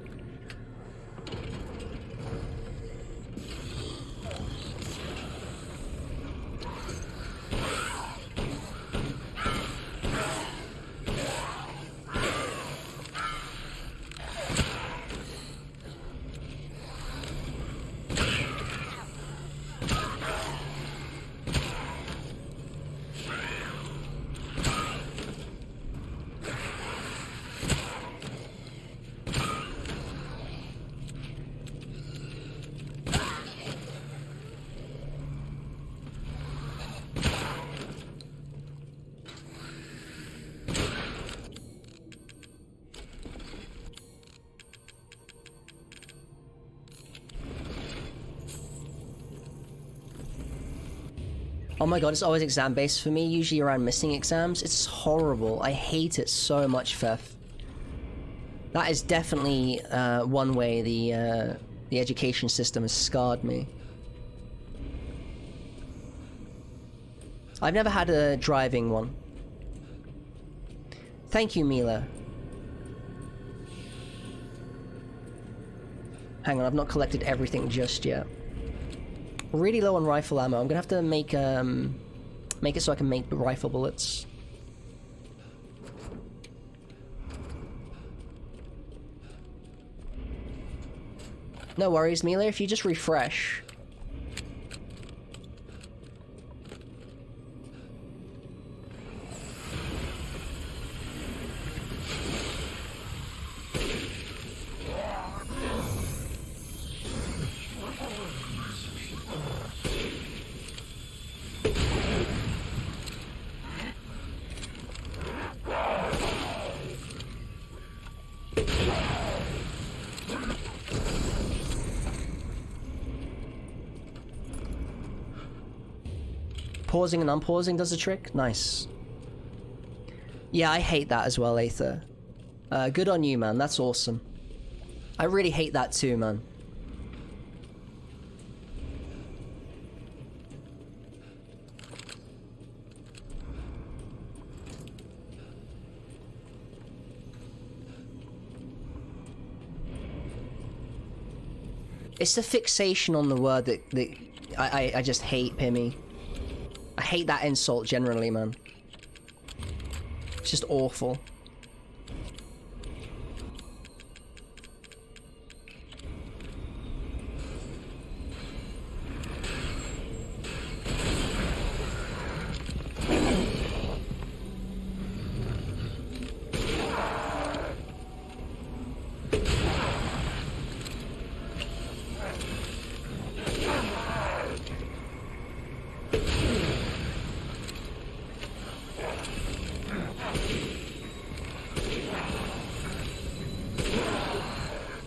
Oh my god, it's always exam-based for me, usually around missing exams. It's horrible. I hate it so much, Fef. That is definitely one way the education system has scarred me. I've never had a driving one. Thank you, Mila. Hang on, I've not collected everything just yet. Really low on rifle ammo. I'm gonna have to make it so I can make the rifle bullets. No worries, Mila, if you just refresh. Pausing and unpausing does the trick? Nice. Yeah, I hate that as well, Aether. Good on you, man. That's awesome. I really hate that too, man. It's the fixation on the word that I just hate, Pimmy. I hate that insult generally, man. It's just awful.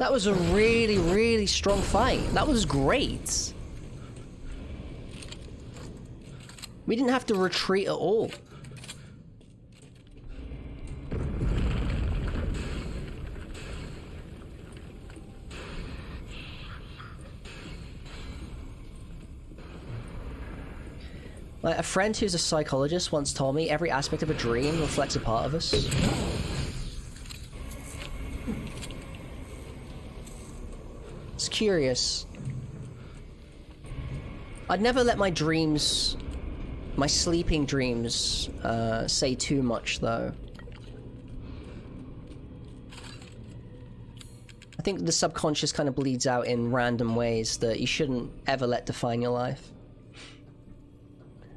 That was a really, really strong fight. That was great. We didn't have to retreat at all. Like, a friend who's a psychologist once told me every aspect of a dream reflects a part of us. It's curious. I'd never let my dreams, my sleeping dreams, say too much, though. I think the subconscious kind of bleeds out in random ways that you shouldn't ever let define your life.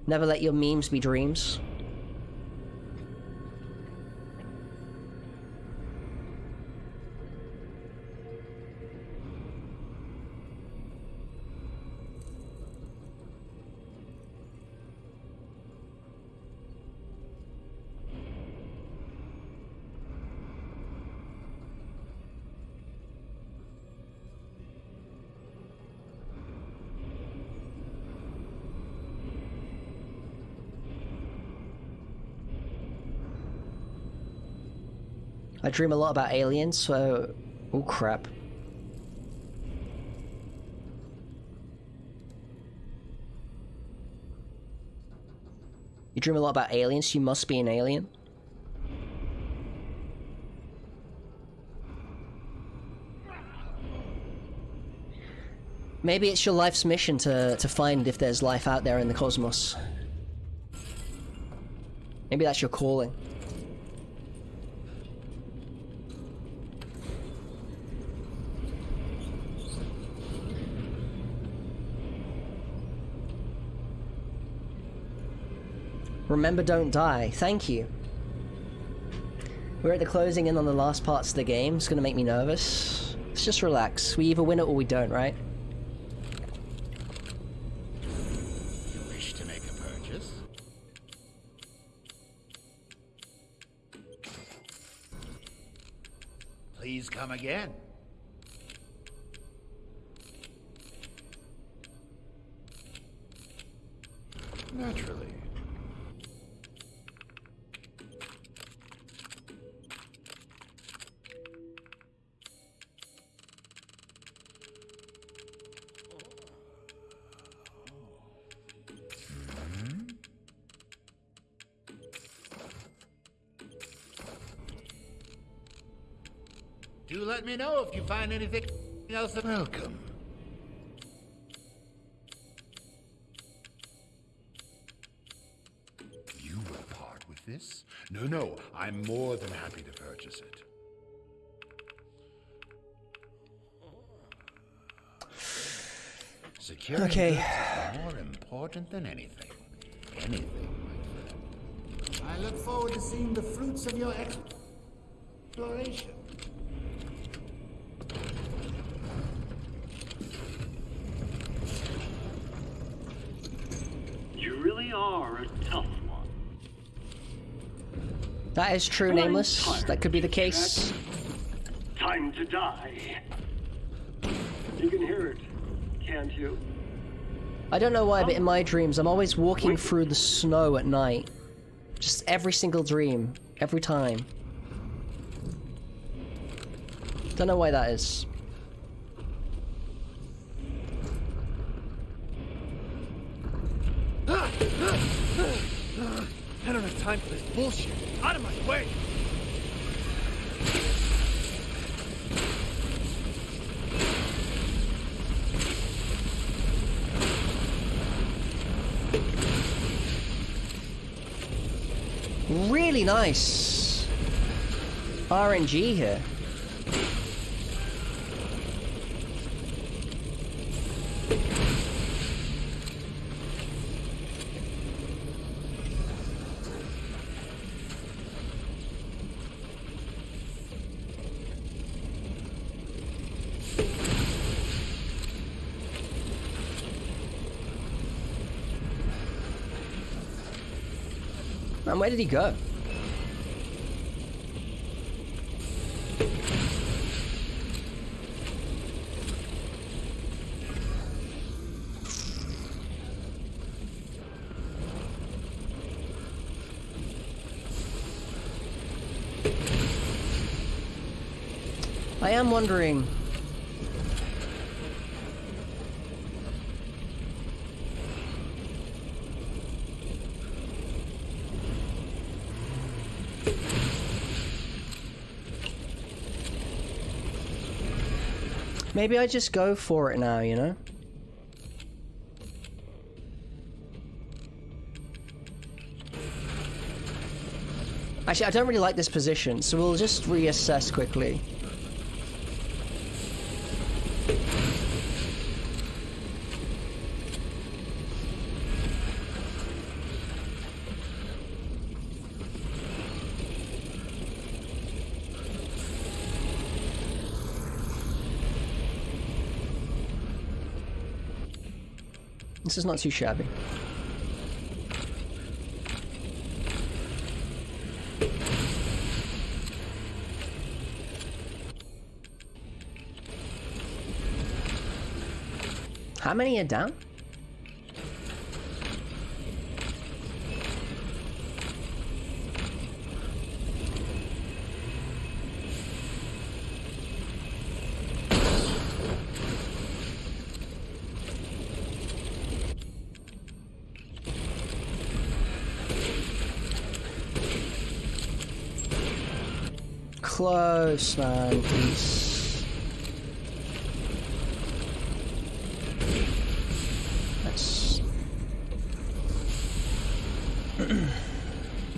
Never let your memes be dreams. I dream a lot about aliens, so... Oh, crap. You dream a lot about aliens, you must be an alien. Maybe it's your life's mission to find if there's life out there in the cosmos. Maybe that's your calling. Remember, don't die. Thank you. We're at the closing in on the last parts of the game. It's gonna make me nervous. Let's just relax. We either win it or we don't, right? You wish to make a purchase? Please come again. Naturally. Do let me know if you find anything else. Welcome. You will part with this? No, I'm more than happy to purchase it. Security is more important than anything. Anything, my friend. I look forward to seeing the fruits of your exploration. You really are a tough one. That is true, Nameless. That could be the case. Time to die. You can hear it, can't you? I don't know why, but in my dreams, I'm always walking through the snow at night. Just every single dream. Every time. Don't know why that is. I don't have time for this bullshit. Out of my way! Really nice RNG here. Man, where did he go? I am wondering... Maybe I just go for it now, you know? Actually, I don't really like this position, so we'll just reassess quickly. This is not too shabby. How many are down? Close, man, please. That's...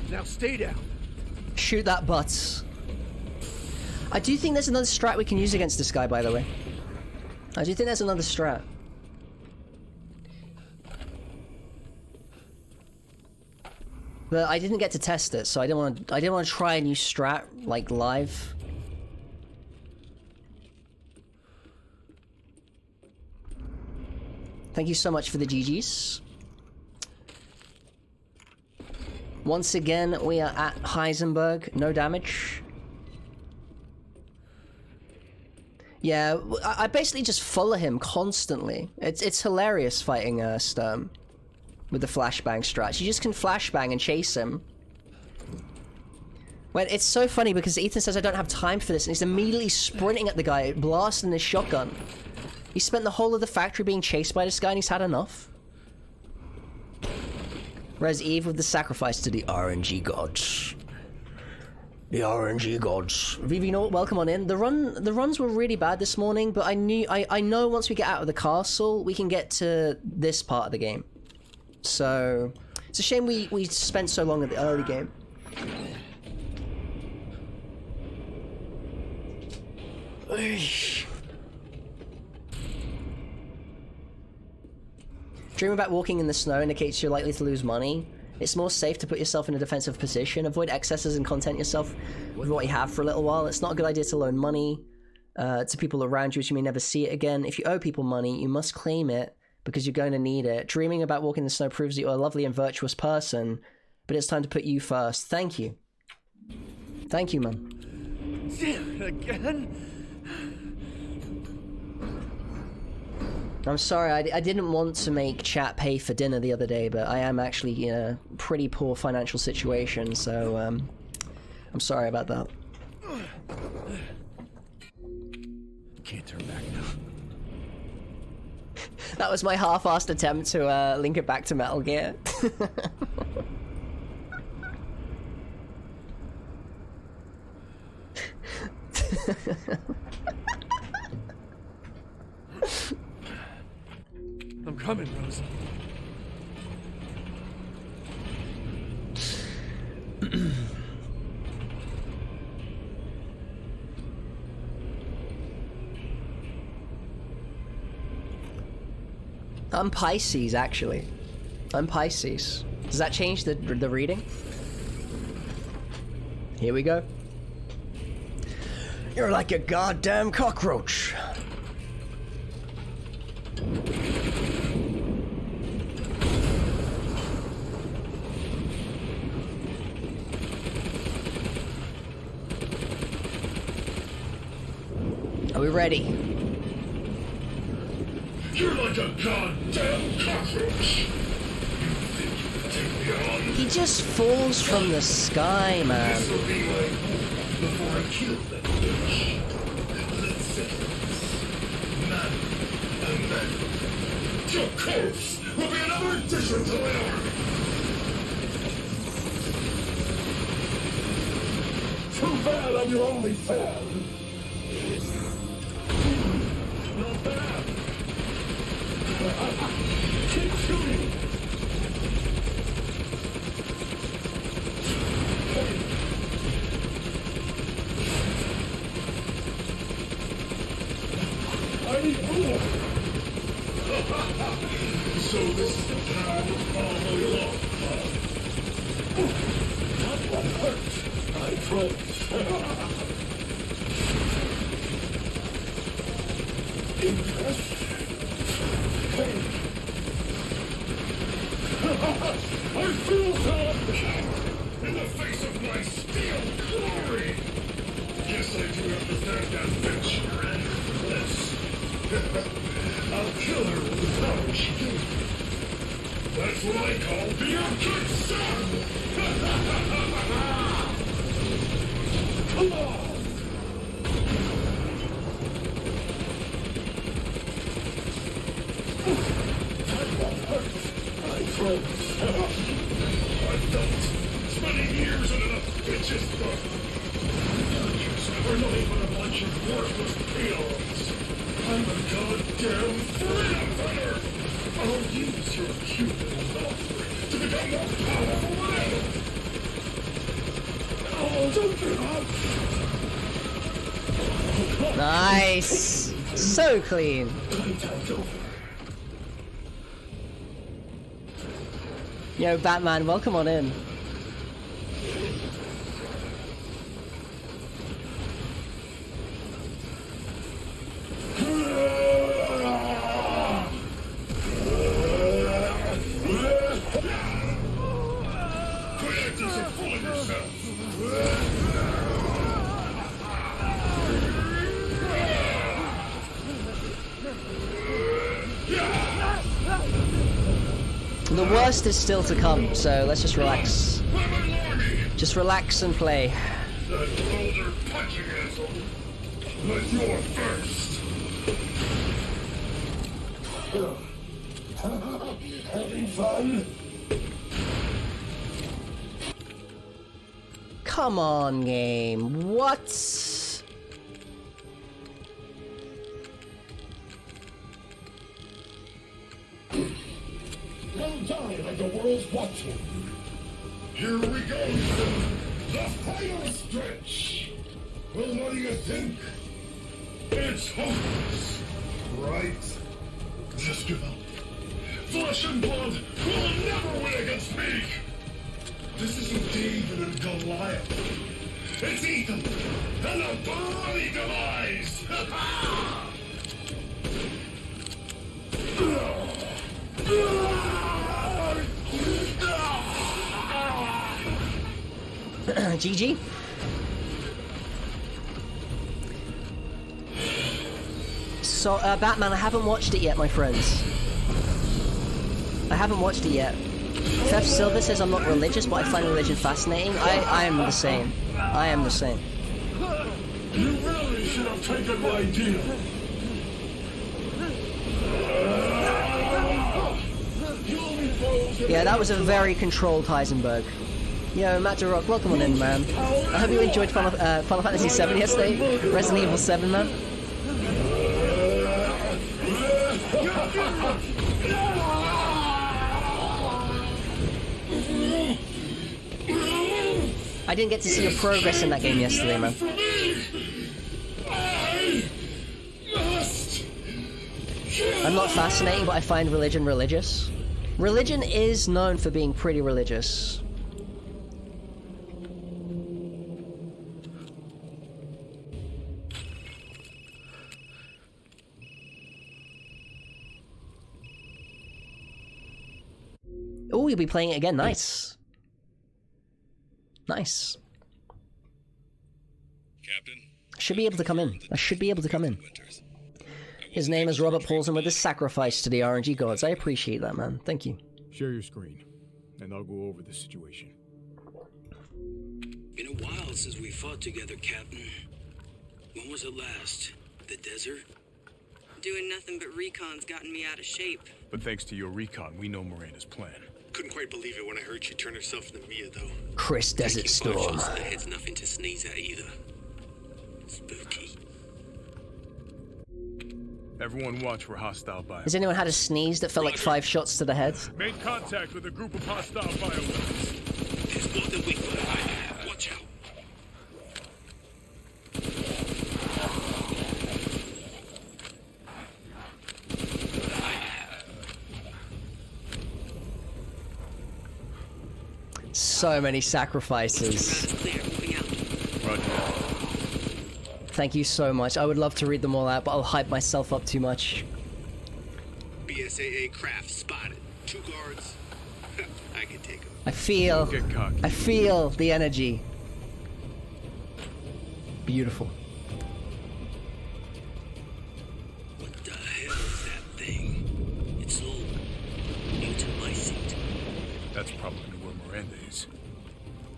Now stay down. Shoot that butt. I do think there's another strat we can use against this guy, by the way. I do think there's another strat. But I didn't get to test it, so I didn't want to try a new strat like live. Thank you so much for the GGs. Once again, we are at Heisenberg. No damage. Yeah, I basically just follow him constantly. It's hilarious fighting Sturm with the flashbang strat. You just can flashbang and chase him. Well, it's so funny because Ethan says I don't have time for this, and he's immediately sprinting at the guy, blasting his shotgun. He spent the whole of the factory being chased by this guy, and he's had enough. Res Eve with the sacrifice to the RNG gods. The RNG gods. VV Nort, welcome on in. The runs were really bad this morning, but I know once we get out of the castle, we can get to this part of the game. So it's a shame we spent so long at the early game. Dream about walking in the snow indicates you're likely to lose money. It's more safe to put yourself in a defensive position. Avoid excesses and content yourself with what you have for a little while. It's not a good idea to loan money to people around you, which you may never see it again. If you owe people money, you must claim it because you're going to need it. Dreaming about walking in the snow proves that you're a lovely and virtuous person, but it's time to put you first. Thank you. Thank you, man. Again? I'm sorry, I didn't want to make chat pay for dinner the other day, but I am actually in a pretty poor financial situation, so I'm sorry about that. Can't turn back now. That was my half-assed attempt to link it back to Metal Gear. I'm coming, Rose. I'm Pisces, actually. I'm Pisces. Does that change the reading? Here we go. You're like a goddamn cockroach. Are we ready? You're like a goddamn cockroach. He just falls from the sky, man. Before I kill that bitch. Your corpse will be another addition to my army. Too bad I'm your only fan. Not bad. Keep shooting. I need more. So this is the time to follow along, huh? That one hurt. I promise. Impressed? Hey. I feel that in the face of my steel glory. Yes, I do understand that bitch. Yes. I'll kill her with the power she gave me. That's what I call being a good son! Come on! That won't hurt, I promise. I've felt spending years in a bitch's book. We're nothing but a bunch of worthless peons. I'm a goddamn freedom fighter! I'll use your cute little offspring to become more powerful than ever! Oh, don't give up! Nice! So clean. Yo, Batman, welcome on in. The worst is still to come, so let's just relax. Just relax and play. That older punching asshole. But you're first. Having fun? Come on, game. What? Don't die like the world's watching. Here we go. The final stretch. Well, what do you think? It's hopeless, right? Just give up. Flesh and blood will never win against me. This isn't David and Goliath. It's Ethan and a bloody demise. GG. So, Batman, I haven't watched it yet, my friends. I haven't watched it yet. Theft Silver says I'm not religious, but I find religion fascinating. I am the same. I am the same. You really should have taken my deal. Yeah, that was a very controlled Heisenberg. Yo, Matt DeRock, welcome on in, man. I hope you enjoyed Final Fantasy 7 yesterday. Resident Evil 7, man. I didn't get to see your progress in that game yesterday, man. I'm not fascinating, but I find religion religious. Religion is known for being pretty religious. Oh, you'll be playing it again. Nice. Nice. Captain, I should be able to come in. I should be able to come in. His name is Robert Paulson with his sacrifice to the RNG gods. I appreciate that, man. Thank you. Share your screen, and I'll go over the situation. Been a while since we fought together, Captain. When was it last? The desert? Doing nothing but recon's gotten me out of shape. But thanks to your recon, we know Miranda's plan. Couldn't quite believe it when I heard she turned herself into Mia, though. Chris Desert Storm. The head's nothing to sneeze at either. Spooky. Everyone watch for hostile bio. Has anyone had a sneeze that felt like 5 shots to the head? Made contact with a group of hostile bioweapons. There's more than we thought. Watch out. So many sacrifices. Roger. Thank you so much. I would love to read them all out, but I'll hype myself up too much. BSAA craft spotted. 2 guards. I can take them. I feel the energy. Beautiful. What the hell is that thing? It's all new to my seat. That's probably where Miranda is.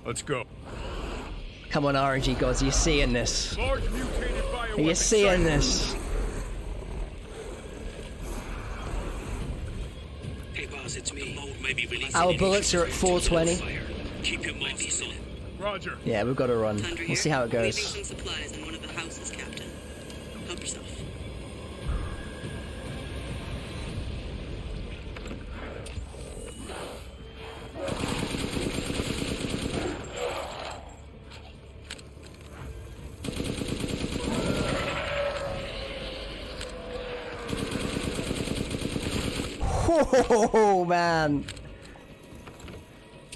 Let's go. Come on, RNG gods, are you seeing this? Large mutated bioweapon. Are you seeing this? Hey boss, it's me. Our bullets are at 420. Keep your mouth on. Roger. Yeah, we've got to run. We'll see how it Leaving goes. some supplies in one of the houses, Captain. Help yourself. Oh man.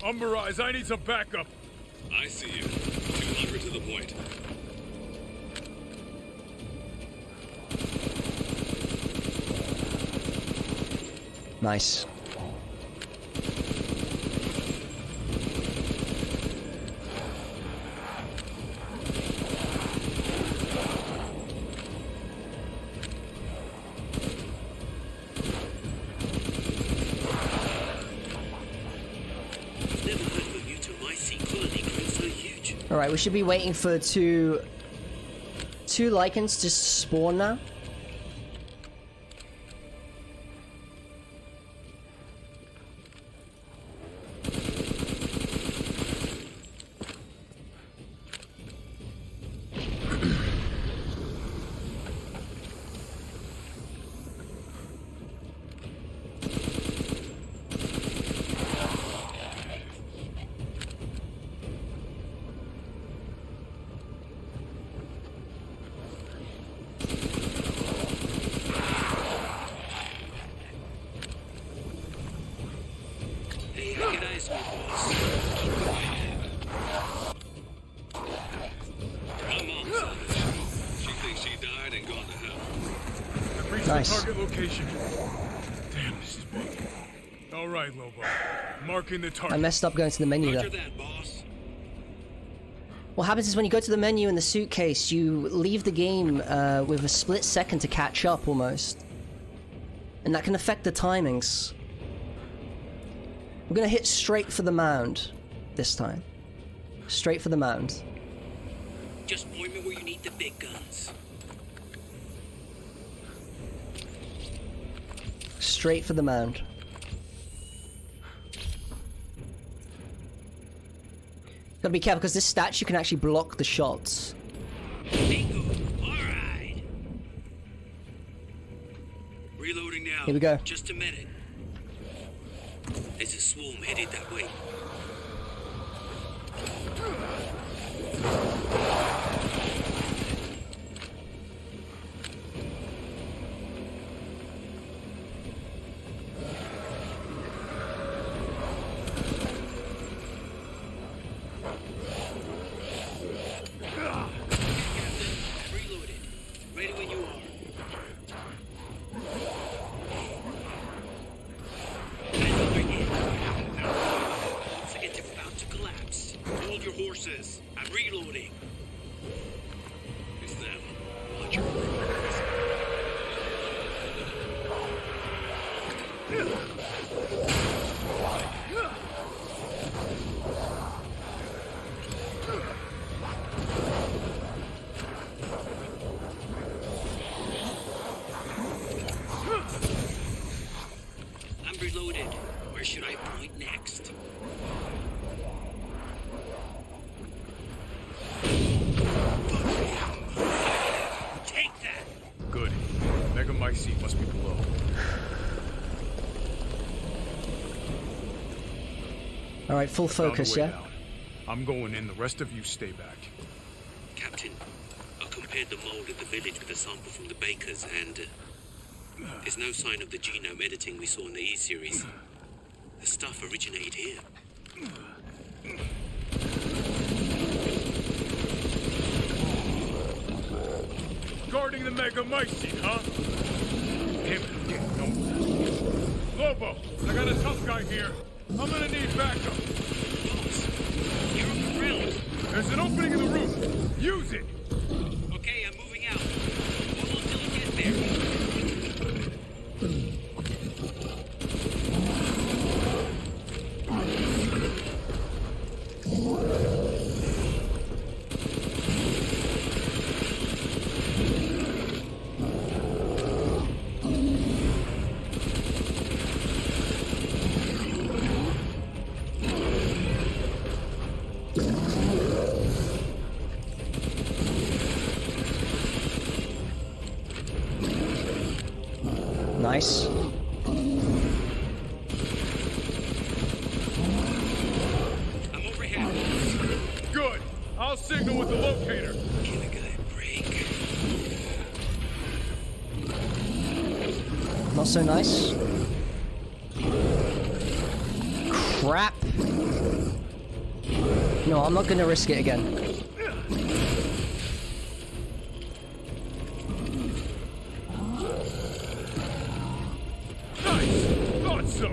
Umber Eyes, I need some backup. I see you. 200 to the point. Nice. Alright, we should be waiting for two lichens to spawn now. Nice. Target location. Damn, this is big. All right, Lobo. Marking the target. I messed up going to the menu there. What happens is when you go to the menu in the suitcase, you leave the game with a split second to catch up almost. And that can affect the timings. We're gonna hit straight for the mound this time. Straight for the mound. Just point me where you need the big guns. Straight for the mound. Gotta be careful because this statue can actually block the shots. Bingo. All right. Reloading now. Here we go. Just a minute. There's a swarm headed that way. I'm reloading. It's them. Watch your All right, full focus, yeah? I'm going in, the rest of you stay back. Captain, I compared the mold at the village with a sample from the bakers, and there's no sign of the genome editing we saw in the E-series. The stuff originated here. Guarding the Megamycete, huh? Him, no. Lobo, I got a tough guy here. I'm gonna need backup. Boss, you're on the ground. There's an opening in the roof. Use it. Okay, I'm moving out. Hold on till I get there. Nice. I'm over here. Good. I'll signal with the locator. Give a guy a break. Not so nice. Crap. No, I'm not gonna risk it again. Thought so.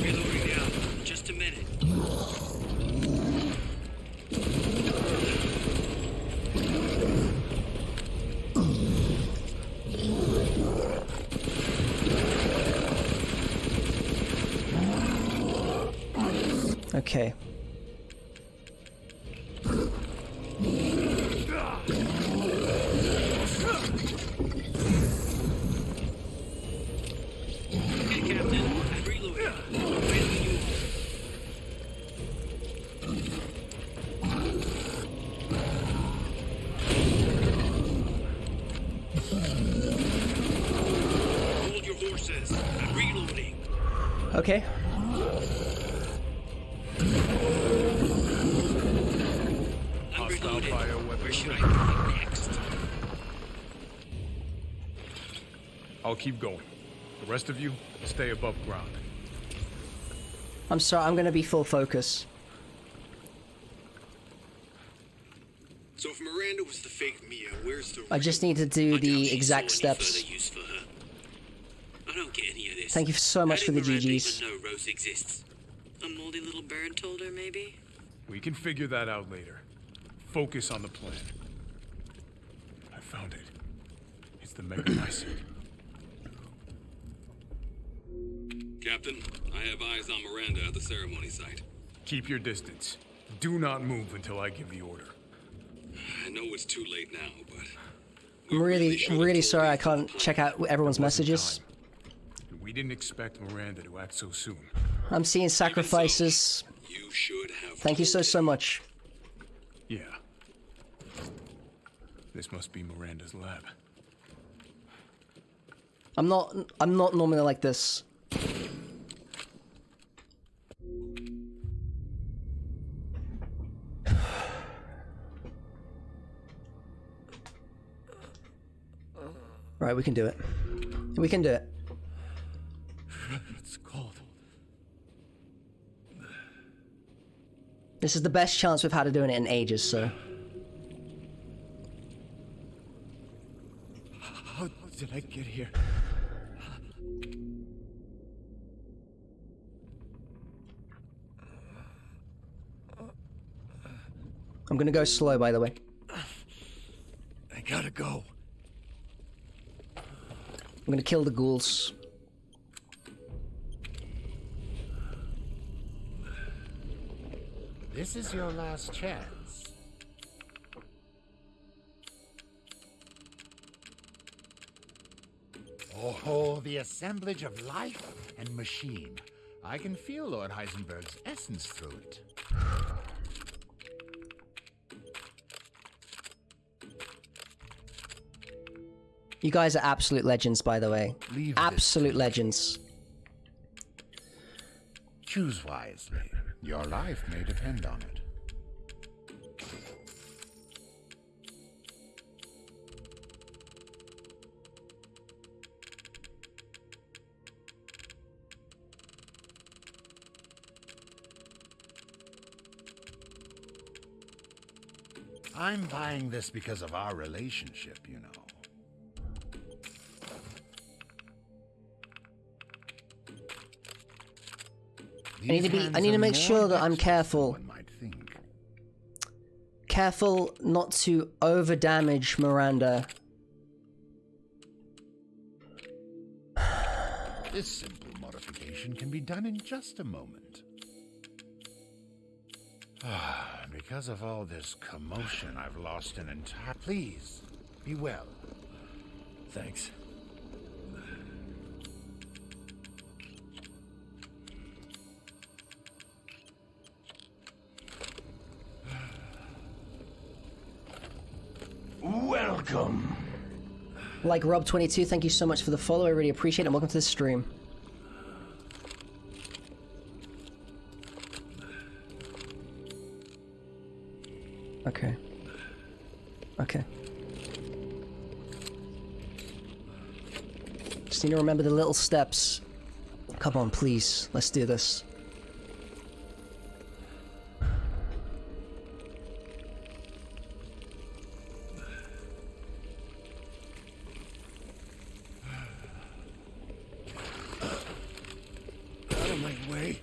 Reloading now. Just a minute. Okay. Okay, Captain. I'm reloading. Ready you are. Hold your horses. I'm reloading. Okay. I'm reloaded. Bioweapon. Where should I go next? I'll keep going. The rest of you, stay above ground. I'm sorry, I'm gonna be full focus. So if Miranda was the fake Mia, where's the I just need to do the exact steps. further use for her? I don't get any of this. Thank you so much for the Miranda GGs. even know Rose exists? A moldy little bird told her, maybe? We can figure that out later. Focus on the plan. I found it. It's the Megamycete. Captain, I have eyes on Miranda at the ceremony site. Keep your distance. Do not move until I give the order. I know it's too late now, but... I'm really sorry I can't check out everyone's messages. We didn't expect Miranda to act so soon. I'm seeing sacrifices. You should have... Thank you so much. Yeah. This must be Miranda's lab. I'm not normally like this. Right, we can do it. We can do it. It's cold. This is the best chance we've had of doing it in ages, so. How did I get here? I'm gonna go slow, by the way. I gotta go. I'm gonna kill the ghouls. This is your last chance. Oh, the assemblage of life and machine. I can feel Lord Heisenberg's essence through it. You guys are absolute legends, by the way. Absolute legends. Choose wisely. Your life may depend on it. I'm buying this because of our relationship, you know. I need to make sure that I'm careful. Careful not to over damage Miranda. This simple modification can be done in just a moment. Because of all this commotion, I've lost an entire... Please, be well. Thanks. Welcome. Like Rob22, thank you so much for the follow. I really appreciate it. And welcome to the stream. Okay. Okay. Just need to remember the little steps. Come on, please. Let's do this. Out of my way.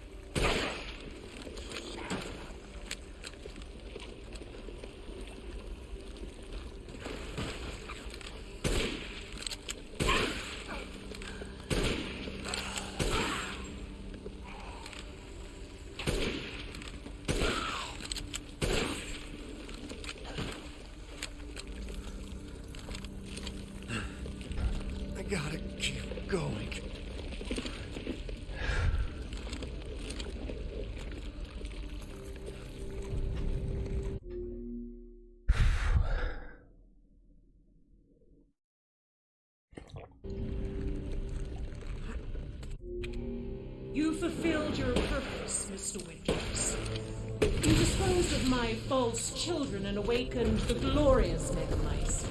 I gotta keep going. You fulfilled your purpose, Mr. Winters. You disposed of my false children and awakened the glorious Megamycete.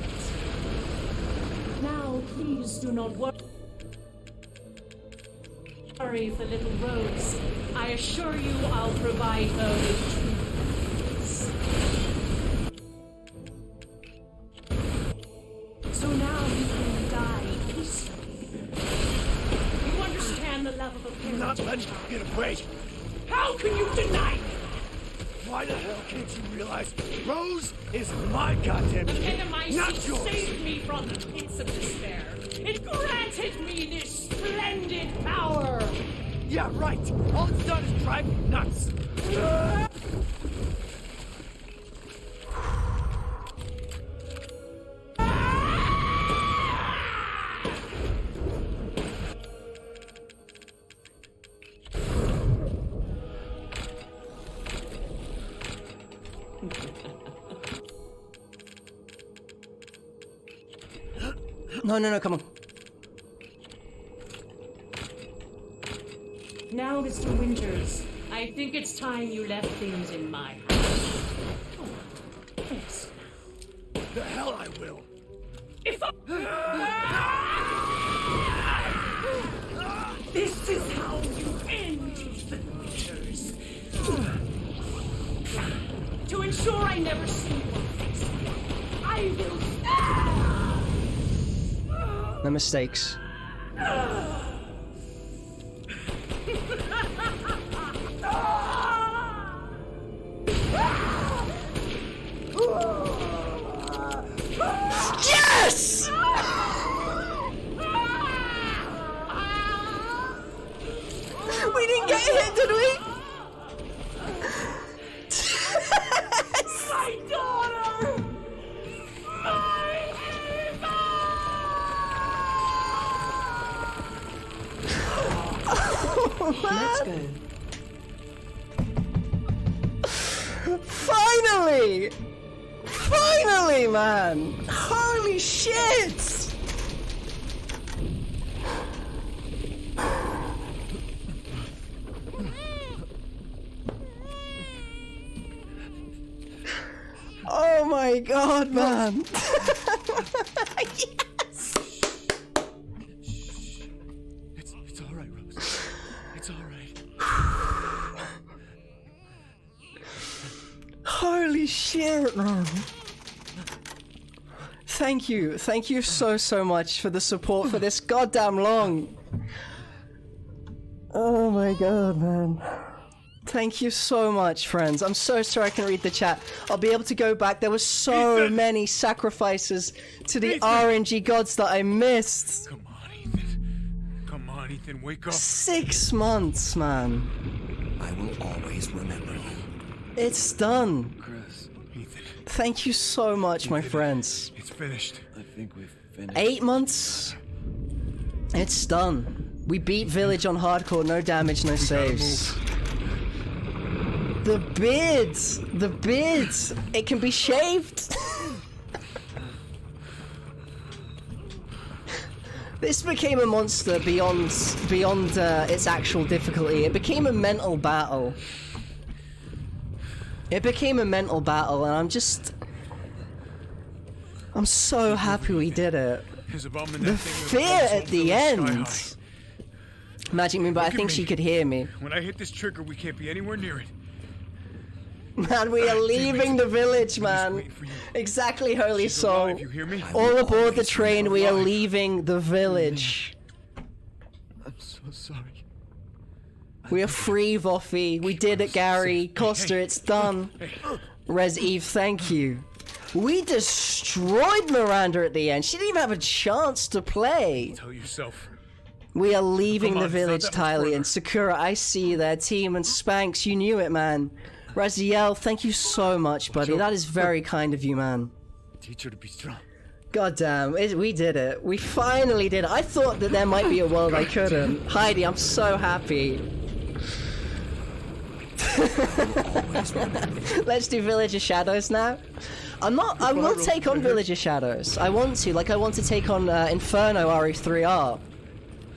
Now, please do not worry for little Rose. I assure you I'll provide her with treatment. So now you can die peacefully. You understand the love of a parent. Not letting you get away. How can you deny me? Why the hell can't you realize Rose is my goddamn The kid, Megamycete not yours? saved me from the pits of despair. It granted me this splendid power. Yeah, right. All it's done is drive me nuts. No, come on. Now, Mr. Winters, I think it's time you left things in my house. Yes. The hell I will. If This is how you end, Ethan Winters. To ensure I never see your face, I will... No mistakes. Yes! We didn't get hit, did we? My daughter! Let's go. Finally! Finally, man! Holy shit! my god, man! Yes! It's alright, Rose. It's alright. Holy shit, man! Thank you so much for the support for this goddamn long. Oh my god, man. Thank you so much, friends. I'm so sorry I can read the chat. I'll be able to go back. There were so many sacrifices to the RNG gods that I missed. Come on, Ethan. Come on, Ethan, wake up. 6 months, man. I will always remember you. It's done. Chris, Ethan. Thank you so much, my friends. It's finished. I think we've finished. 8 months. It's done. We beat Village on hardcore, no damage, no saves. The beard! It can be shaved! This became a monster beyond its actual difficulty. It became a mental battle. And I'm so happy we did it. The fear at the end! Magic Moon, but I think she could hear me. When I hit this trigger, we can't be anywhere near it. Man, we are leaving the village, man. Exactly, Holy Soul. All aboard the train, we are leaving the village. I'm so sorry. We are free, Voffy. We did it, Gary. Costa, it's done. Res Eve, thank you. We destroyed Miranda at the end. She didn't even have a chance to play. Tell yourself. We are leaving the village, Tylee, and Sakura, I see you there. Team and Spanx, you knew it, man. Raziel, thank you so much, buddy. That is very kind of you, man. Teach her to be strong. God damn, we did it. We finally did it. I thought that there might be a world I couldn't. Heidi, I'm so happy. Let's do Village of Shadows now. I will take on Village of Shadows. I want to take on Inferno RE3R.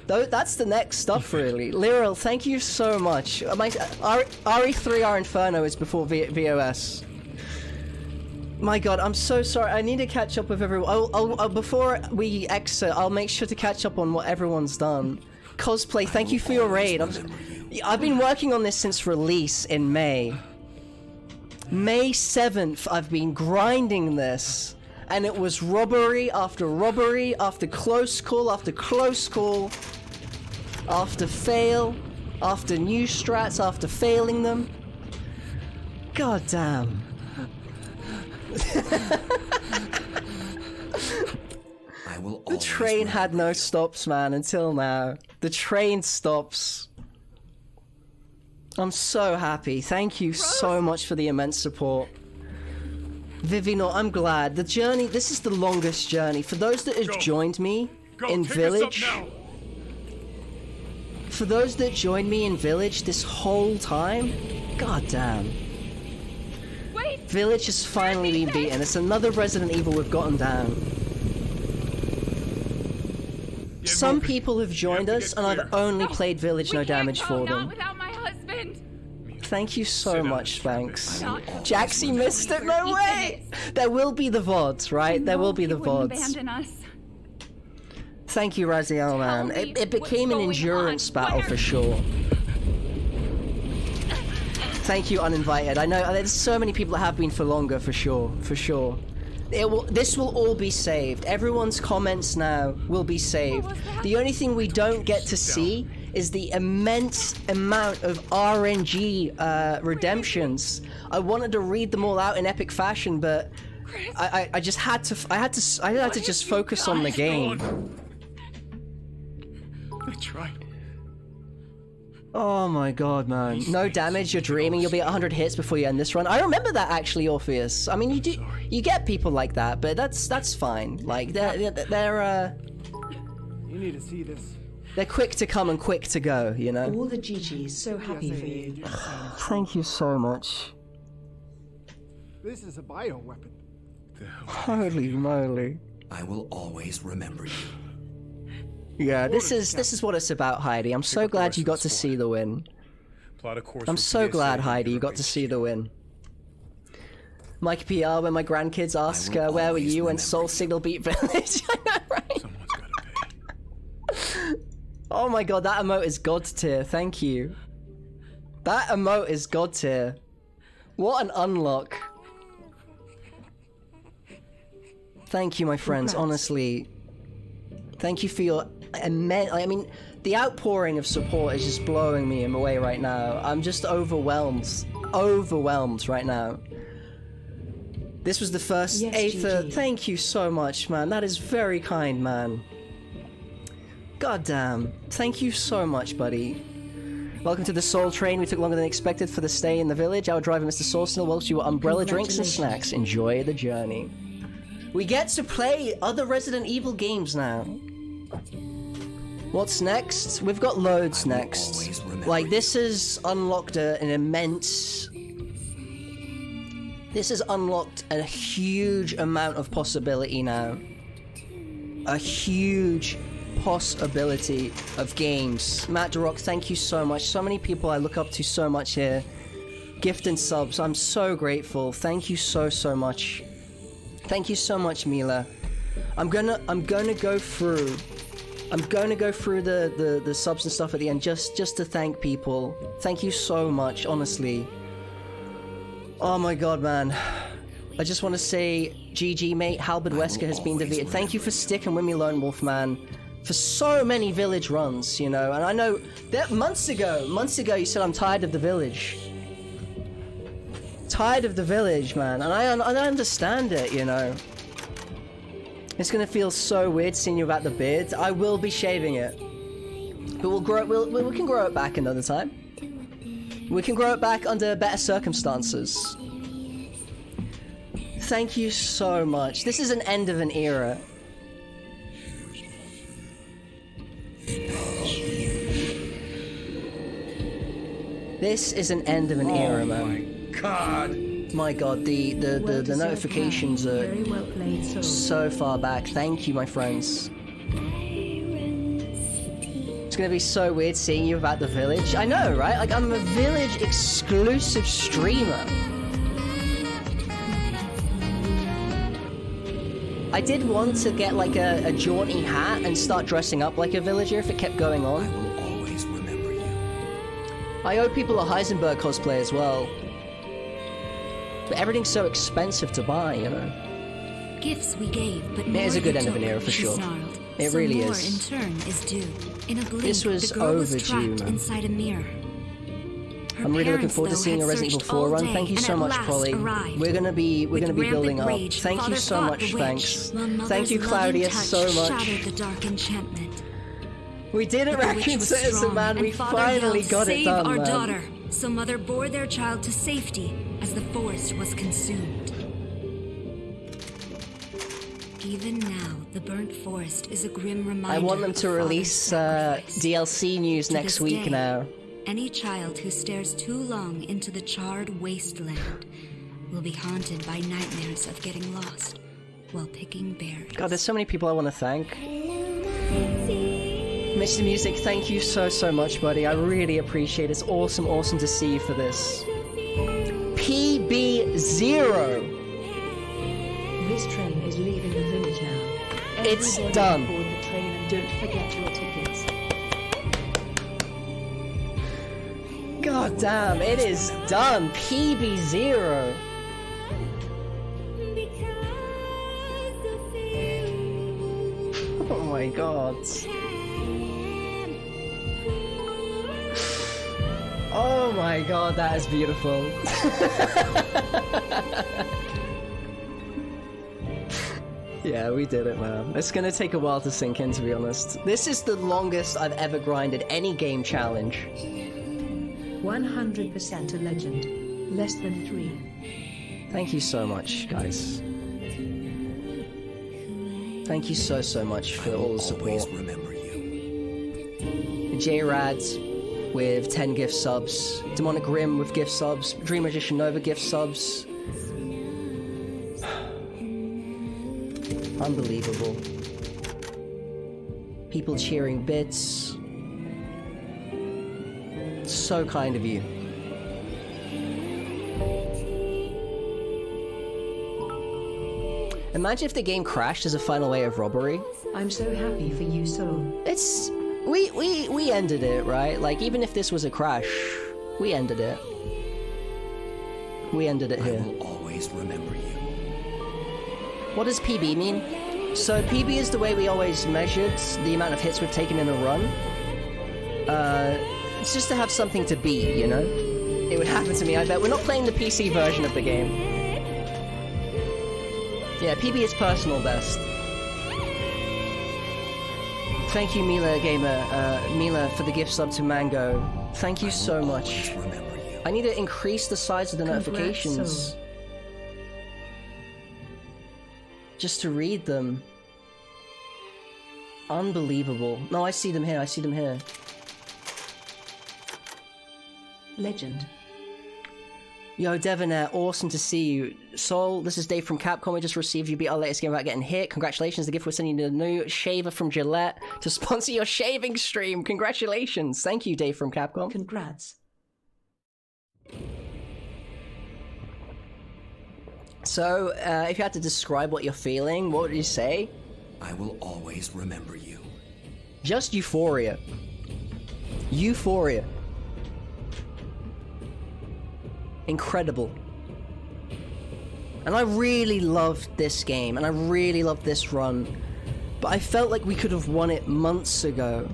That's the next stuff, really. Lyral, thank you so much. RE3R Inferno is before VOS. My god, I'm so sorry. I need to catch up with everyone. Before we exit, I'll make sure to catch up on what everyone's done. Cosplay, thank you for your raid. I've been working on this since release in May. May 7th, I've been grinding this. And it was robbery after robbery, after close call, after close call. After fail, after new strats, after failing them. God damn. The train had no stops, man, until now. The train stops. I'm so happy. Thank you so much for the immense support. Vivino, I'm glad. The journey, this is the longest journey. For those that have joined me in Village... For those that joined me in Village this whole time, god damn. Village has finally been beaten. It's another Resident Evil we've gotten down. Some people have joined us, and I've only played Village no damage for them. Without my husband. Thank you so much, Spanx. Jaxie missed it, no way! There will be the VODs, right? There will be the VODs. Abandon us. Thank you, Raziel, man. It became an endurance battle for sure. Thank you, Uninvited. I know there's so many people that have been for longer, for sure, for sure. This will all be saved. Everyone's comments now will be saved. The only thing we don't get to see is the immense amount of RNG redemptions. I wanted to read them all out in epic fashion, but I just had to. I had to just focus on the game. I tried. Oh my god, man. No damage, you're dreaming, you'll be at 100 hits before you end this run. I remember that, actually, Orpheus. I mean, you get people like that, but that's fine. Like, they're You need to see this. They're quick to come and quick to go, you know? All the GG's so happy for you. Thank you so much. This is a bioweapon. Holy moly. I will always remember you. Yeah, this is what it's about, Heidi. I'm so glad you got to see the win. I'm so glad, Heidi, you got to see the win. Mike PR when my grandkids ask, where were you when Soul Signal beat Village? I know, right? Someone's gotta pay. Oh my god, that emote is god tier. Thank you. That emote is god tier. What an unlock. Thank you, my friends, honestly. Thank you for your immense... I mean, the outpouring of support is just blowing me away right now. I'm just overwhelmed. Overwhelmed right now. This was the first Aether. Thank you so much, man. That is very kind, man. God damn. Thank you so much, buddy. Welcome to the Soul Train. We took longer than expected for the stay in the village. Our driver, Mr. Soulsnell, welcomes you with umbrella drinks and snacks. Enjoy the journey. We get to play other Resident Evil games now. What's next? We've got loads next. Like, this has unlocked an immense... This has unlocked a huge amount of possibility now. A huge possibility of games. Matt DeRock, thank you so much. So many people I look up to so much here. Gift and subs. I'm so grateful. Thank you so much. Thank you so much, Mila. I'm gonna go through the subs and stuff at the end just to thank people. Thank you so much, honestly. Oh my god, man. I just want to say, GG, mate. Halberd Wesker has been defeated. Thank you for sticking with me, Lone Wolf, man. For so many village runs, you know. And I know that months ago you said I'm tired of the village. Tired of the village, man. And I understand it, you know. It's gonna feel so weird seeing you without the beard. I will be shaving it. But we can grow it back another time. We can grow it back under better circumstances. Thank you so much. This is an end of an era. This is an end of an era, man. My god, the notifications are so far back. Thank you, my friends. It's gonna be so weird seeing you about the village. I know, right? Like, I'm a village exclusive streamer. I did want to get like a jaunty hat and start dressing up like a villager if it kept going on. I will always remember you. I owe people a Heisenberg cosplay as well. But everything's so expensive to buy, you know. Gifts we gave, but it is a good end of an era for sure. It really is. In turn is due. In a blink, this was the girl was overdue, trapped man. inside a mirror. I'm really looking forward to seeing a Resident Evil 4 run. Thank you so much, Polly. We're gonna be building up. Thank you so much. Thanks. Thank you, Claudia, so much. The dark enchantment. We did it, Raccoon Citizen, man. We finally got it done, our man. Daughter. So mother bore their child to safety as the forest was consumed. Even now, the burnt forest is a grim reminder. I want them to release DLC news next week now. Any child who stares too long into the charred wasteland will be haunted by nightmares of getting lost while picking berries. God, there's so many people I want to thank. Mr. Music, thank you so much, buddy. I really appreciate it. It's awesome to see you for this. PB0. This train is leaving the village now. It's Everybody done. aboard the train and don't forget your tickets. God damn, it is done. PB0. Oh my god. Oh my god, that is beautiful. Yeah, we did it, man. It's gonna take a while to sink in, to be honest. This is the longest I've ever grinded any game challenge. 100% a legend. Less than 3. Thank you so much, guys. Thank you so much for all the support. Always remember you. J-Rad with 10 gift subs. Demonic Rim with gift subs. Dream Magician Nova gift subs. Unbelievable. People cheering bits. So kind of you. Imagine if the game crashed as a final way of robbery. I'm so happy for you, Soul. It's... We ended it, right? Like, even if this was a crash, we ended it. We ended it here. I will always remember you. What does PB mean? So PB is the way we always measured the amount of hits we've taken in a run. It's just to have something to beat, you know? It would happen to me, I bet. We're not playing the PC version of the game. Yeah, PB is personal best. Thank you, Mila Gamer, Mila, for the gift sub to Mango. Thank you so much. I need to increase the size of the notifications. Just to read them. Unbelievable. No, I see them here, I see them here. Legend. Yo, Devonair, awesome to see you. Sol, this is Dave from Capcom. We just received you beat our latest game without getting hit. Congratulations, the gift we're sending you the new shaver from Gillette to sponsor your shaving stream. Congratulations. Thank you, Dave from Capcom. Congrats. So, if you had to describe what you're feeling, what would you say? I will always remember you. Just euphoria. Euphoria. Incredible. And I really loved this game, and I really loved this run, but I felt like we could have won it months ago,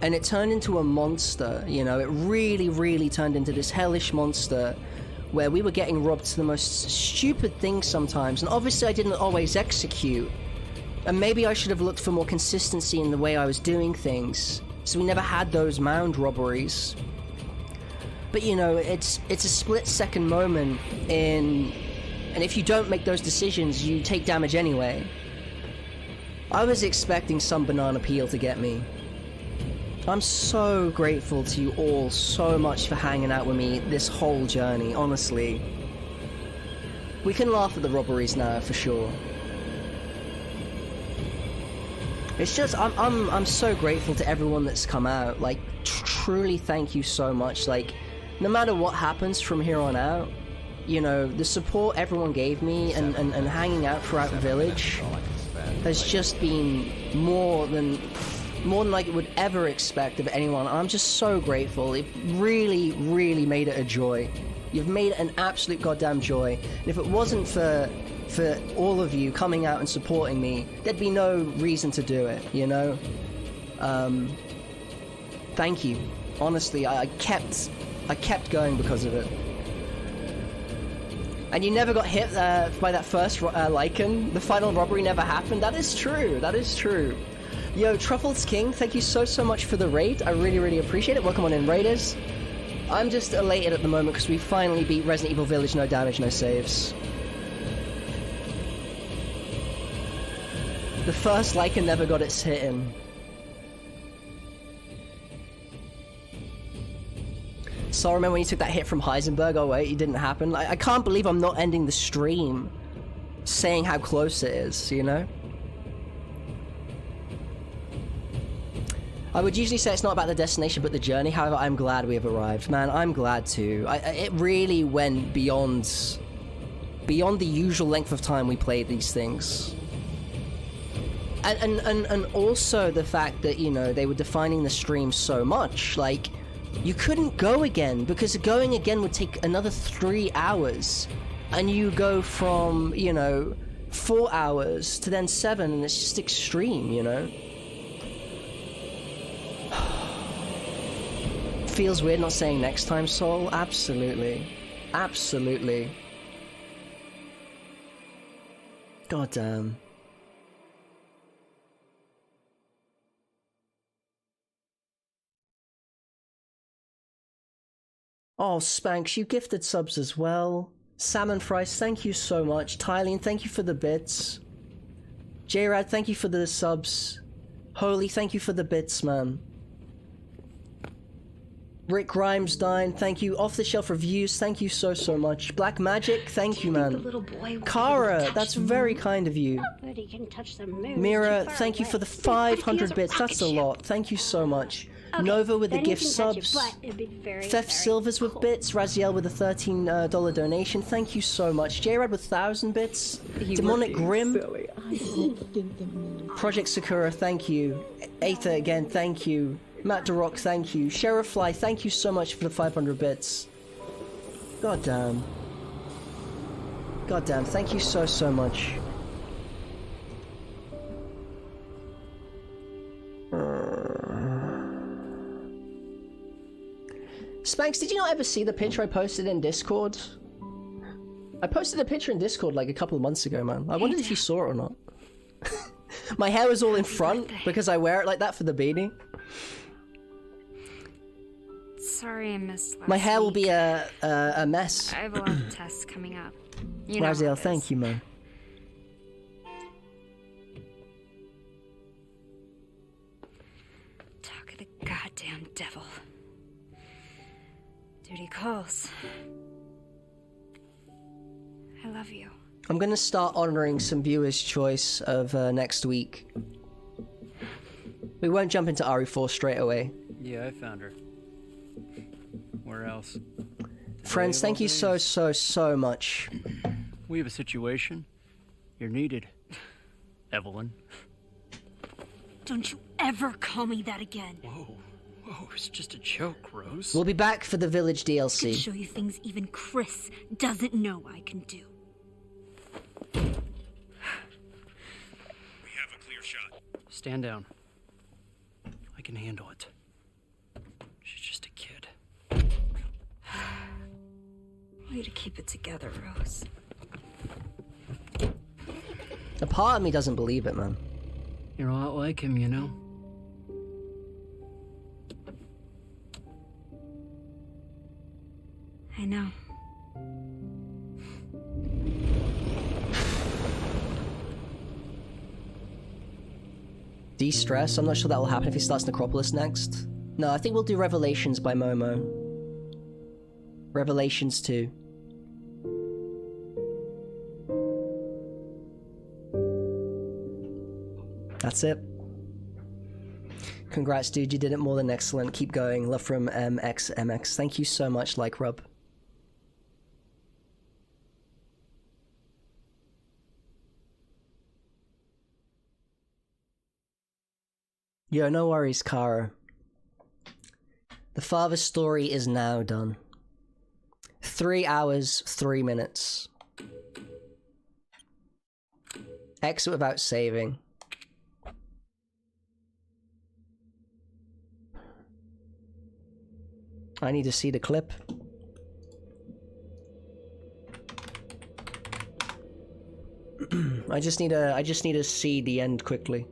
and it turned into a monster, you know? It really, really turned into this hellish monster where we were getting robbed to the most stupid things sometimes, and obviously I didn't always execute, and maybe I should have looked for more consistency in the way I was doing things, so we never had those mound robberies. But you know, it's a split-second moment and if you don't make those decisions, you take damage anyway. I was expecting some banana peel to get me. I'm so grateful to you all so much for hanging out with me this whole journey, honestly. We can laugh at the robberies now, for sure. It's just, I'm so grateful to everyone that's come out. Like, truly thank you so much. Like, no matter what happens from here on out, you know, the support everyone gave me and hanging out throughout the village has just been more than I would ever expect of anyone. I'm just so grateful. It really, really made it a joy. You've made it an absolute goddamn joy. And if it wasn't for all of you coming out and supporting me, there'd be no reason to do it, you know? Thank you. Honestly, I kept going because of it. And you never got hit by that first lichen. The final robbery never happened. That is true. That is true. Yo, Truffles King, thank you so much for the raid. I really, really appreciate it. Welcome on in, Raiders. I'm just elated at the moment because we finally beat Resident Evil Village, no damage, no saves. The first lichen never got its hit in. So remember when you took that hit from Heisenberg? Oh wait, it didn't happen. I can't believe I'm not ending the stream saying how close it is, you know? I would usually say it's not about the destination but the journey, however I'm glad we have arrived. Man, I'm glad too. It really went beyond the usual length of time we played these things. And also the fact that, you know, they were defining the stream so much, like, you couldn't go again, because going again would take another 3 hours, and you go from, you know, 4 hours to then 7, and it's just extreme, you know? Feels weird not saying next time, Sol? Absolutely. Absolutely. God damn. Oh, Spanks, you gifted subs as well. Salmon Fries, thank you so much. Tylene, thank you for the bits. J-Rad, thank you for the subs. Holy, thank you for the bits, man. Rick Grimestein, thank you. Off the Shelf Reviews, thank you so much. Black Magic, thank you, man. Kara, that's very kind of you. Nobody can touch the moon. Mira, thank you for the 500 bits. That's a lot. Thank you so much. Nova with the gift subs. Theft Silvers with bits. Raziel with a $13 donation. Thank you so much. J-Rad with 1,000 bits. Demonic Grim. Project Sakura, thank you. Aether again, thank you. Matt DeRock, thank you. Sheriff Fly, thank you so much for the 500 bits. God damn. God damn, thank you so much. Spanx, did you not ever see the picture I posted in Discord? I posted a picture in Discord like a couple of months ago, man. I wondered if you saw it or not. My hair was all in front because I wear it like that for the beanie. Sorry I missed last My hair will week. be a mess. I have a lot of tests coming up. You know Raziel, how it thank is. you, man. Talk of the goddamn devil. Duty calls. I love you. I'm gonna start honoring some viewers' choice of next week. We won't jump into RE4 straight away. Yeah, I found her. Where else? Friends, thank you so much. We have a situation. You're needed. Evelyn. Don't you ever call me that again. Whoa, it's just a joke, Rose. We'll be back for the Village I can DLC. show you things even Chris doesn't know I can do. We have a clear shot. Stand down. I can handle it. She's just a kid. Way to keep it together, Rose. A part of me doesn't believe it, man. You're a lot like him, you know? I know. De-stress? I'm not sure that will happen if he starts Necropolis next. No, I think we'll do Revelations by Momo. Revelations 2. That's it. Congrats, dude. You did it more than excellent. Keep going. Love from MXMX. Thank you so much, Like Rub. Yo, no worries, Kara. The father's story is now done. 3 hours, 3 minutes. Exit without saving. I need to see the clip. I just need to see the end quickly.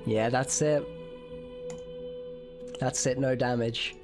Yeah, that's it. That's it, no damage.